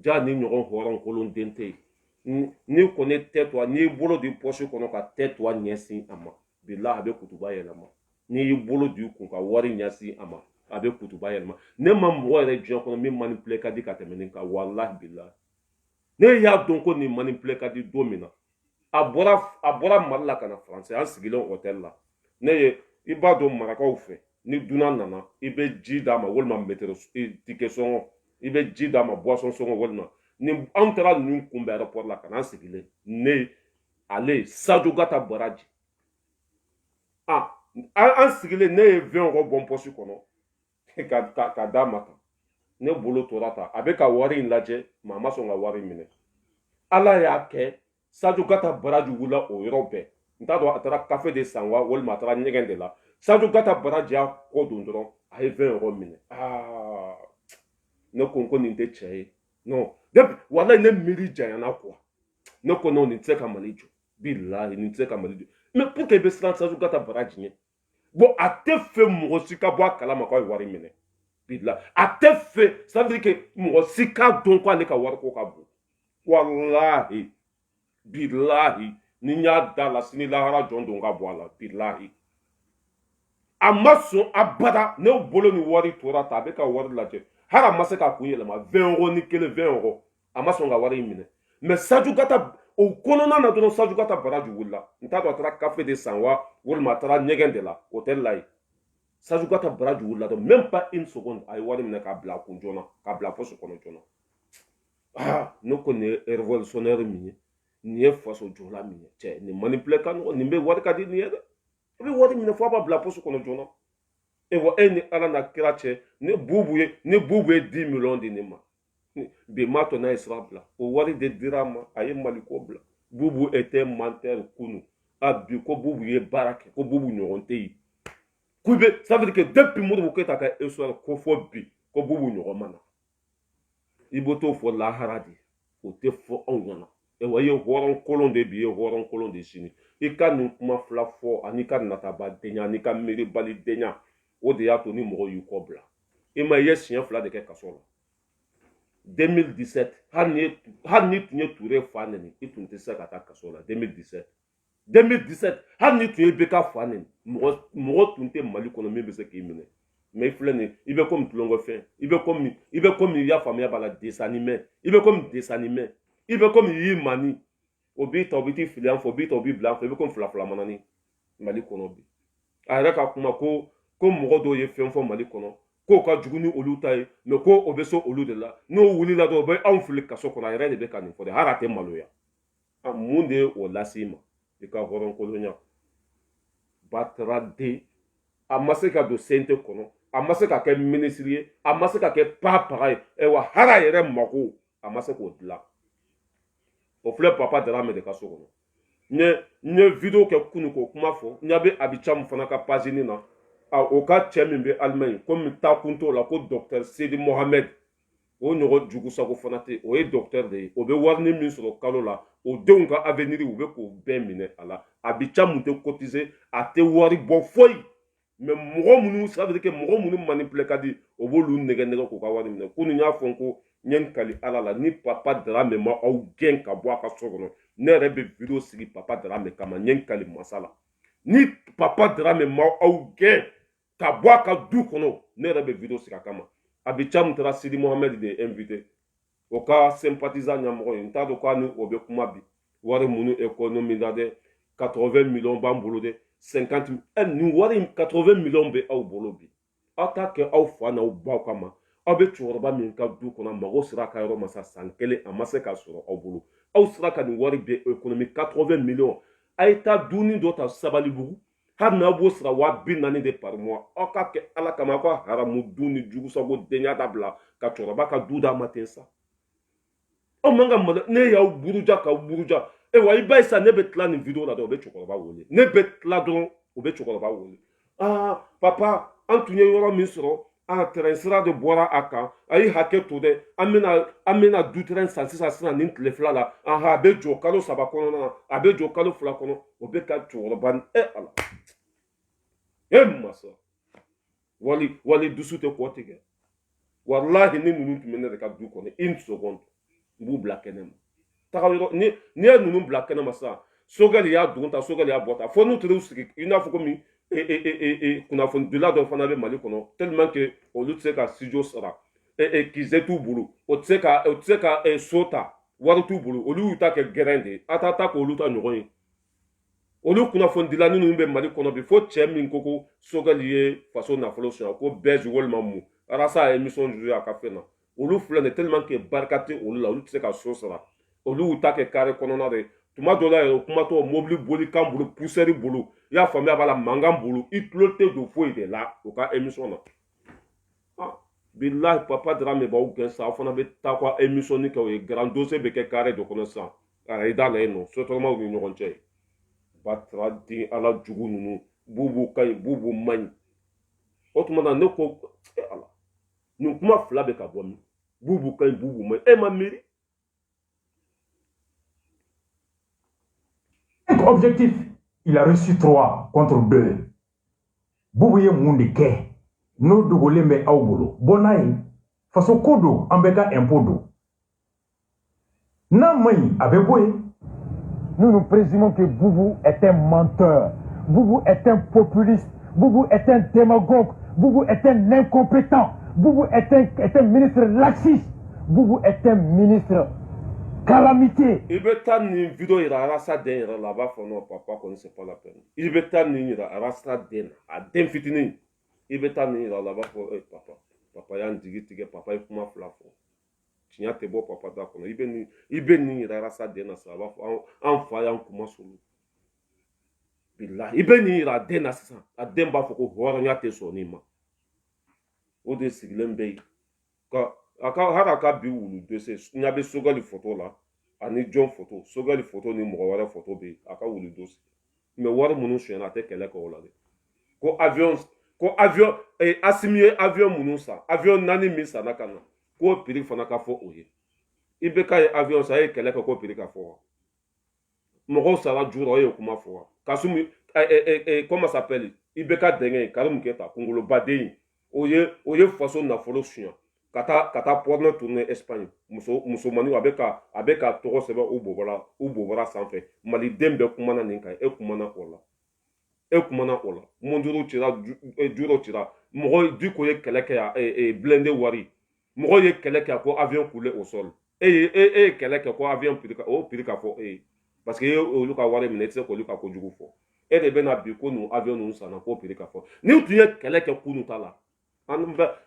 Ja ni nyoron horon kolon dente. Ni connaît tête-toi, ni bolo du poche kono ka tête-toi nyesi ama. Billah abe kutuba yelama. Ni bolo du kunka wari nyesi ama. Abe kutuba yelama. Ne mambo ere dion kono mi manipule kadi ka temeninka wallahi billah. Ne ya donko ni manipule kadi domina. Abora malla kana français an sigilon hôtel la. Ne ye iba do marakaw fe. Ni duna nana ibe ji dama wolma metero ticket songo. Ibe ji dama boisson songo wolma. Ni antara nun kumbe aéroport la kana sigile ne ale Sadio Gata Baraji an sigile ne 20 euros bon poche kono ka damata ne bolo torata abeka wari laje mama songa wari mine ala ya ke Sadio Gata Baraji wula o Europe ntado atara café de sanwa wol matara nyegende la Sadio Gata Baraji a ko dondron ay 20 euros mine ne konko ninte cheye non voilà une mairie jayana quoi non qu'on on n'était qu'à Malijo billah il n'était qu'à Malijo mais pour que beslan ça joue gata barajine bon a te fait mosika boa kala makwa wari mine billah a te fait ça veut dire que mosika donc quoi les ka war ko kabu wallahi billahi ninya dala sini lahara jondo nga boala billahi amaso abada ne bolo ni wari tora ta be ka wari laje hara masaka kunyela ma 20 euros ni kele 20 euros amaso nga wari mine mais Sadio Gata o konona na dono Sadio Gata Baraji wula nta do tra café de sanwa wol matara nyegende la hôtel lai Sadio Gata Baraji wula do même pas une seconde ay wari mine ka bla kunjona ka bla poso kono jona no connaît révolutionnaire mine ni faso jola mine che ni manipule kan ni be wari ka di ni yede be wari mine fo ba bla poso kono jona e wo eni ala na krache ne bubuye 10 millions de nema be mato na israbla o wari de dirama aye maliko bla bubu était menteur kunu abi ko bubu ye barake ko bubu nyoronte yi kube ça veut dire que depuis modu ko ta ka esora ko fo bi ko bubu nyoromana iboto fo la haradi o te fo onyana e waye horon kolon de bi horon kolon de sini e kan kuma fla fo ani kan nataba denya ni kan meri bali denya o de ya to ni mo yu ko bla e ma yes yen fla de ke kasola 2017 hani tunye Touré faneni itunte saka ta kasola 2017 hani tunye beka faneni mo tunte Mali kono me bese ke mine mais flene ibe comme tulongo fait ibe comme ya famille bala desanimé ibe comme yi mani obi to biti filian fo bito obi blanc ibe comme fla manani Mali kɔnɔ bi a yɛrɛ ka kuma ko mɔgɔ dɔw ye fɛn fɔ Mali kɔnɔ k'o ka jugu ni olu ta ye mais ko o bɛ so olu de la n'o wulila dɔrɔn o bɛ anw fili kaso kɔnɔ a yɛrɛ de bɛ ka nin fɔ de hali a tɛ maloya mun de ye o lase i ma i ka hɔrɔnkolonya Batraden a ma se ka don CNT kɔnɔ a ma se ka kɛ minisiri ye a ma se ka kɛ papaga ye wa hali a yɛrɛ mako a ma se k'o dilan o filɛ Papa Darame de ka so kɔnɔ n ye video kɛ kunu k'o kuma fɔ n ɲa bɛ Abidjan fana ka page nin na o ka cɛ min bɛ Allemagne komi taakun t'o la ko docteur Sedi Mohamed o ɲɔgɔn jugu sago fana tɛ o ye docteur de ye o bɛ warini min sɔrɔ kalo la o denw ka avenir u bɛ k'o bɛɛ minɛ a la Abidjan mun tɛ cotiser a tɛ wari bɔ foyi mais mɔgɔ minnu ça veut dire que mɔgɔ minnu manipulé ka di o b'olu nɛgɛ nɛgɛ k'u ka wari minɛ kunu n y'a fɔ ko n ye n kali Ala la ni Papa Darame ma aw gɛn ka bɔ a ka so kɔnɔ ne yɛrɛ bɛ video sigi Papa Darame kama n ye n kali masa la ni Papa Darame ma aw gɛn ka bɔ a ka du kɔnɔ ne yɛrɛ bɛ video sigi a kama Abidjan taara Sidi Mohamed de invité o ka sympathisant ɲɛmɔgɔ ye n t'a dɔn k'a ni o bɛ kuma bi wari minnu économie la dɛ 80 millions b'an bolo dɛ 50 nin wari 80 millions bɛ aw bolo bi aw t'a kɛ aw fa n'aw baw kama aw bɛ cɛkɔrɔba min ka du kɔnɔ mago sera a ka yɔrɔ ma sa san kelen a ma se ka sɔrɔ aw bolo aw sera ka nin wari bɛɛ économie 80 millions a ye taa dumuni dɔ ta Sabalibugu hali n'a b'o sara 40,000 de par mois aw ka kɛ Ala kama aw ka haramu dun ni jugusago denya dabila ka cɛkɔrɔba ka du d'a ma ten sa aw man ka maloya ne y'aw buruja k'aw buruja wa i ba ye sa ne bɛ tila nin video la dɔrɔn o bɛ cɛkɔrɔba wele ne bɛ tila dɔrɔn o bɛ cɛkɔrɔba wele papa an tun ye yɔrɔ min sɔrɔ terrain sira de bɔra a kan a y'i hakɛ to dɛ an bɛna du terrain san sisan nin tile fila la a bɛ jɔ kalo 3 kɔnɔna na a bɛ jɔ kalo 2 kɔnɔ o bɛ ka cɛkɔrɔba Ala masa wali dusu tɛ kɔ tigɛ walahi ni ninnu tun bɛ ne de ka du kɔnɔ une seconde n b'u bila kɛnɛ ma taga yɔrɔ ni ye ninnu bila kɛnɛ ma sisan Sogɛli y'a dogo ta Sogɛli y'a bɔ ta fo n'u taara u sigi i n'a fɔ komi kunnafonidila dɔ fana bɛ Mali kɔnɔ tellement que olu tɛ se ka studio sara kisɛ t'u bolo o tɛ se ka so ta wari t'u bolo olu y'u ta kɛ gɛrɛn de ye a t'a ta k'olu ta ɲɔgɔn ye olu kunnafonidila ninnu bɛ Mali kɔnɔ bi fo cɛ min ko Sogɛli ye faso nafolo suɲɛ ko Bɛzi walima mun arasa a émission joué a ka fɛn na olu filɛ nin tellement que barika tɛ olu la olu tɛ se ka so sara olu y'u ta kɛ carré kɔnɔna de tuma dɔ la yɛrɛ o kuma tɔ mobili boli kan bolo poussière bolo i y'a faamuya a b'a la mankan bolo i tulo tɛ don foyi de la o ka émission na bilahi Papa Darame b'aw gɛn sa aw fana bɛ taa ka émission kɛ o ye grand dossier bɛ kɛ carré dɔ kɔnɔ sisan i da la yen nɔ sotaramaw ni ɲɔgɔn cɛ Batraden Ala jugu ninnu bubu ka ɲi bubu man ɲi o tuma na ne ko Ala nin kuma fila bɛ ka bɔ min bubu ka ɲi bubu man ɲi e ma miiri Objectif, il a reçu 3 contre 2. Boubou ye mun de kɛ n'o dogolen bɛ aw bolo bon n'a ye faso ko don an bɛɛ ka impôt don n'a ma ɲi a bɛ bɔ yen. Nous nous présumons que Boubou est un menteur, Boubou est un populiste, Boubou est un démagogue, Boubou est un incompétent, Boubou est un ministre laxiste, Boubou est un ministre calamité. Il veut t'amener une vidéo, il a rasa den là-bas, non, papa, c'est pas la peine. Il veut t'amener une rasa den, à den fitini. Il veut t'amener là-bas, papa, papa, y'a un digi, papa, il faut ma flafo. Tu n'as pas beau, papa, d'accord. Il veut ni rasa den, ça va, en faillant, comment sur lui. Il veut ni la den, ça, à den, bah, faut qu'on voit, y a tes sonima. Au dessus, l'embé. Haraka bi wulu dossier n ɲa bɛ Sogɛli photo la ani John photo Sogɛli photo ni mɔgɔ wɛrɛ photo bɛ a ka wulu dossier mais wari minnu sonyɛna a tɛ kɛlɛ kɛ o la dɛ ko avion Asimi ye avion minnu san avion 4 min sanna ka na k'o prix fana ka fɔ o ye i bɛ ka ye avion san a ye kɛlɛ kɛ k'o prix ka fɔ wa mɔgɔw sara juru o ye kuma fɔ wa Kasumi comment ça s'appelle i bɛ ka dɛngɛ Karimu Keyita kunkolobaden o ye faso nafolo suɲɛ ka taa porno tourner Espagne musomani a bɛ ka tɔgɔ sɛbɛn u bobara sanfɛ maliden bɛɛ kumana nin kan e kumana o la mɔnjuru cira juro cira mɔgɔ di ko ye kɛlɛ kɛ yan blindé wari mɔgɔ ye kɛlɛ kɛ ko avion coulé au sol e ye kɛlɛ kɛ ko avion prix ka fɔ parce que olu ka wari minɛ i tɛ se k'olu ka kojugu fɔ e de bena bi ko nu avion nu sana ko piri ka fo ni tu ye kele ke kunu ta la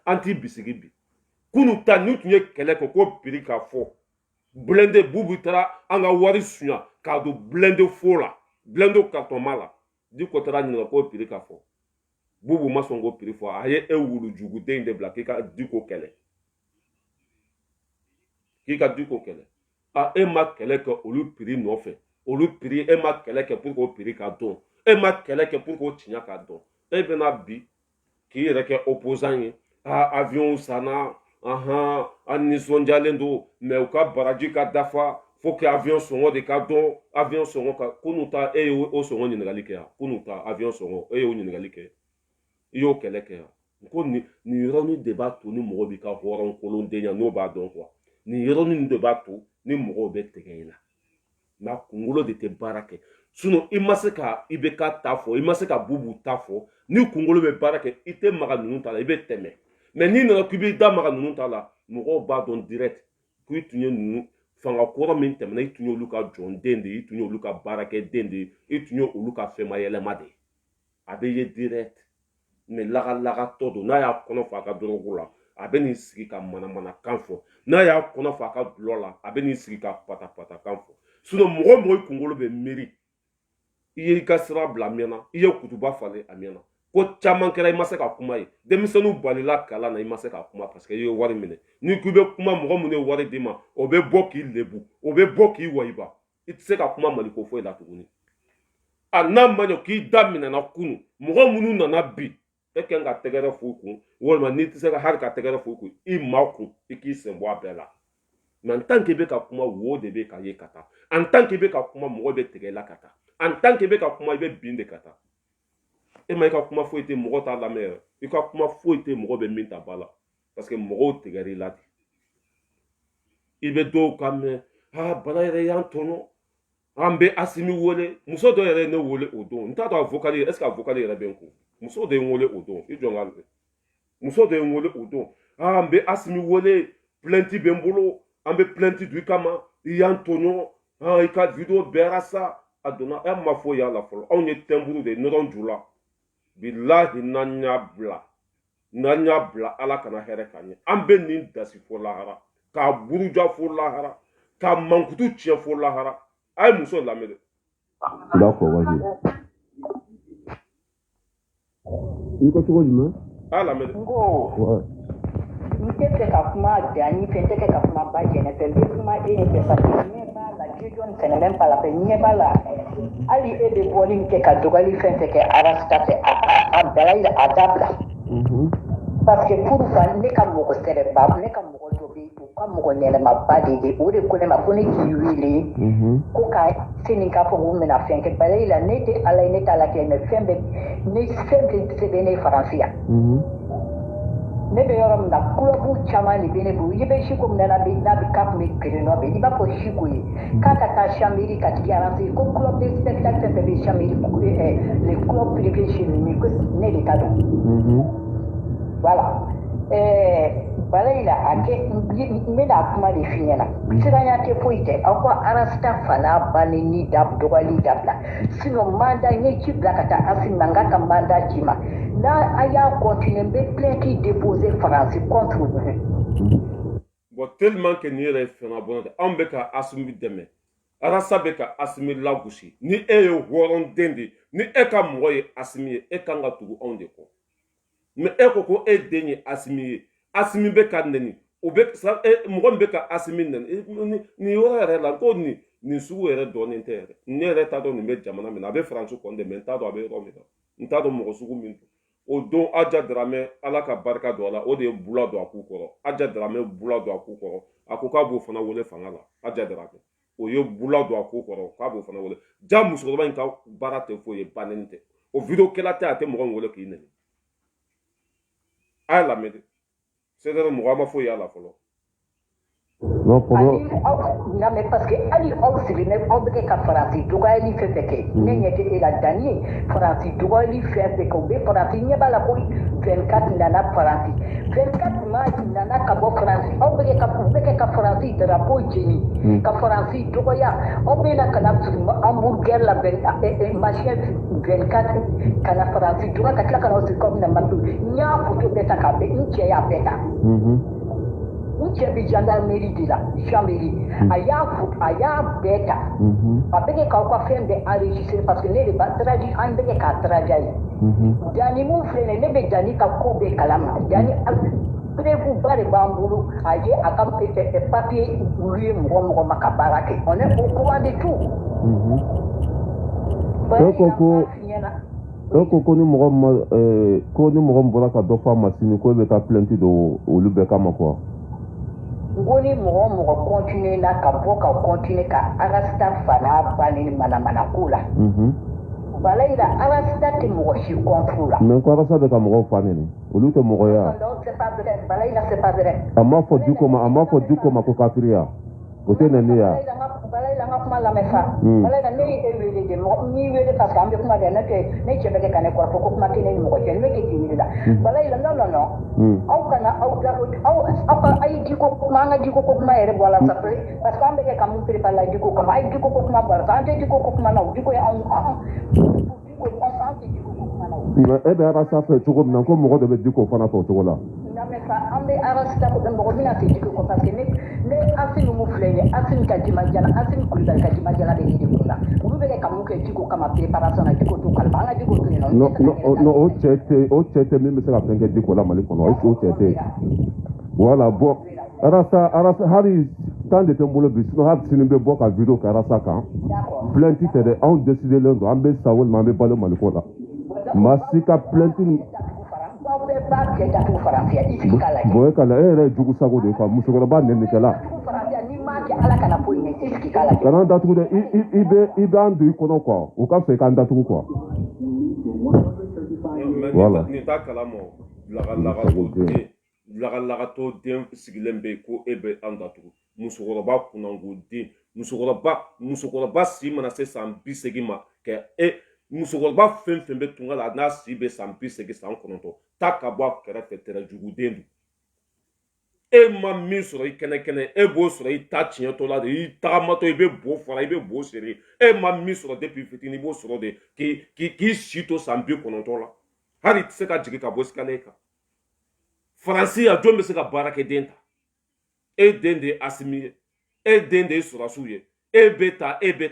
anti bisigi bi kunu ta ni tu ye kele ko piri ka fo blende bubu tara anga wari sunya ka do blende fo la blende carton mala di ko tara ni ko piri ka fo bubu ma songo piri fo aye e wulu jugu de inde bla ka di ko kele ka di ko kele a e ma kele ke olu piri no fe olu piri e ma kele ke pour ko piri ka don e ma kele ke pour ko tinya ka don e bena bi ki yɛrɛ kɛ opposant ye avion sana an nisɔndiyalen don mɛ u ka baraji ka dafa fo que avion sɔngɔ de ka dɔn avion sɔngɔ ka kunu ta e ye o sɔngɔ ɲininkali kɛ yan kunu ta avion sɔngɔ e y'o ɲininkali kɛ i y'o kɛlɛ kɛ yan ko nin yɔrɔnin de b'a to ni mɔgɔ b'i ka hɔrɔn kolondenya n'o b'a dɔn quoi nin yɔrɔnin de b'a to ni mɔgɔw bɛ tigɛ i la mɛ a kunkolo de tɛ baara kɛ sinon i ma se ka i bɛ ka ta fɔ i ma se ka bubu ta fɔ ni kunkolo bɛ baara kɛ i tɛ maga ninnu ta la i bɛ tɛmɛ mɛ n'i nana k'i b'i da maga ninnu ta la mɔgɔw b'a dɔn direct k'i tun ye ninnu fanga kɔrɔ min tɛmɛna i tun ye olu ka jɔnden de ye i tun ye olu ka baarakɛden de ye i tun ye olu ka fɛnmayɛlɛma de ye a bɛ ye direct mɛ lagalagatɔ don n'a y'a kɔnɔ fɔ a ka dɔrɔgu la a bɛ n'i sigi ka manamanakan fɔ n'a y'a kɔnɔ fɔ a ka dulɔ la a bɛ n'i sigi ka patapatakan fɔ sinon mɔgɔ o mɔgɔ i kunkolo bɛ miiri i ye i ka sira bila a mɛnna i ye kutuba falen a mɛnna ko caman kɛra i ma se ka kuma ye denmisɛnninw balila kalan na i ma se ka kuma parce que i ye wari minɛ ni k'i bɛ kuma mɔgɔ minnu ye wari d'i ma o bɛ bɔ k'i lebu o bɛ bɔ k'i wayiba i tɛ se ka kuma maliko foyi la tuguni a n'a ma ɲɛ k'i da minɛna kunu mɔgɔ minnu nana bi e kan ka tɛgɛrɛ f'u kun walima n'i tɛ se ka hali ka tɛgɛrɛ f'u kun i ma kun i k'i sen bɔ a bɛɛ la mais en tant que i bɛ ka kuma wo de bɛ ka ye ka taa en tant que i bɛ ka kuma mɔgɔ bɛ tigɛ i la ka taa en tant que i bɛ ka kuma i bɛ bin de ka taa e ma i ka kuma foyi tɛ mɔgɔ t'a lamɛn yɛrɛ i ka kuma foyi tɛ mɔgɔ bɛ min ta ba la parce que mɔgɔw tigɛr'i la de i bɛ dɔw ka mɛn bana yɛrɛ y'an tɔɲɔ an bɛ Asimi wele muso dɔ yɛrɛ ye ne wele o don n t'a dɔn a vocal est ce que a vocal yɛrɛ bɛ n kun muso de ye n wele o don i jɔ n ka lajɛ muso de ye n wele o don an bɛ Asimi wele plainte bɛ n bolo an bɛ plainte du kama i y'an tɔɲɔ i ka video bɛɛra sa a donna e ma foyi y'a la fɔlɔ anw ye tɛnburu de nɔrɔ ju la bilahi n'an y'a bila ala kana hɛrɛ k'an ye an bɛ nin dasi fo lahara k'a buruja fo lahara k'a mankutu tiɲɛ fo lahara a ye muso lamɛn dɛ. D'accord, vas-y. I ko cogo jumɛn? A lamɛn dɛ. N tɛ fɛ ka kuma Dani fɛ, n tɛ fɛ ka kuma ba Jɛnɛ fɛ, n bɛ kuma e de fɛ parce que ɲɛ b'a la Dijon fɛnɛ même pas la fɛ, ɲɛ b'a la hali e bɛ bɔli min kɛ ka dɔgɔli fɛn fɛn kɛ Arasta fɛ a bɛɛ la a dabila. Parce que pour ka ne ka mɔgɔ sɛbɛba, ne ka mɔgɔ dɔ bɛ yen, u ka mɔgɔ ɲɛnɛmaba de ye, o de ko ne ma ko ne k'i wele ko ka sini k'a fɔ ko n bɛna fɛn kɛ balayi la ne tɛ ala ye ne t'a la kɛ mais fɛn bɛ sɛbɛn ne Faransi yan. Ne bɛ yɔrɔ min na kulobu caman de bɛ ne bolo i bɛ Siko min na n'a bɛ k'a tun bɛ gere nɔ bɛ i b'a fɔ Siko ye k'a ka taa chambre ka tigi arranger ko club de spectacle fɛn fɛn bɛ chambre les clubs privés chez lui ko ne de ta dɔn voilà balayi la a kɛ n bɛna kuma de f'i ɲɛna siranya tɛ foyi tɛ aw ka Arasta fana banni ni dɔgɔli dabila sinon mandat n ye ci bila ka taa Asimi ma n k'a ka mandat ci ma. Là, il y a continué de plainte déposer France contre vous. Bon, tellement que nous sommes fait bon, on peut Asimi demain. Arasta be ka Asimi lagosi. Ni e ye horon dende, ni e ka mɔgɔ ye Asimi ye, e kan ka tugu anw de kɔ. Mais e ko e den ye Asimi ye. Asimi be ka neni. O be mɔgɔ min be ka Asimi neni. Ni yɔrɔ yɛrɛ la ko nin sugu yɛrɛ dɔɔnin tɛ yɛrɛ. Ne yɛrɛ t'a dɔn nin bɛ jamana min na. A bɛ France kɔnɔ mais n t'a dɔn a bɛ yɔrɔ min na. N t'a dɔn mɔgɔ sugu min don. O don Aja Dramɛ ala ka barika don a la o de ye bula don a k'u kɔrɔ Aja Dramɛ bula don a k'u kɔrɔ a ko k'a b'o fana wele fanga la Aja Dramɛ o ye bula don a k'u kɔrɔ k'a b'o fana wele ja musokɔrɔba in ka baara tɛ foyi ye bannen tɛ o video kɛla tɛ a tɛ mɔgɔ wele k'i nɛni a y'a lamɛn de c'est-à-dire mɔgɔ ma foyi y'a la fɔlɔ Non, problème. Non, mais parce que Ali Oxley, mais on veut que Francis Douga il fait que n'est et la dernière Francis Douga il fait que Francis n'y a pas la police 24 nana Francis 24 mois nana Kabo Francis on veut que Francis drapeau Jenny que Francis Douga on veut la canap hamburger la machin 24 kana Francis Douga que la canap comme na matu nya photo beta kabe une ya beta un cɛ bɛ gendarmerie de la gendarmerie a y'a bɛɛ ta a bɛ kɛ k'aw ka fɛn bɛɛ enregistré parce que ne de b'a traduit an bɛ kɛ k'a traduit ye Dani mun filɛ nin ye ne bɛ Dani ka ko bɛɛ kalama Dani preuve ba de b'an bolo a ye a ka papier wulu ye mɔgɔ ma ka baara kɛ on est au courant de tout ko ni mɔgɔ min bɔra ka dɔ fɔ a ma sini ko e bɛ taa plainte don olu bɛɛ kama quoi. Ngo ni mɔgɔ continuer na ka bɔ ka continuer ka arasta fana bani mana ko la Balayla arasta tɛ mɔgɔ si contre la mais ko arasta bɛ ka mɔgɔw fa nɛni olu tɛ mɔgɔ ya non c'est pas vrai Balayla c'est pas vrai a ma fɔ Diko ma ko kafiriya o tɛ nɛni ya Balayla n ka kuma lamɛn sa Balayla ne ye e wele de mɔgɔ n'i wele parce que an bɛ kuma de ne cɛ bɛ kɛ ka ne kɔrɔfɔ ko kuma tɛ ne ni mɔgɔ cɛ ne bɛ kɛ k'i wele la Balayla non aw kana aw ka a ye Diko kuma an ka Diko ko kuma yɛrɛ bɔ a la sa parce que an bɛ kɛ ka mun préparer la Diko kama a ye Diko ko kuma bɔ a la sa an tɛ Diko ko kuma na o Diko ye anw e bɛ arasta fɛ cogo min na ko mɔgɔ dɔ bɛ Diko fana fɛ o cogo la an bɛ arasta ko mɔgɔ bɛna se Diko ko parce que ne Asimi mun filɛ nin ye Asimi ka Jimajala Asimi Kulibali ka Jimajala bɛ yiri kun na olu bɛ kɛ ka mun kɛ Diko kama préparation na Diko t'o kalama an ka Diko to yen nɔ non o cɛ tɛ min bɛ se ka fɛn kɛ Diko la Mali kɔnɔ o cɛ tɛ voilà bon arasta hali temps de tɛ n bolo bi sinon hali sini bɛ bɔ ka video kɛ arasta kan plainte tɛ dɛ anw décidélen don an bɛ sa walima an bɛ balo Mali ko la maa si ka plainte bon e kala e yɛrɛ ye jugu sago de ye quoi musokɔrɔba nɛnikɛla kana datugu dɛ i bɛ an don i kɔnɔ quoi o ka fisa i k'an datugu quoi voilà nin t'a kalama lagalagatɔ den sigilen bɛ yen ko e bɛ an datugu musokɔrɔba kunnangoden musokɔrɔba si mana se san 80 ma kɛ musokɔrɔba fɛn fɛn bɛ tunga la n'a si bɛ san 80 san 9 taa ka bɔ a kɛrɛfɛ tɛrɛjuguden don e ma min sɔrɔ i kɛnɛ e b'o sɔrɔ i ta tiɲɛtɔ la de i tagamatɔ i bɛ bo fara i bɛ bo seri e ma min sɔrɔ depuis fitini i b'o sɔrɔ de k'i si to san 90 la hali i tɛ se ka jigin ka bɔ escalier kan Faransi ya jɔn bɛ se ka baara kɛ den ta e den de ye Asimi ye e den de ye Sɔrasiw ye e bɛ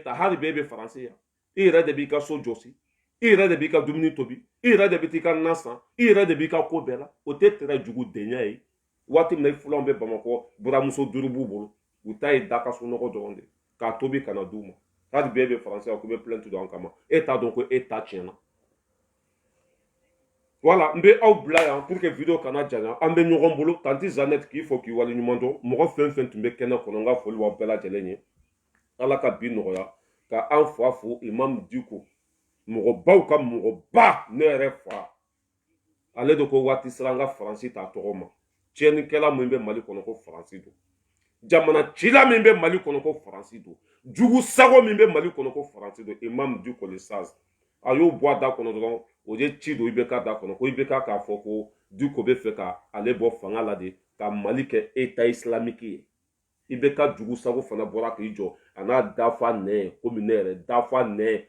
ta hali bɛ e bɛ Faransi ya i yɛrɛ de b'i ka so jɔsi i yɛrɛ de b'i ka dumuni tobi i yɛrɛ de bɛ t'i ka na san i yɛrɛ de b'i ka ko bɛɛ la o tɛ tɛrɛjugudenya ye waati min na i filanw bɛ Bamakɔ buramuso 5 b'u bolo u ta ye da ka so nɔgɔ dɔrɔn de k'a tobi ka na d'u ma hali bɛ e bɛ Faransi ya k'u bɛ plainte don an kama e t'a dɔn ko e ta tiɲɛna voilà n bɛ aw bila yan pour que video kana janya an bɛ ɲɔgɔn bolo tanti Zanette k'i fɔ k'i waleɲuman dɔn mɔgɔ fɛn fɛn tun bɛ kɛnɛ kɔnɔ n ka foli b'aw bɛɛ lajɛlen ye ala ka bi nɔgɔya ka an fa fo Imam Diko mɔgɔbaw ka mɔgɔba ne yɛrɛ fa ale de ko waati sera an ka Faransi t'a tɔgɔ ma tiɲɛnikɛla min bɛ Mali kɔnɔ ko Faransi don jamana cila min bɛ Mali kɔnɔ ko Faransi don jugu sago min bɛ Mali kɔnɔ ko Faransi don Imam Diko le sage a y'o bɔ a da kɔnɔ dɔrɔn o ye ci don IBK da kɔnɔ ko IBK k'a fɔ ko Diko bɛ fɛ ka ale bɔ fanga la de ka Mali kɛ État islamique ye IBK jugu sago fana bɔra k'i jɔ a n'a dafa nɛ komi ne yɛrɛ dafa nɛ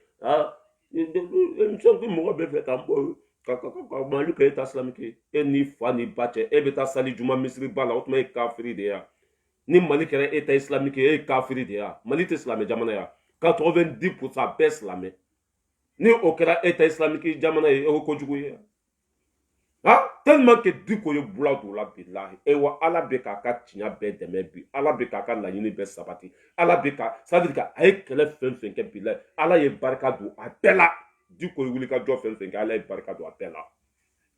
émission mɔgɔ bɛ fɛ k'an bɔ ka Mali kɛ État islamique ye e ni fa ni ba cɛ e bɛ taa sali juma misiri ba la o tuma e kafiri de ya ni Mali kɛra État islamique ye e kafiri de ya Mali tɛ silamɛ jamana ya 90% bɛɛ silamɛ ni o kɛra État islamique jamana ye o kojugu ye tellement que Diko ye bula don la bilahi wa ala bɛ k'a ka tiɲɛ bɛɛ dɛmɛ bi ala bɛ k'a ka laɲini bɛɛ sabati ala bɛ ka c'est-à-dire que a ye kɛlɛ fɛn fɛn kɛ bilahi ala ye barika don a bɛɛ la Diko ye wuli ka jɔ fɛn fɛn kɛ ala ye barika don a bɛɛ la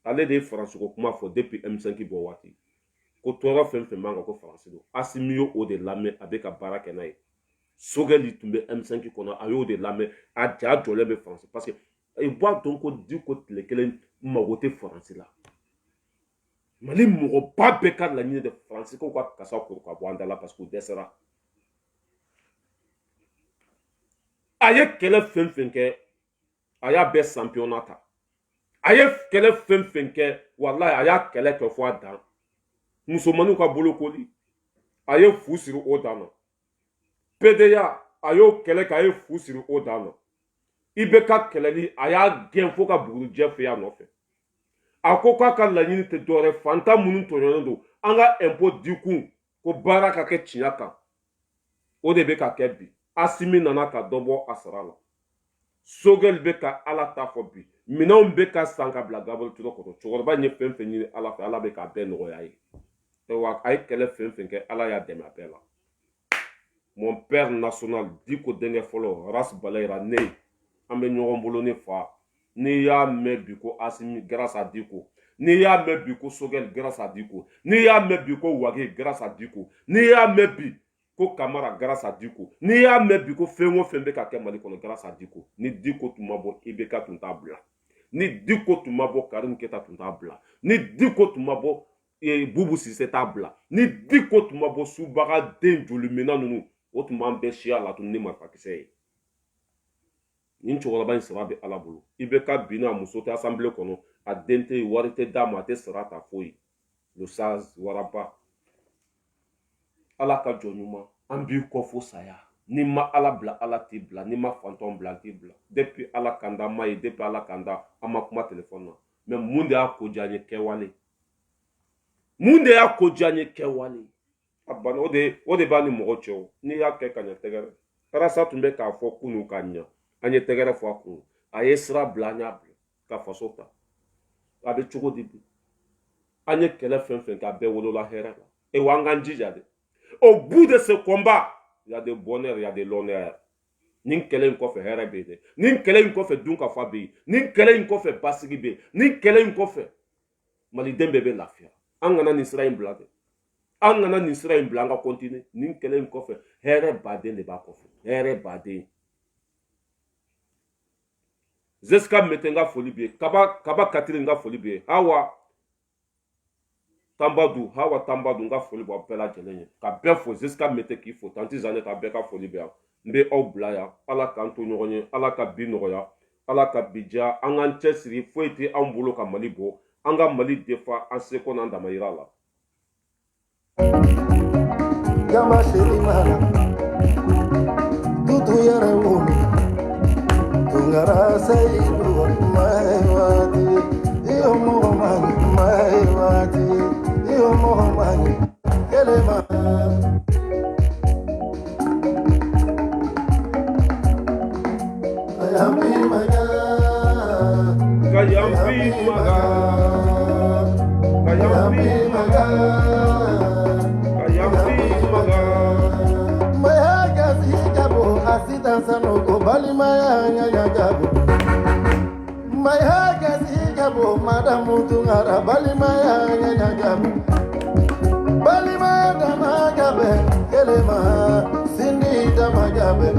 ale de ye Faransiko kuma fɔ depuis M5 bɔ waati ko tɔɔrɔ fɛn fɛn man kan ko Faransi don Asimi y'o de lamɛn a bɛ ka baara kɛ n'a ye Sogɛli tun bɛ M5 kɔnɔ a y'o de lamɛn a ja jɔlen bɛ Faransi parce que i b'a dɔn ko Diko tile kelen mago tɛ Faransi la Mali mɔgɔ ba bɛɛ ka laɲini de faransi ko ka kasa kuru ka bɔ an da la parce que u dɛsɛra a ye kɛlɛ fɛn fɛn kɛ a y'a bɛɛ championnat ta a ye kɛlɛ fɛn fɛn kɛ wallahi a y'a kɛlɛ kɛ fɔ a dan musomanninw ka bolokoli a ye fu siri o dan na PDA a y'o kɛlɛ kɛ a ye fu siri o dan na IBK kɛlɛli a y'a gɛn fo ka bugurujɛ fɛ a nɔfɛ a ko k'a ka laɲini tɛ dɔwɛrɛ fantan minnu tɔɲɔnnen don an ka impôt di kun ko baara ka kɛ tiɲɛ kan o de bɛ ka kɛ bi Asimi nana ka dɔ bɔ a sara la Sogɛli bɛ ka ala ta fɔ bi minɛnw bɛ ka san ka bila Gabriel Touré kɔrɔ cɛkɔrɔba ye fɛn fɛn ɲini ala fɛ ala bɛ k'a bɛɛ nɔgɔya ye wa a ye kɛlɛ fɛn fɛn kɛ ala y'a dɛmɛ a bɛɛ la mon père national Diko denkɛ fɔlɔ Ras Balayira ne an bɛ ɲɔgɔn bolo ne fa n'i y'a mɛn bi ko Asimi grâce à Diko n'i y'a mɛn bi ko Sogɛli grâce à Diko n'i y'a mɛn bi ko Wage grâce à Diko n'i y'a mɛn bi ko Kamara grâce à Diko n'i y'a mɛn bi ko fɛn o fɛn bɛ ka kɛ Mali kɔnɔ grâce à Diko ni Diko tun ma bɔ IBK tun t'a bila ni Diko tun ma bɔ Karim Keta tun t'a bila ni Diko tun ma bɔ Boubou Cissé t'a bila ni Diko tun ma bɔ Subaga den joliminɛn ninnu o tun b'an bɛɛ siya la tun ni marifakisɛ ye nin cɛkɔrɔba in sara bɛ ala bolo IBK binna a muso tɛ assemblée kɔnɔ a den tɛ yen wari tɛ d'a ma a tɛ sara ta foyi le sage waraba ala ka jɔn ɲuman an b'i kɔ fo saya ni ma ala bila ala t'i bila ni ma fantanw bila t'i bila depuis ala kanda ma ye depuis ala kanda an ma kuma téléphone na mais mun de y'a ko diya n ye kɛwale mun de y'a ko diya n ye kɛwale a banna o de b'a ni mɔgɔ cɛ o n'i y'a kɛ ka ɲɛ tɛgɛrɛ Arasa tun bɛ k'a fɔ kunu ka ɲɛ an ye tɛgɛrɛ fɔ a kun a ye sira bila an y'a bila ka faso ta a bɛ cogo di bi an ye kɛlɛ fɛn fɛn kɛ a bɛɛ wolola hɛrɛ la et wa an k'an jija de au bout de ce combat il y a des bonheurs il y a des l'honneur nin kɛlɛ in kɔfɛ hɛrɛ bɛ yen dɛ nin kɛlɛ in kɔfɛ dunkafa bɛ yen nin kɛlɛ in kɔfɛ basigi bɛ yen nin kɛlɛ in kɔfɛ maliden bɛɛ bɛ lafiya an kana nin sira in bila dɛ an kana nin sira in bila an ka continuer nin kɛlɛ in kɔfɛ hɛrɛ baden de b'a kɔfɛ hɛrɛ baden Zeska mete nga foli bɛ yen kaba Katiri nga foli bɛ yen Hawa Tambadu nga foli bɔ bɛɛ lajɛlen ye ka bɛɛ fo Zeska mete k'i fo Tanti Zanɛ ka bɛɛ ka foli bɛ yan n bɛ aw bila yan ala k'an to ɲɔgɔn ye ala ka bi nɔgɔya ala ka bi diya an k'an cɛsiri foyi tɛ an bolo ka Mali bɔ an ka Mali defa an seko n'an damayira la. Yama Sherimana Tutu yɛrɛ wolo Tungara Seidu Maiwati Iyo Mohamani Maiwati Iyo Mohamani Kelema Kayampi Maga Asita sanogo bali maya nyanyagago maya gasi gabo madamu tungara bali maya nyanyagago bali maya damagabe kelema sindi damagabe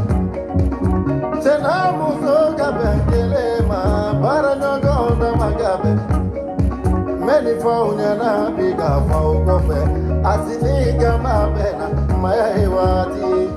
sena muso gabe kelema baranyogo damagabe meni faunya na biga fau kofe asini gama bena maya iwati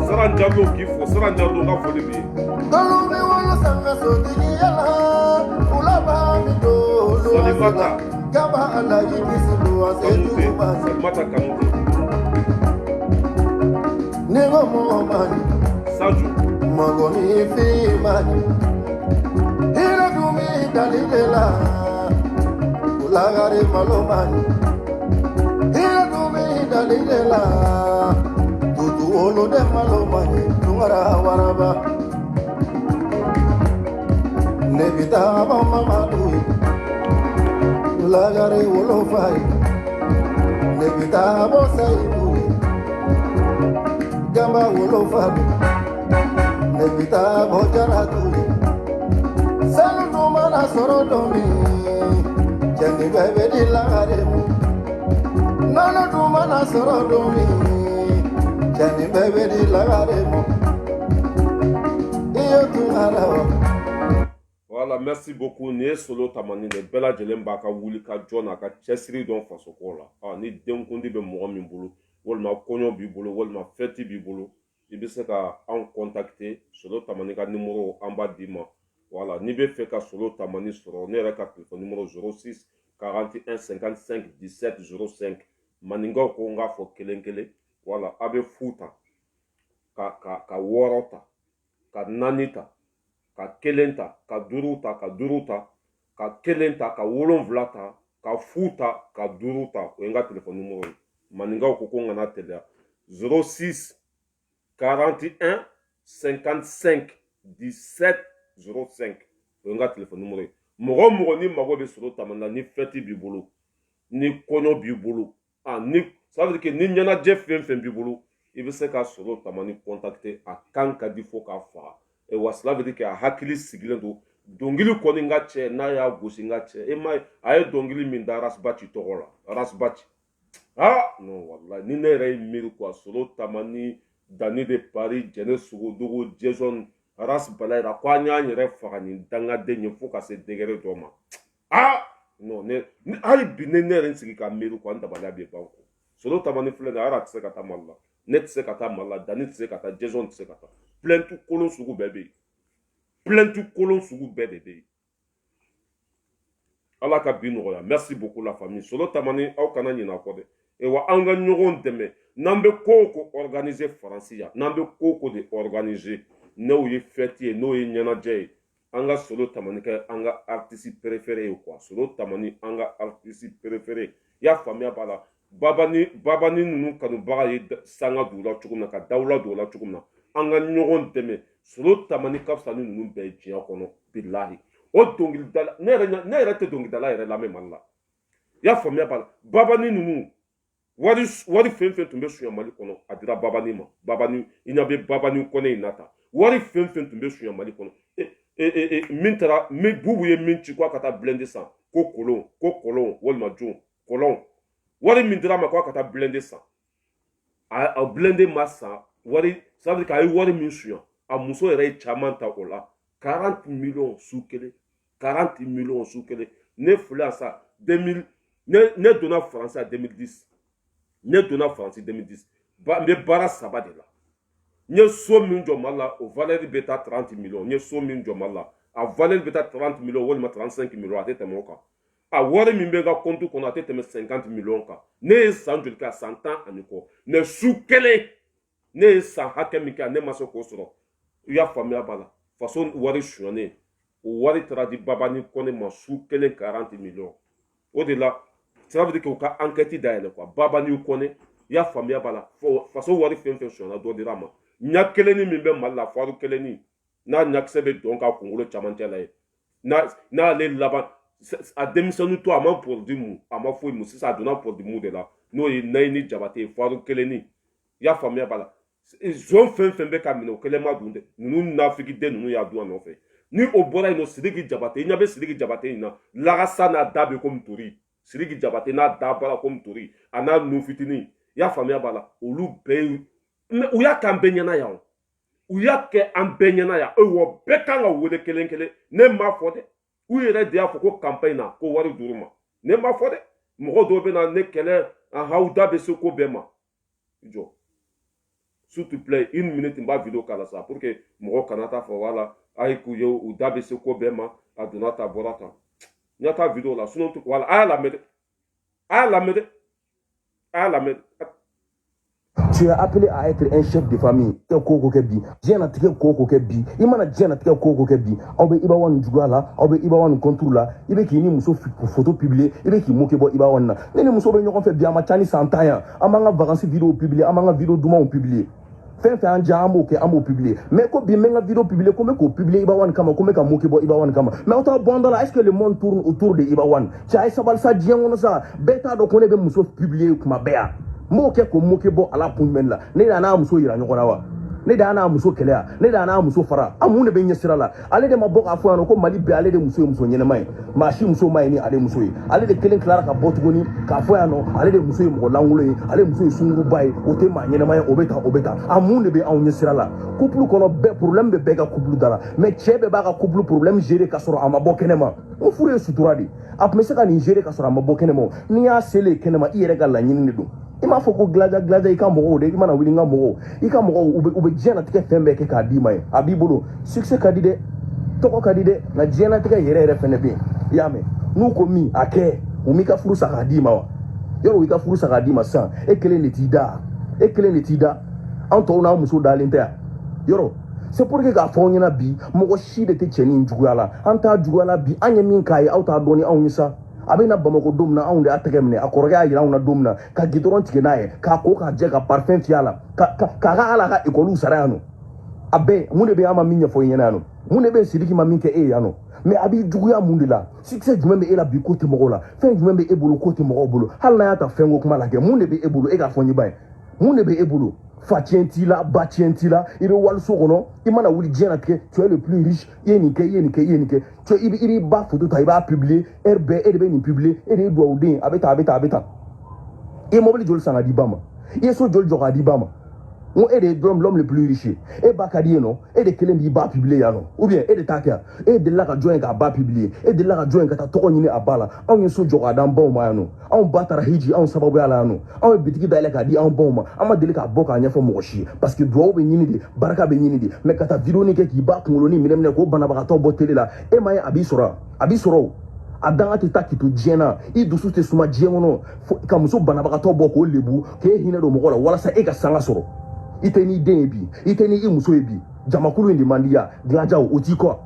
Saran Diallo k'i fo Saran Diallo nga foli bɛ yen Salimata Kanute Saju Magoni fi mani Hira dumi dalila Ulagari malomani Hira dumi dalila Tutu olo de malomani Tungara waraba Nebita mama madui Ulagari ulofai Nebita bosa ibu Gamba wolo fabi Nebita bojara tuli Salu dumana soro domi Jani bebe di lagaremu Nono dumana soro domi Jani bebe di lagaremu Iyo tumarawa. Voilà, merci beaucoup. Ni solo tamani de bela jelemba ka wuli ka jona ka chesri don faso ko la. Ah ni dem kundi be mo min bulu. Wol ma konyo bi bulu, wol ma feti bi bulu. Ibi se ka en contacter solo tamani ka numéro en bas dima. Voilà, ni be fe ka solo tamani soro ne ka téléphone numéro 06 41 55 17 05. Maninga ko nga fo kelenkele. Voilà, abe futa. Ka worota. Ka nanita. Ka kelenta, ka duruta, ka kelenta, ka wolonvlata, ka futa, ka duruta. Oyenga téléphone numéro. Maninga okoko na tele 06 41 55 17 05. Oyenga téléphone numéro. Moro ni mago be solo tamanda ni feti bibulu, ni kono bibulu. Ah ni ça veut dire que ni nyana Jeff fem bibulu. Il veut se ka solo tamani contacter a kan ka difo ka fa. Et cela veut dire que hakili sigilen do dongili koni nga che na ya gosi nga che e mai ay dongili min da rasbachi togola rasbachi ah non wallahi ni ne re miru kwa solo tamani dani de Paris jene sugo dogo Jason rasbala ra kwa nya nyere fagani danga de nyefu ka se degere doma ah non ne ay binene ren sigi ka miru kwa ndabala be banko solo tamani flena ara tse kata malla net tse kata malla dani tse kata Jason tse kata plein tout colon sugu bébé. Plein tout colon sugu bébé. Allah ka binoya. Merci beaucoup la famille. Solo tamani au kana nyina kode. E wa anga nyogon deme. Nambe koko organiser Francia. Nambe koko de organiser. No ye fête no ye nyana jay. Anga solo tamani ka anga artiste préféré ou quoi. Solo tamani anga artiste préféré. Ya famille bala. Babani nunu kanu baga ye sanga dula chukumna ka dawla dula chukumna. Anga nyogon deme solo tamani kapsa ni nunu be jiya kono billahi o dongil dala ne rete dongil dala yere la même Allah ya famia bala babani nunu wari fen tumbe suya mali kono adira babani ma babani inabe babani kone inata wari fen tumbe suya mali kono mintara me bubu ye minchi kwa kata blende sa ko kolon wal majun kolon wari mintara ma kwa kata blende sa a blende massa wari ça veut dire qu'il y a wari minsuya a muso yɛrɛ caman ta o la 40 millions sukele 40 millions sukele ne filɛ sa 2000 ne donna France en 2010 ne donna France 2010 n bɛ baara saba de la n ye so min jɔ Mali la o valeur bɛ taa 30 millions n ye so min jɔ Mali la a valeur bɛ taa 30 millions walima 35 millions a tɛ tɛmɛ o kan a wari min bɛ n ka compte kɔnɔ a tɛ tɛmɛ 50 millions kan ne ye san joli kɛ san 10 ani kɔ mais su kelen ne ye san hakɛ min kɛ ne ma se k'o sɔrɔ i y'a faamuya b'a la faso wari sonyɛnen o wari taara di babani kɔne ma su kelen 40 millions o de la ça veut dire que u ka enquête dayɛlɛ quoi babani kɔne i y'a faamuya b'a la faso wari fɛn fɛn sonyɛna dɔ dira a ma ɲa kelenni min bɛ Mali la faru kelenni n'a ɲakisɛ bɛ dɔn ka kunkolo camancɛ la ye n'ale laban a denmisɛnnin to a ma produit mun a ma foyi mun sisan a donna produit mun de la n'o ye Nayini Jabate ye faru kelenni i y'a faamuya b'a la zon fɛn fɛn bɛ ka minɛ o kelen ma dun dɛ ninnu nafigiden ninnu y'a dun a nɔfɛ ni o bɔra yen nɔ Sidiki Jabate i ɲɛ bɛ Sidiki Jabate in na lagasa n'a da bɛ komi tori Sidiki Jabate n'a da bɔra komi tori a n'a nun fitinin i y'a faamuya b'a la olu bɛɛ ye u y'a kɛ an bɛɛ ɲɛna yan u y'a kɛ an bɛɛ ɲɛna yan wa bɛɛ kan ka wele kelen kelen ne m'a fɔ dɛ u yɛrɛ de y'a fɔ ko campagne na ko wari d'u ma ne m'a fɔ dɛ mɔgɔ dɔw bɛ na ne kɛlɛ aw da bɛ se ko bɛɛ ma jɔ. S'il te plaît, 1 minute, je vais vidéo kala ça pour que moi kanata fa wala ay ku yo u dabe se ko bema aduna ta borata. Nyata vidéo là sinon voilà à la mede. Tu es appelé à être un chef de famille. Koko kebi. Jena tike koko kebi. Imana jena tike koko kebi. Obe iba wan juga la, obe iba wan contour la. Ibe ki ni muso photo publier, ibe ki moke bo iba wan na. Nene muso be nyokon fait bien ma chani santaya. Amanga vacances vidéo publier, amanga vidéo duma on publier. fɛn fɛn an diya an b'o kɛ an b'o publier mais ko bi n bɛ n ka vidéo publier ko n bɛ k'o publier Iba One kama ko n bɛ ka moquer bɔ Iba One kama mais aw t'a bɔ an da la est ce que le monde tourne autour de Iba One cɛ a ye sabali sa diɲɛ kɔnɔ sa bɛɛ t'a dɔn ko ne bɛ muso publier kuma bɛɛ yan n b'o kɛ k'o moquer bɔ a la kun jumɛn la ne de y'a n'a muso yira ɲɔgɔn na wa ne de y'a n'a muso kɛlɛ yan ne de y'a n'a muso fara an mun de bɛ ɲɛ sira la ale de ma bɔ k'a fɔ yan nɔ ko Mali bɛɛ ale de muso ye muso ɲɛnɛma ye maa si muso ma ye ni ale muso ye ale de kelen tilara ka bɔ tuguni k'a fɔ yan nɔ ale de muso ye mɔgɔ lankolon ye ale muso ye sunguruba ye o tɛ maa ɲɛnɛma ye o bɛ tan an mun de bɛ anw ɲɛ sira la couple kɔnɔ bɛɛ problème bɛ bɛɛ ka couple da la mais cɛ bɛɛ b'a ka couple problème gérer ka sɔrɔ a ma bɔ kɛnɛma o furu ye sutura de a tun bɛ se ka nin gérer ka sɔrɔ a ma bɔ kɛnɛma n'i y'a selen kɛnɛma i yɛrɛ ka laɲini de don i m'a fɔ ko glaja i ka mɔgɔw de i mana wuli n ka mɔgɔw i ka mɔgɔw u bɛ diɲɛlatigɛ fɛn bɛɛ kɛ k'a d'i ma ye a b'i bolo succès ka di dɛ tɔgɔ ka di dɛ nka diɲɛlatigɛ yɛrɛ yɛrɛ fɛnɛ bɛ yen i y'a mɛn n'u ko min a kɛ u m'i ka furu sa k'a d'i ma wa yɔrɔ i ka furu sa k'a d'i ma sisan e kelen de t'i da anw tɔw n'an muso dalen tɛ yan yɔrɔ c'est pour que k'a fɔ aw ɲɛna bi mɔgɔ si de tɛ cɛnin juguya la an t'a juguya la bi an ye min k'a ye aw t'a dɔn ni anw ye sa a bɛ na Bamako don min na anw de y'a tɛgɛ minɛ a kɔrɔkɛ y'a jira anw na don min na ka gidɔrɔn tigɛ n'a ye k'a ko k'a jɛ ka parfum fiyɛ a la k'a ka ala ka école sara yan nɔ a bɛɛ mun de bɛ an ma min ɲɛfɔ i ɲɛna yan nɔ mun de bɛ Sidiki ma min kɛ e ye yan nɔ mais a b'i juguya mun de la succès jumɛn bɛ e la bi ko tɛ mɔgɔw la fɛn jumɛn bɛ e bolo ko tɛ mɔgɔw bolo hali n'a y'a ta fɛn ko kuma la kɛ mun de bɛ e bolo e k'a fɔ n ye ba ye mun de bɛ e bolo fa tiɲɛ t'i la ba tiɲɛ t'i la i bɛ waliso kɔnɔ i mana wuli diɲɛlatigɛ tu es le plus riche i ye nin kɛ i ye nin kɛ i ye nin kɛ tu i b'i ba photo ta i b'a publier heure bɛɛ e de bɛ nin publier e de ye dugawuden a bɛ tan a bɛ tan a bɛ tan i ye mobili joli san ka di ba ma i ye so joli jɔ k'a di ba ma n ko e de ye l'homme le plus riche e ba ka di ye nɔ e de kelen b'i ba publier yan nɔ ou bien e de t'a kɛ yan e delila ka jɔn ye k'a ba publier e delila ka jɔn ye ka taa tɔgɔ ɲini a ba la anw ye so jɔ k'a d'an baw ma yan nɔ anw ba taara hiji anw sababuya la yan nɔ anw ye bitigi dayɛlɛ k'a di anw baw ma an ma deli k'a bɔ k'a ɲɛfɔ mɔgɔ si ye parce que duwawu bɛ ɲini de barika bɛ ɲini de mais ka taa vidéo kɛ k'i ba kunkolonin minɛ k'o banabagatɔ bɔ télé la e ma ye a b'i sɔrɔ o a danga tɛ taa k'i to diɲɛ na i dusu tɛ suma diɲɛ kɔnɔ ka muso banabagatɔ bɔ k'o lebu k'e hinɛ don mɔgɔ la walasa e ka sanga sɔrɔ i tɛ n'i den ye bi i tɛ n'i muso ye bi jamakulu in de man di ya dilanjaw o t'i kɔ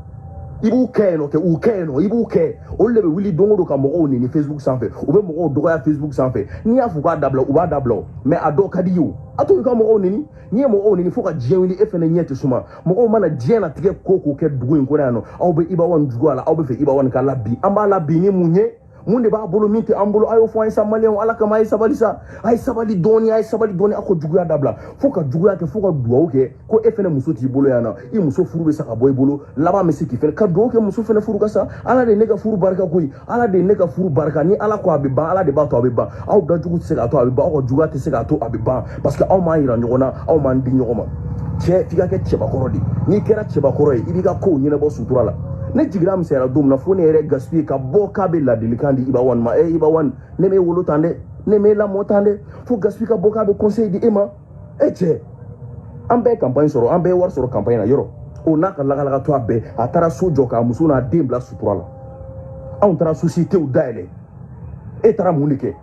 i b'u kɛ yen nɔ kɛ u kɛ yen nɔ i b'u kɛ olu de bɛ wuli don o don ka mɔgɔw neni Facebook sanfɛ u bɛ mɔgɔw dɔgɔya Facebook sanfɛ n'i y'a fɔ k'a dabila u b'a dabila mais a dɔw ka di ye o a to i ka mɔgɔw neni n'i ye mɔgɔw neni fo ka diɲɛ wuli e fɛnɛ ɲɛ tɛ suma mɔgɔw mana diɲɛ latigɛ ko k'o kɛ dugu in kɔnɔ yan nɔ aw bɛ Iba One juguya la aw bɛ fɛ Iba One ka labin an b'a labin ni mun ye mun de b'a bolo min tɛ an bolo a y'o fɔ an ye sa maliyɛnw ala kama a ye sabali sa a ye sabali dɔɔni aw ka juguya dabila fo ka juguya kɛ fo ka duwawu kɛ ko e fɛnɛ muso t'i bolo yan nɔ i muso furu bɛ sa ka bɔ i bolo laban bɛ se k'i fɛnɛ ka duwawu kɛ muso fɛnɛ furu ka sa ala de ye ne ka furu barika koyi ala de ye ne ka furu barika ni ala ko a bɛ ban ala de b'a to a bɛ ban aw dajugu tɛ se k'a to a bɛ ban aw ka juguya tɛ se k'a to a bɛ ban parce que aw m'an yira ɲɔgɔn na aw m'an di ɲɔgɔn ma cɛ f'i ka kɛ cɛbakɔrɔ de n'i kɛra cɛbakɔrɔ ye i b'i ka kow ɲɛnabɔ sutura la ne jigira misɛnyara don min na fo ne yɛrɛ gaspille ka bɔ k'a bɛ ladilikan di Iba One ma Iba One ne m'e wolo tan dɛ ne m'e lamɔ tan dɛ fo gaspille ka bɔ k'a bɛ conseil di e ma cɛ an bɛɛ ye campagne sɔrɔ an bɛɛ ye wari sɔrɔ campagne na yɔrɔ o n'a ka lakalakatɔ a bɛɛ a taara so jɔ k'a muso n'a den bila sutura la anw taara société dayɛlɛ e taara mun de kɛ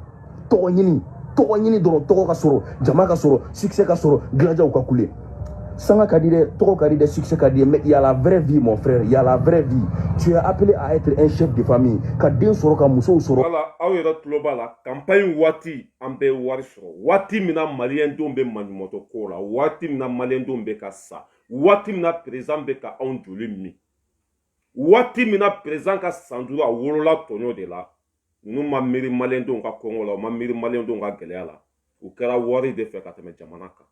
tɔgɔ ɲini dɔrɔn tɔgɔ ka sɔrɔ jama ka sɔrɔ succès ka sɔrɔ dilanjaw ka kule sanga ka di dɛ tɔgɔ ka di dɛ succès ka di dɛ mais il y a la vraie vie mon frère il y a la vraie vie tu es appelé à être un chef de famille ka den sɔrɔ ka musow sɔrɔ voilà aw yɛrɛ tulo b'a la campagne waati an bɛ wari sɔrɔ waati min na maliyɛndenw bɛ maɲumantɔ ko la waati min na maliyɛndenw bɛ ka sa waati min na président bɛ ka anw joli min waati min na président ka san duuru a wolola tɔɲɔ de la ninnu ma miiri maliyɛndenw ka kɔngɔ la u ma miiri maliyɛndenw ka gɛlɛya la u kɛra wari de fɛ ka tɛmɛ jamana kan.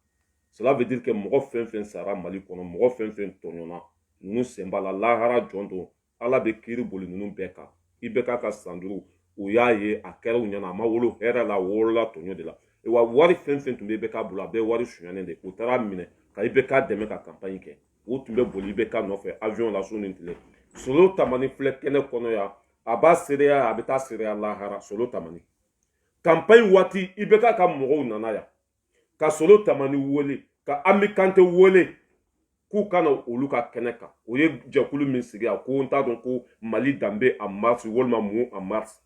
Cela veut dire que mɔgɔ fɛn fɛn sara Mali kɔnɔ mɔgɔ fɛn fɛn tɔɲɔna ninnu sen b'a la lahara jɔn don ala bɛ kiiri boli ninnu bɛɛ kan IBK ka san duuru u y'a ye a kɛra u ɲɛna a ma wolo hɛrɛ la a wolola tɔɲɔ de la wa wari fɛn fɛn tun bɛ IBK bolo a bɛɛ wari suɲɛnen de u taara minɛ ka IBK dɛmɛ ka campagne kɛ u tun bɛ boli IBK nɔfɛ avion la su ni tile Solo Tamani filɛ kɛnɛ kɔnɔ yan a b'a seereya a bɛ taa seereya lahara Solo Tamani campagne waati IBK ka mɔgɔw nana yan ka Solo Tamani wele ka Ami Kante wele k'u kana olu ka kɛnɛ kan o ye jɛkulu min sigi a ko n t'a dɔn ko Mali danbe en mars walima mun en mars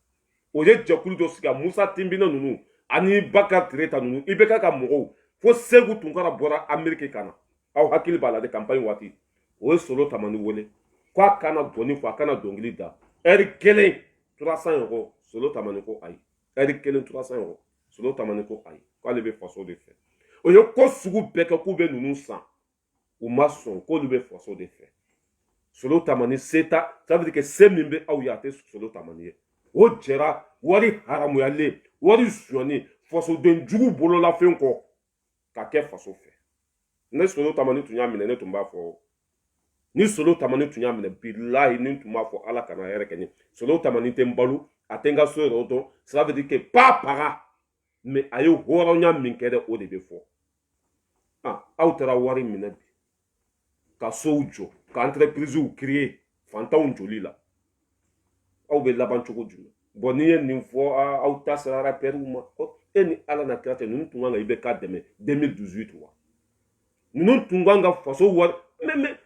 o ye jɛkulu dɔ sigi a Musa Tinbinɛ ninnu ani Bakar Tireta ninnu IBK ka mɔgɔw fo Segu Tunkara bɔra Ameriki ka na aw hakili b'a la de campagne waati o ye Solo Tamani wele k'a kana gɔni fɔ a kana dɔnkili da heure kelen 300 € Solo Tamani ko ayi heure kelen 300 € Solo Tamani ko ayi k'ale bɛ faso de fɛ o ye ko sugu bɛɛ kɛ k'u bɛ ninnu san u ma sɔn k'olu bɛ faso de fɛ solo tamani seta ça veut dire que se min bɛ aw ye a tɛ solo tamani ye o jɛra wari haramuyalen wari suyɔni fasoden jugu bololafɛn kɔ ka kɛ faso fɛ ne solo tamani tun y'a minɛ ne tun b'a fɔ ni solo tamani tun y'a minɛ bilahi ni tun b'a fɔ ala kana hɛrɛ kɛ ɲe solo tamani tɛ n balo a tɛ n ka so yɛrɛ dɔn ça veut dire que pas paga mais a ye hɔrɔnya min kɛ dɛ o de bɛ fɔ aw taara wari minɛ bi ka sow jɔ ka entreprisew créer fantanw joli la aw bɛ laban cogo jumɛn bon n'i ye nin fɔ aw ta sera rappelw ma e ni ala na kira tɛ ninnu tun kan ka i bɛ k'a dɛmɛ 2018 wa ninnu tun kan ka faso wari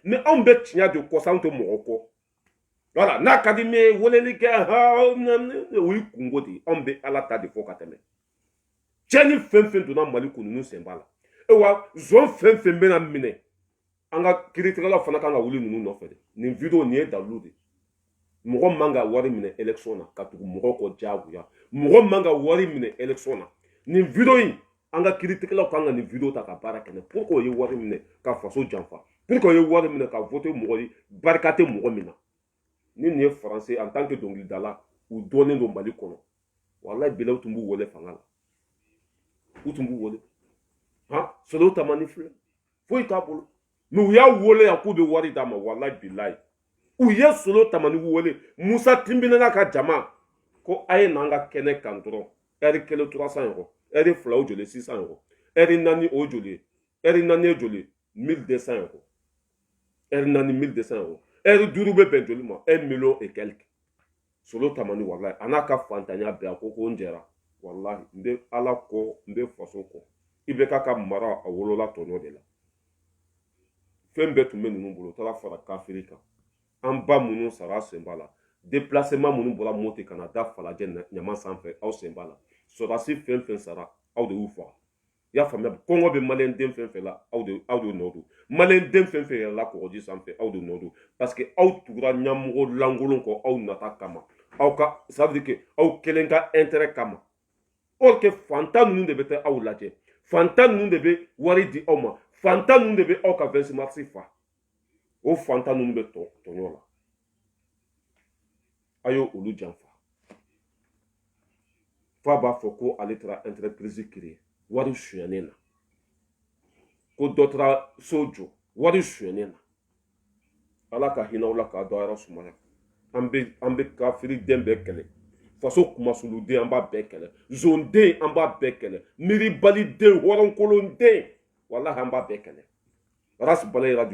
mais anw bɛ tiɲɛ de kɔ sa anw tɛ mɔgɔ kɔ voilà n'a ka di min ye weleli kɛ o y'i kungo de ye anw bɛ ala ta de fɔ ka tɛmɛ cɛnni fɛn fɛn donna mali kun ninnu sen b'a la wa zon fɛn fɛn bɛna minɛ an ka kiiritigɛlaw fana kan ka wuli ninnu nɔfɛ dɛ nin video nin ye dalilu de mɔgɔ man ka wari minɛ élection na ka tugu mɔgɔ kɔ diyagoya mɔgɔ man ka wari minɛ élection na nin video in an ka kiiritigɛlaw kan ka nin video ta ka baara kɛ pour que o ye wari minɛ ka faso janfa pour que o ye wari minɛ ka vote mɔgɔ ye barika tɛ mɔgɔ min na ni nin ye français en tant que dɔnkilidala u dɔnnen don mali kɔnɔ walayi bɛlɛw tun b'u wele fanga la u tun b'u wele solo tamani filɛ foyi t'a bolo mais u y'a wele yan k'u bɛ wari d'a ma walayi bilayi u ye solo tamani wele musa tinbinɛ n'a ka jama ko a ye n'an ka kɛnɛ kan dɔrɔn ɛri 1 300 yɔrɔ ɛri 2 o joli 600 yɔrɔ ɛri 4 o joli ɛri 4 ye joli 1200 yɔrɔ ɛri 4 1200 yɔrɔ ɛri 5 bɛ bɛn joli ma 1 million et quelque solo tamani walayi a n'a ka fantanya bɛɛ a ko ko n jɛra walahi n bɛ ala kɔ n bɛ faso kɔ i bɛ k'a ka mara a wolola tɔɲɔ de la fɛn bɛɛ tun bɛ ninnu bolo taara fara kafiri kan an ba minnu sara sen b'a la déplacement minnu bɔra moti ka na da falajɛ ɲama sanfɛ aw sen b'a la sɔrɔdasi fɛn fɛn sara aw de y'u faga i y'a faamuya kɔngɔ bɛ maliyɛn den fɛn fɛn la aw de nɔ don maliyɛn den fɛn fɛn yɛlɛla kɔgɔji sanfɛ aw de nɔ don parce que aw tugura ɲɛmɔgɔ lankolon kɔ aw nata kama aw ka ça veut dire que aw kelen ka intérêt kama or que fantan ninnu de bɛ taa aw lajɛ fantan ninnu de bɛ wari di aw ma fantan ninnu de bɛ aw ka 20 mars fa o fantan ninnu bɛ tɔɲɔ la a y'o olu janfa fa b'a fɔ ko ale taara entreprise créer wari suyɛnen na ko dɔ taara so jɔ wari suyɛnen na ala ka hinɛ aw la k'a dɔn yɔrɔ sumaya an bɛ kafiri den bɛɛ kɛlɛ faso kumasuluden an b'a bɛɛ kɛlɛ zonden an b'a bɛɛ kɛlɛ miiribaliden hɔrɔnkolon den walahi an b'a bɛɛ kɛlɛ rasi bala yira